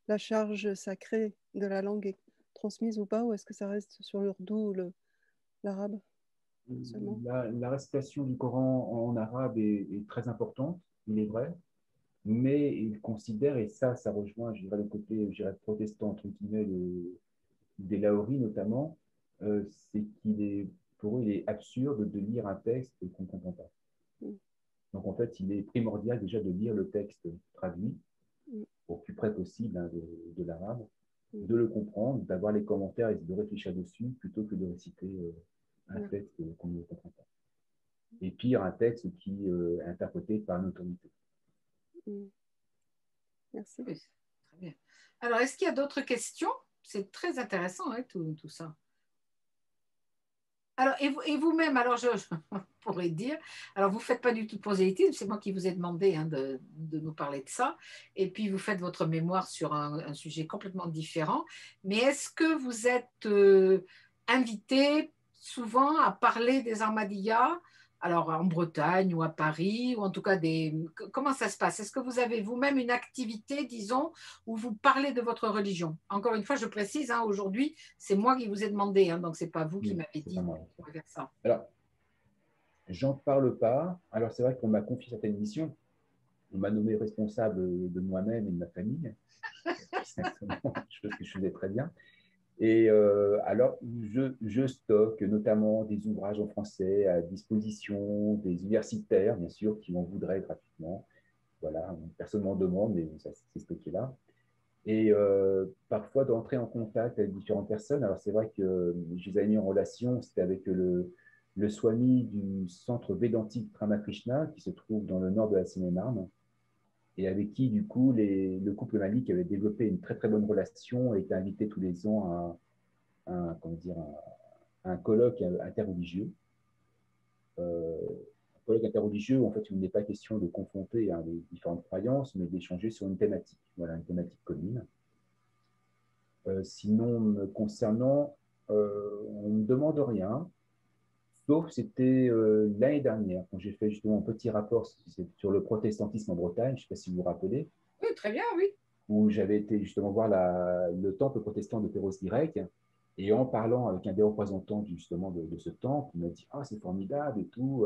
la charge sacrée de la langue est transmise ou pas? Ou est-ce que ça reste sur l'ourdou ou l'arabe? seulement? La récitation du Coran en arabe est très importante, il est vrai, mais il considère, et ça rejoint, je dirais, le côté, je dirais, protestant, entre guillemets, des Lahoris notamment, c'est qu'il est, pour eux, il est absurde de lire un texte qu'on ne comprend pas. Mm. Donc, en fait, il est primordial déjà de lire le texte traduit, Mm. au plus près possible hein, de l'arabe, Mm. de le comprendre, d'avoir les commentaires et de réfléchir dessus, plutôt que de réciter un Ouais. texte qu'on ne comprend pas. Et pire, un texte qui est interprété par une autorité. Mm. Merci. Oui, très bien. Alors, est-ce qu'il y a d'autres questions? C'est très intéressant, hein, tout ça. Alors, et vous-même, alors je pourrais dire, alors vous ne faites pas du tout de prosélytisme, c'est moi qui vous ai demandé hein, de nous parler de ça, et puis vous faites votre mémoire sur un sujet complètement différent, mais est-ce que vous êtes invité souvent à parler des Ahmadiyya, alors en Bretagne ou à Paris, ou en tout cas comment ça se passe? Est-ce que vous avez vous-même une activité, disons, où vous parlez de votre religion? Encore une fois, je précise, hein, aujourd'hui, c'est moi qui vous ai demandé, hein, donc ce n'est pas vous qui Oui, m'avez c'est pas dit moi. on va faire ça. Alors, j'en parle pas. Alors, c'est vrai qu'on m'a confié certaines missions. On m'a nommé responsable de moi-même et de ma famille, chose que je faisais très bien. Et alors, je stocke notamment des ouvrages en français à disposition des universitaires, bien sûr, qui m'en voudraient gratuitement. Voilà, personne ne m'en demande, mais ça, c'est stocké là. Et parfois d'entrer en contact avec différentes personnes. Alors, c'est vrai que je les ai mis en relation, c'était avec le Swami du centre védantique Ramakrishna, qui se trouve dans le nord de la Seine-et-Marne, et avec qui, du coup, le couple Malik avait développé une très, très bonne relation et était invité tous les ans comment dire, un colloque interreligieux. Un colloque interreligieux où, en fait, il n'est pas question de confronter hein, les différentes croyances, mais d'échanger sur une thématique, voilà, une thématique commune. Sinon, me concernant, on ne me demande rien, sauf c'était l'année dernière, quand j'ai fait justement un petit rapport sur le protestantisme en Bretagne, je ne sais pas si vous vous rappelez, Oui, très bien, oui. où j'avais été justement voir le temple protestant de Perros-Guirec, et en parlant avec un des représentants justement de ce temple, il m'a dit « Ah, c'est formidable et tout,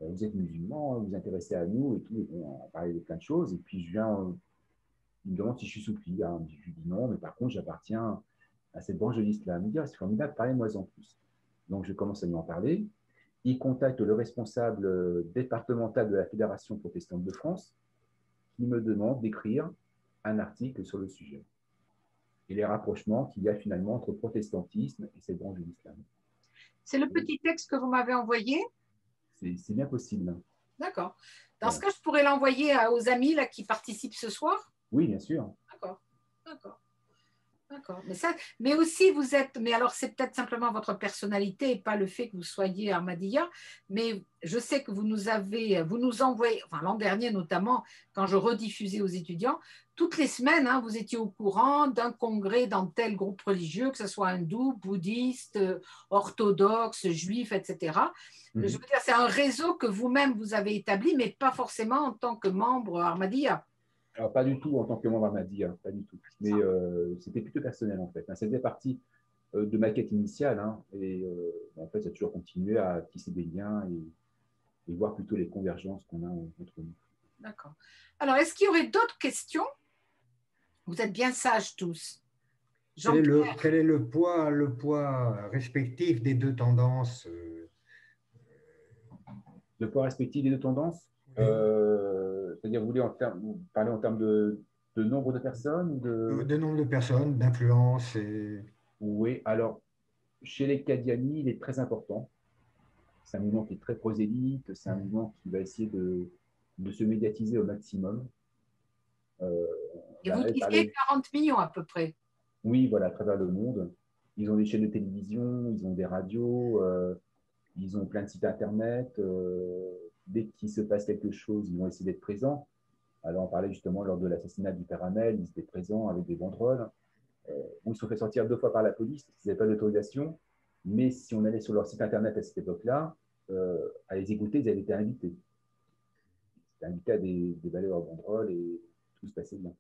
vous êtes musulman, vous vous intéressez à nous et tout, et bon, on parlait de plein de choses, et puis il me demande si je suis soufi, hein. Je lui dis non, mais par contre, j'appartiens à cette branche de l'islam. Il me dit, ah, c'est formidable, parlez-moi en plus. Donc, je commence à lui en parler. Il contacte le responsable départemental de la Fédération protestante de France, qui me demande d'écrire un article sur le sujet et les rapprochements qu'il y a finalement entre protestantisme et cette branche de l'islam. C'est le petit texte que vous m'avez envoyé? C'est bien possible. D'accord. Dans Voilà. ce cas, je pourrais l'envoyer aux amis là, qui participent ce soir? Oui, bien sûr. D'accord. D'accord. D'accord. Mais aussi, vous êtes, mais alors c'est peut-être simplement votre personnalité et pas le fait que vous soyez Ahmadiyya, mais je sais que vous nous envoyez, enfin l'an dernier notamment, quand je rediffusais aux étudiants, toutes les semaines, hein, vous étiez au courant d'un congrès dans tel groupe religieux, que ce soit hindou, bouddhiste, orthodoxe, juif, etc. Je veux dire, c'est un réseau que vous-même vous avez établi, mais pas forcément en tant que membre Ahmadiyya. Alors, pas du tout en tant que membre Ahmadiyya, pas du tout. Mais c'était plutôt personnel en fait. Ça faisait partie de ma quête initiale. Hein, et en fait, ça a toujours continué à tisser des liens et voir plutôt les convergences qu'on a entre nous. D'accord. Alors, est-ce qu'il y aurait d'autres questions? Vous êtes bien sages tous. Quel est le poids respectif des deux tendances Le poids respectif des deux tendances, c'est-à-dire vous voulez parler en termes de nombre de personnes de nombre de personnes, d'influence et... Oui, alors chez les Qadianis, il est très important. C'est un mouvement qui est très prosélyte, c'est un mouvement qui va essayer de se médiatiser au maximum. Et vous dites 40 millions à peu près. Oui, voilà, à travers le monde. Ils ont des chaînes de télévision, ils ont des radios, ils ont plein de sites internet. Dès qu'il se passe quelque chose, ils vont essayer d'être présents. Alors, on parlait justement lors de l'assassinat du père Hamel, ils étaient présents avec des banderoles. Où ils se sont fait sortir 2 fois par la police parce qu'ils n'avaient pas d'autorisation. Mais si on allait sur leur site internet à cette époque-là, à les écouter, ils avaient été invités. Ils étaient invités à des balais hors banderole et tout se passait bien.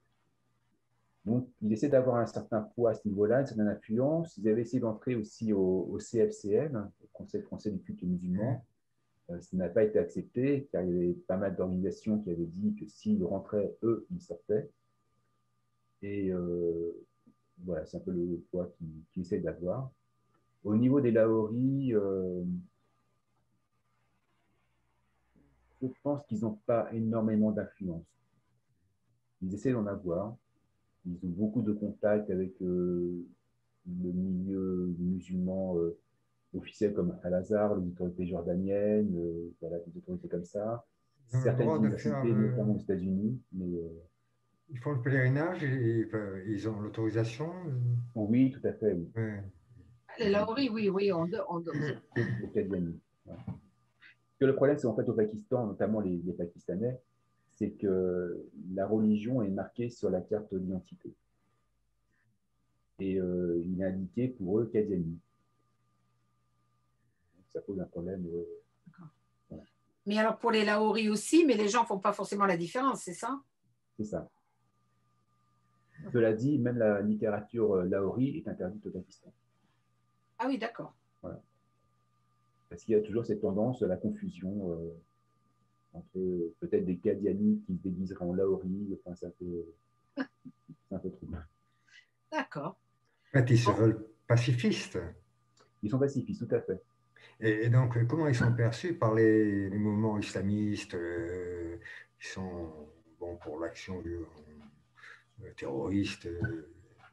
Donc, ils essaient d'avoir un certain poids à ce niveau-là, une certaine influence. Ils avaient essayé d'entrer aussi au CFCM, au Conseil français du culte musulman. Ça n'a pas été accepté, car il y avait pas mal d'organisations qui avaient dit que s'ils rentraient, eux, ils sortaient. Et voilà, c'est un peu le poids qu'ils essaient d'avoir. Au niveau des Laoris, je pense qu'ils n'ont pas énormément d'influence. Ils essaient d'en avoir. Ils ont beaucoup de contacts avec le milieu musulman officiel comme Al-Azhar, les autorités jordaniennes, voilà, des autorités comme ça. Ils ont le Certaines droit de faire. universités, notamment aux États-Unis. Mais, Ils font le pèlerinage et ils ont l'autorisation. oui, tout à fait. Oui. Ouais. Les Laoris, oui, oui, Les Qadianis. Ouais. Que le problème, c'est en fait au Pakistan, notamment les Pakistanais, c'est que la religion est marquée sur la carte d'identité. Et il est indiqué pour eux Qadiani. Ça pose un problème. Voilà. Mais alors pour les Laoris aussi, mais les gens ne font pas forcément la différence, c'est ça? C'est ça. Cela dit, même la littérature laori est interdite au Pakistan. Ah oui, d'accord. Voilà. Parce qu'il y a toujours cette tendance à la confusion entre peut-être des Qadianis qui se déguiseraient en laori. Enfin, c'est un peu trouble. D'accord. En fait, ils se veulent pacifistes. Ils sont pacifistes, tout à fait. Et donc, comment ils sont perçus par les mouvements islamistes qui sont bon, pour l'action terroriste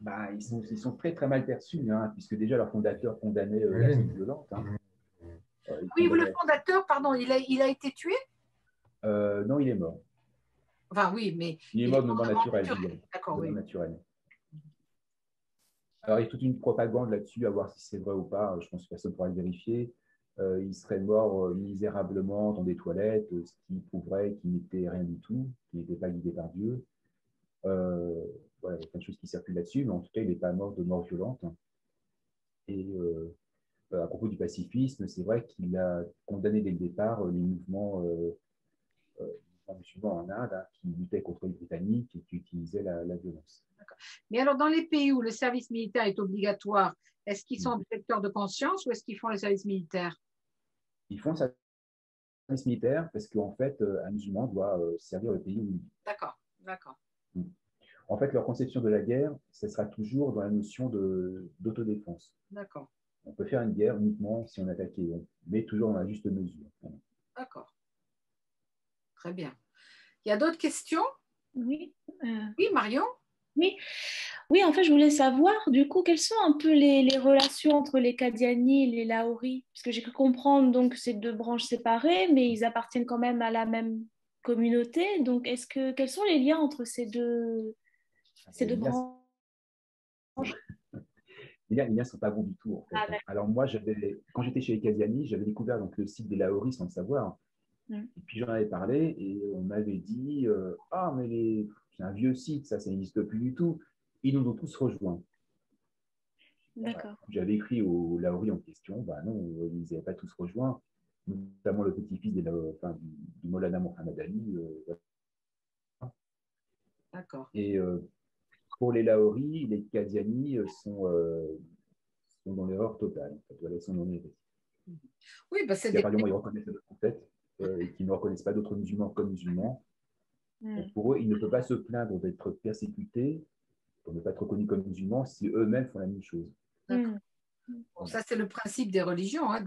Bah, ils sont très très mal perçus, hein, puisque déjà leur fondateur condamnait l'action violente. Hein. Oui, le fondateur, pardon, il a été tué? Non, il est mort. Enfin, oui, mais il est mort de mort naturelle. D'accord, oui. Naturelle. Alors, il y a toute une propagande là-dessus, à voir si c'est vrai ou pas. Je pense que personne ne pourra le vérifier. Il serait mort misérablement dans des toilettes, ce qui prouverait qu'il n'était rien du tout, qu'il n'était pas guidé par Dieu. Voilà, il y a plein de choses qui circulent là-dessus, mais en tout cas, il n'est pas mort de mort violente. Et à propos du pacifisme, c'est vrai qu'il a condamné dès le départ les mouvements musulmans en Inde, hein, qui luttaient contre les Britanniques et qui utilisaient la violence. Mais alors, dans les pays où le service militaire est obligatoire, est-ce qu'ils sont objecteurs de conscience ou est-ce qu'ils font le service militaire? Ils font le service militaire parce qu'en fait, un musulman doit servir le pays où il vit. D'accord, d'accord. En fait, leur conception de la guerre, ce sera toujours dans la notion d'autodéfense. D'accord. On peut faire une guerre uniquement si on attaque, mais toujours dans la juste mesure. D'accord. Très bien. Il y a d'autres questions? Oui. Oui, Marion? Oui. Oui, en fait, je voulais savoir, du coup, quelles sont un peu les relations entre les Qadianis et les Laoris? Parce que j'ai cru comprendre donc c'est deux branches séparées, mais ils appartiennent quand même à la même communauté. Donc, quels sont les liens entre ces deux branches? Les liens ne sont pas bons du tout. En fait. Alors moi, quand j'étais chez les Qadianis, j'avais découvert donc, le site des Laoris sans le savoir. Et puis j'en avais parlé et on m'avait dit ah, mais c'est un vieux site, ça n'existe plus du tout. Ils nous ont tous rejoints. D'accord. J'avais écrit aux Laoris en question, bah non, ils n'avaient pas tous rejoint, notamment le petit-fils du Maulana Mohamed Ali. D'accord. Et pour les Laoris, les Qadianis sont dans l'erreur totale. Ils sont dans l'erreur. Oui, bah c'est des... ils reconnaissent le prophète et qu'ils ne reconnaissent pas d'autres musulmans comme musulmans. Donc pour eux, ils ne peuvent pas se plaindre d'être persécutés, pour ne pas être reconnus comme musulmans, si eux-mêmes font la même chose. Bon, ça, c'est le principe des religions. Hein,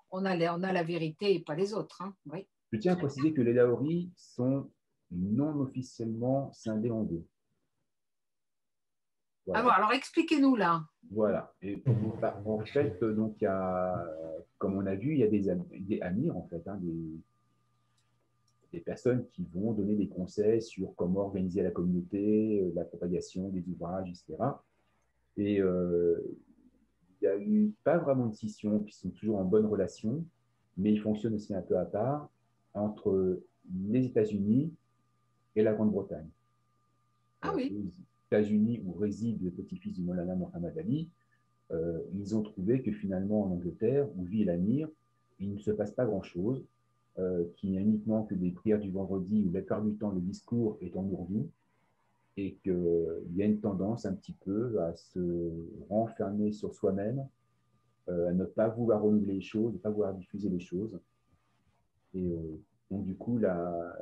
on a la vérité et pas les autres. Hein, oui. Je tiens à préciser que les Laoris sont non officiellement scindés en deux. Voilà. Alors expliquez-nous là. Voilà. Et, en fait, donc, il y a, comme on a vu, il y a des amirs, en fait, hein, des personnes qui vont donner des conseils sur comment organiser la communauté, la propagation des ouvrages, etc. Et il n'y a eu pas vraiment de scission, puis ils sont toujours en bonne relation, mais ils fonctionnent aussi un peu à part entre les États-Unis et la Grande-Bretagne. Ah oui. Les États-Unis, où réside le petit-fils du Maulana Mohamed Ali, ils ont trouvé que finalement en Angleterre, où vit l'Amir, il ne se passe pas grand-chose, qu'il n'y a uniquement que des prières du vendredi où la plupart du temps le discours est en ourdou, et qu'il y a une tendance un petit peu à se renfermer sur soi-même, à ne pas vouloir renouveler les choses, ne pas vouloir diffuser les choses. Et donc, du coup, la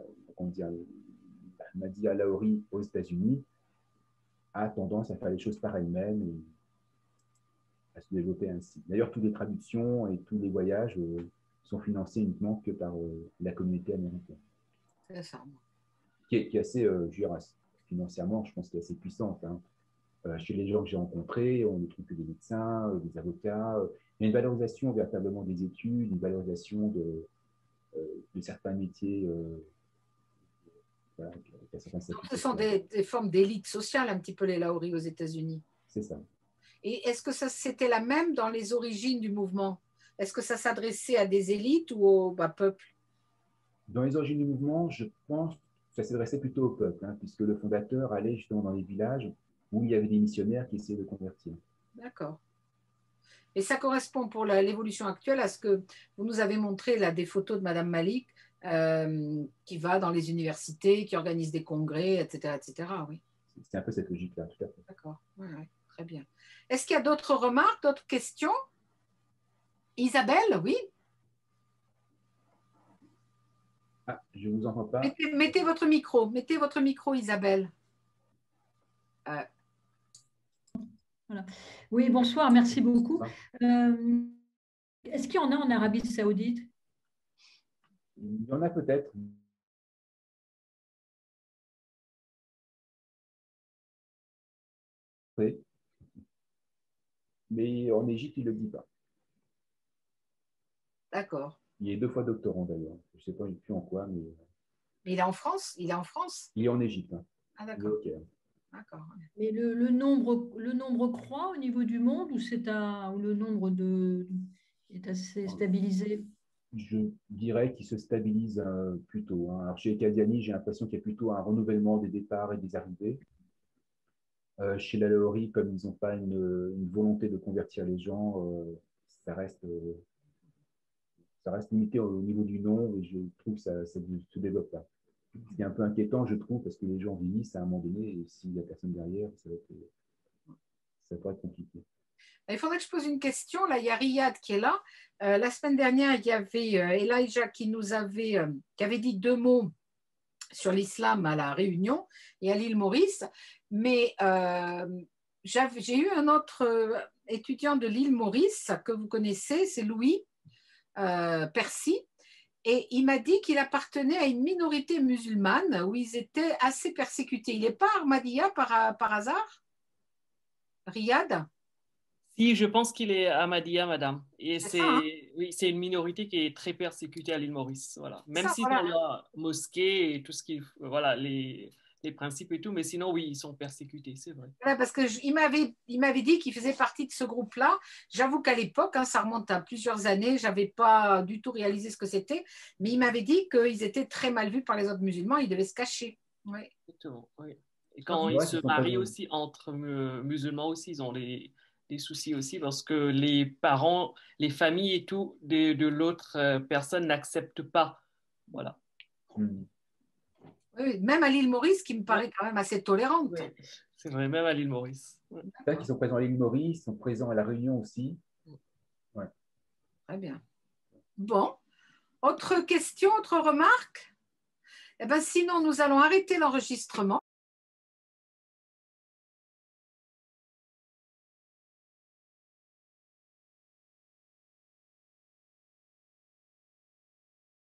Nadia Laori aux États-Unis a tendance à faire les choses par elle-même et à se développer ainsi. D'ailleurs, toutes les traductions et tous les voyages sont financés uniquement que par la communauté américaine. C'est ça. Qui est assez, je veux dire, financièrement, je pense qu'elle est assez puissante. Hein. Chez les gens que j'ai rencontrés, on ne trouve que des médecins, des avocats. Il y a une valorisation véritablement des études, une valorisation de certains métiers. Voilà, Ce sont des formes d'élite sociale, un petit peu les Laori aux États-Unis. C'est ça. Et est-ce que ça c'était la même dans les origines du mouvement? Est-ce que ça s'adressait à des élites ou au peuple? Dans les origines du mouvement, je pense que ça s'adressait plutôt au peuple, hein, puisque le fondateur allait justement dans les villages où il y avait des missionnaires qui essayaient de convertir. D'accord. Et ça correspond pour l'évolution actuelle à ce que vous nous avez montré là, des photos de Madame Malik qui va dans les universités, qui organise des congrès, etc. etc. Oui. C'est un peu cette logique-là, tout à fait. D'accord, ouais, ouais, très bien. Est-ce qu'il y a d'autres remarques, d'autres questions? Isabelle, oui? Ah, je ne vous entends pas. Mettez votre micro, Isabelle. Voilà. Oui, bonsoir, merci beaucoup. Est-ce qu'il y en a en Arabie Saoudite? Il y en a peut-être. Oui. Mais en Égypte, il ne le dit pas. D'accord. Il est 2 fois doctorant d'ailleurs. Je ne sais pas plus en quoi, mais. Mais il est en France? Il est en France? Il est en Égypte. Hein. Ah, d'accord. D'accord. Mais le nombre croît au niveau du monde ou le nombre est assez stabilisé? Je dirais qu'il se stabilise plutôt. Hein. Alors chez les Kadiani, j'ai l'impression qu'il y a plutôt un renouvellement des départs et des arrivées. Chez la Laori, comme ils n'ont pas une volonté de convertir les gens, ça reste limité au niveau du nom et je trouve que ça ne se développe pas. Ce qui est un peu inquiétant, je trouve, parce que les gens vieillissent à un moment donné et s'il n'y a personne derrière, ça pourrait être compliqué. Il faudrait que je pose une question. Là, il y a Riyad qui est là. La semaine dernière, il y avait Elijah qui avait dit 2 mots sur l'islam à la Réunion et à l'île Maurice. Mais j'ai eu un autre étudiant de l'île Maurice que vous connaissez, c'est Louis Percy. Et il m'a dit qu'il appartenait à une minorité musulmane où ils étaient assez persécutés. Il n'est pas Ahmadiyya par hasard? Riyad? Si, je pense qu'il est Ahmadiyya, madame. Et hein? Oui, c'est une minorité qui est très persécutée à l'île Maurice. Voilà. Même si voilà. dans la mosquée et tout ce qui, voilà, les principes et tout, mais sinon, oui, ils sont persécutés, c'est vrai. Ouais, parce qu'il m'avait dit qu'il faisait partie de ce groupe-là. J'avoue qu'à l'époque, hein, ça remonte à plusieurs années, je n'avais pas du tout réalisé ce que c'était, mais il m'avait dit qu'ils étaient très mal vus par les autres musulmans, ils devaient se cacher. Ouais. Exactement, oui. Et quand ils se marient aussi entre musulmans aussi, ils ont des soucis aussi parce que les parents, les familles et tout de l'autre personne n'acceptent pas. Voilà. Oui, même à l'île Maurice, qui me paraît quand même assez tolérante. Oui, c'est vrai, même à l'île Maurice. C'est vrai qu'ils sont présents à l'île Maurice, ils sont présents à La Réunion aussi. Ouais. Très bien. Bon. Autre question, autre remarque? Eh bien, sinon, nous allons arrêter l'enregistrement.